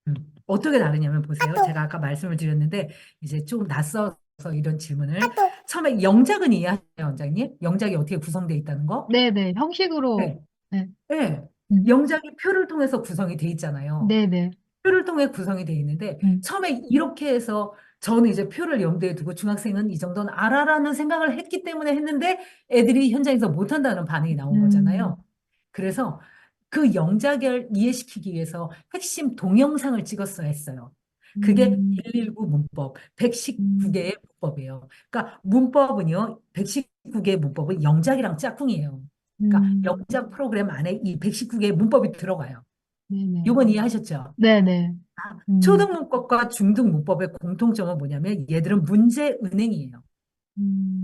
음, 어떻게 다르냐면 보세요. 제가 아까 말씀을 드렸는데 이제 좀 낯서서 이런 질문을 처음에 영작은 이해하세요, 원장님? 영작이 어떻게 구성되어 있다는 거? 네네. 형식으로. 네. 네. 네. 음, 영작이 표를 통해서 구성이 돼 있잖아요. 네네. 표를 통해 구성이 돼 있는데 음, 처음에 이렇게 해서 저는 이제 표를 염두에 두고 중학생은 이 정도는 알아라는 생각을 했기 때문에 했는데 애들이 현장에서 못한다는 반응이 나온 음, 거잖아요. 그래서 그 영작을 이해시키기 위해서 핵심 동영상을 찍었어야 했어요. 그게 음, 119 문법, 음, 119개의 문법이에요. 그러니까 문법은요, 119개의 문법은 영작이랑 짝꿍이에요. 그러니까 음, 영작 프로그램 안에 이 119개의 문법이 들어가요. 네네. 이번 이해하셨죠? 네네. 음, 초등 문법과 중등 문법의 공통점은 뭐냐면 얘들은 문제 은행이에요.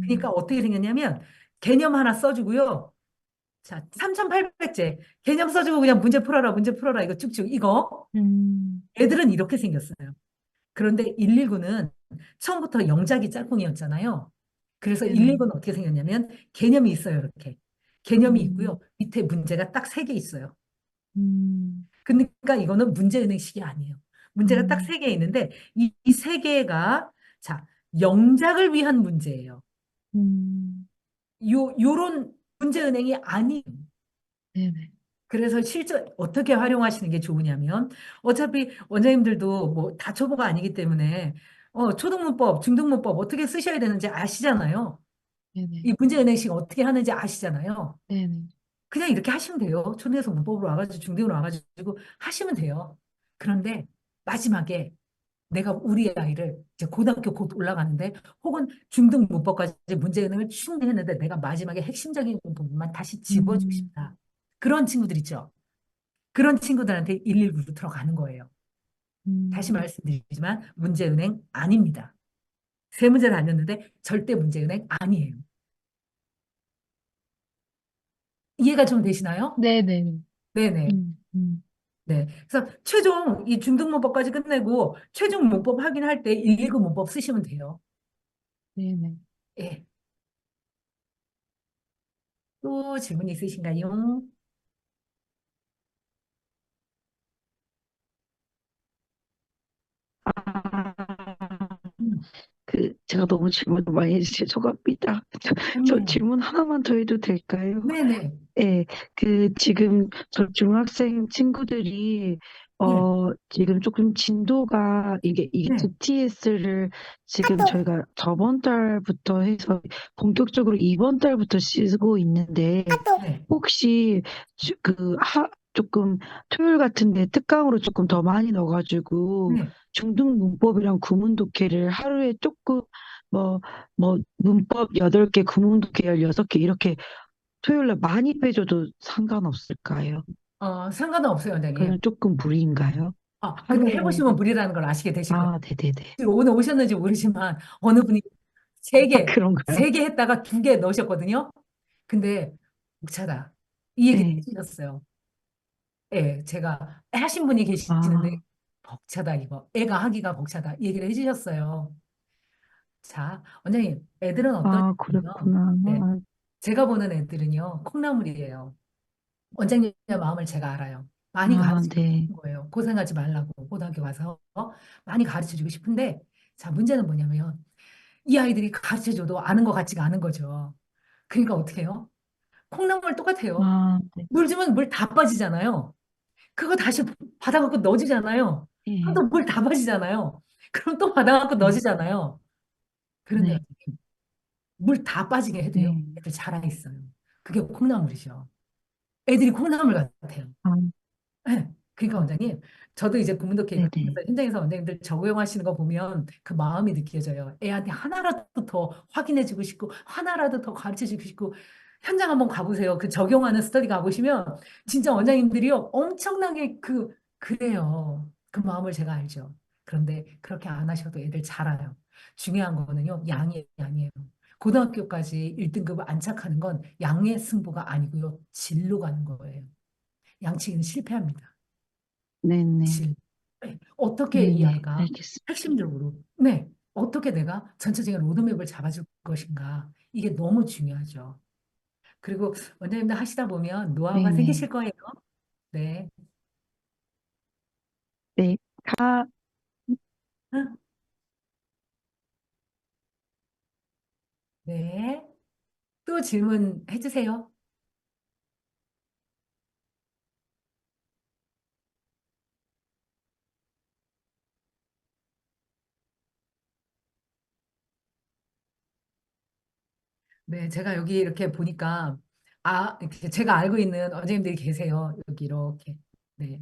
그러니까 음, 어떻게 생겼냐면 개념 하나 써주고요. 자, 3,800제 개념 써주고 그냥 문제 풀어라, 문제 풀어라 이거 쭉쭉 이거 음, 애들은 이렇게 생겼어요. 그런데 119는 처음부터 영작이 짝꿍이었잖아요. 그래서 네네. 119는 어떻게 생겼냐면 개념이 있어요, 이렇게. 개념이 있고요. 음, 밑에 문제가 딱 세 개 있어요. 음, 그러니까 이거는 문제은행식이 아니에요. 문제가 딱 음, 세 개 있는데 이 세 개가 자, 영작을 위한 문제예요. 음, 요런 문제은행이 아니에요. 네네. 그래서 실제 어떻게 활용하시는 게 좋으냐면 어차피 원장님들도 뭐 다 초보가 아니기 때문에 초등문법, 중등문법 어떻게 쓰셔야 되는지 아시잖아요. 네네. 이 문제은행식 어떻게 하는지 아시잖아요. 네네. 그냥 이렇게 하시면 돼요. 초등에서 문법으로 와가지고 중등으로 와가지고 하시면 돼요. 그런데 마지막에 내가 우리 아이를 이제 고등학교 곧 올라가는데 혹은 중등 문법까지 문제은행을 충분히 했는데 내가 마지막에 핵심적인 부분만 다시 집어주고 음, 싶다. 그런 친구들 있죠. 그런 친구들한테 119로 들어가는 거예요. 다시 음. 말씀드리지만 문제은행 아닙니다. 세 문제 다녔는데 절대 문제은행 아니에요. 이해가 좀 되시나요? 네네. 네네. 음, 음, 네. 그래서 최종 이 중등 문법까지 끝내고 최종 문법 확인할 때 119 문법 쓰시면 돼요. 네네. 예. 또 질문 있으신가요? 아, 음. 제가 너무 질문을 많이 해주셔서 죄송합니다. 저 아니요. 질문 하나만 더 해도 될까요? 네네. 예, 지금 저 중학생 친구들이 예. 지금 조금 진도가 이게 네. GTS를 지금 저희가 저번 달부터 해서 본격적으로 이번 달부터 쓰고 있는데 네. 혹시 조금 토요일 같은데 특강으로 조금 더 많이 넣어가지고 네. 중등 문법이랑 구문 독해를 하루에 조금 뭐 문법 8개, 구문 독해 16개 이렇게 토요일 날 많이 빼줘도 상관없을까요? 상관은 없어요, 원장님. 그건 조금 무리인가요? 근데 하루에, 해보시면 무리라는 걸 아시게 되실 거예요. 네네네. 지금 오늘 오셨는지 모르지만 어느 분이 세 아, 개, 그런가요? 세 개 했다가 두 개 넣으셨거든요. 근데 벅차다. 이 얘기를 네. 해주셨어요. 예, 제가 하신 분이 계시는데 아, 벅차다 이거. 애가 하기가 벅차다. 이 얘기를 해주셨어요. 자, 원장님, 애들은 어떠냐면, 그랬구나. 네, 제가 보는 애들은요, 콩나물이에요. 원장님의 마음을 제가 알아요. 많이 가르치고 네. 싶은 거예요. 고생하지 말라고 고등학교 가서 많이 가르쳐 주고 싶은데, 자, 문제는 뭐냐면 이 아이들이 가르쳐 줘도 아는 것 같지가 않은 거죠. 그러니까 어떻게 해요? 콩나물 똑같아요. 네. 물 주면 물 다 빠지잖아요. 그거 다시 받아갖고 넣어주잖아요. 그럼 네. 또 물 다 빠지잖아요. 그럼 또 받아갖고 네. 넣어주잖아요. 그런데 네. 물 다 빠지게 해도요. 네. 애들 자라 있어요. 그게 콩나물이죠. 애들이 콩나물 같아요. 아, 네. 그러니까 원장님, 저도 이제 구문독해 네네. 가르치면서 현장에서 원장님들 적용하시는 거 보면 그 마음이 느껴져요. 애한테 하나라도 더 확인해주고 싶고, 하나라도 더 가르쳐주고 싶고, 현장 한번 가보세요. 그 적용하는 스터디 가보시면, 진짜 원장님들이요, 엄청나게 그래요. 그 마음을 제가 알죠. 그런데 그렇게 안 하셔도 애들 잘알아요. 중요한 거는요, 양이 아니에요. 고등학교까지 1등급 안착하는 건 양의 승부가 아니고요, 질로 가는 거예요. 양치기는 실패합니다. 네네. 질. 네. 어떻게 이 네네. 아이가 알겠습니다. 핵심적으로, 네, 어떻게 내가 전체적인 로드맵을 잡아줄 것인가. 이게 너무 중요하죠. 그리고 원장님도 하시다 보면 노하우가 네네. 생기실 거예요. 네. 네. 다, 응? 네. 또 질문해 주세요. 네, 제가 여기 이렇게 보니까, 이렇게 제가 알고 있는 원장님들이 계세요. 여기 이렇게. 네.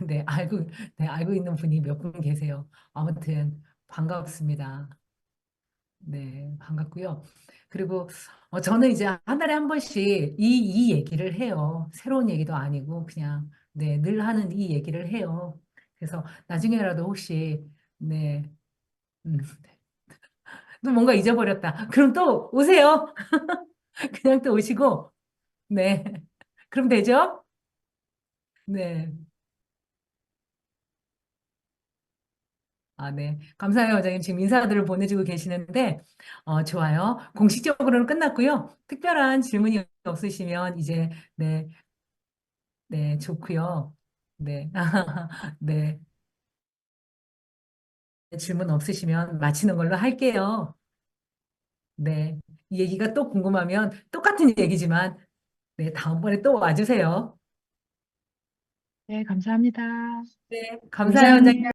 네, 네, 알고 있는 분이 몇 분 계세요. 아무튼 반갑습니다. 네, 반갑고요. 그리고 저는 이제 한 달에 한 번씩 이 얘기를 해요. 새로운 얘기도 아니고 그냥 네, 늘 하는 이 얘기를 해요. 그래서 나중에라도 혹시 네, 음, 또 뭔가 잊어버렸다. 그럼 또 오세요. 그냥 또 오시고 네, 그럼 되죠? 네. 아, 네. 감사해요, 원장님. 지금 인사들을 보내주고 계시는데, 좋아요. 공식적으로는 끝났고요. 특별한 질문이 없으시면 이제, 네, 네, 좋고요. 네, 네. 질문 없으시면 마치는 걸로 할게요. 네. 이 얘기가 또 궁금하면 똑같은 얘기지만, 네, 다음번에 또 와주세요. 네, 감사합니다. 네, 감사해요, 감사합니다. 원장님.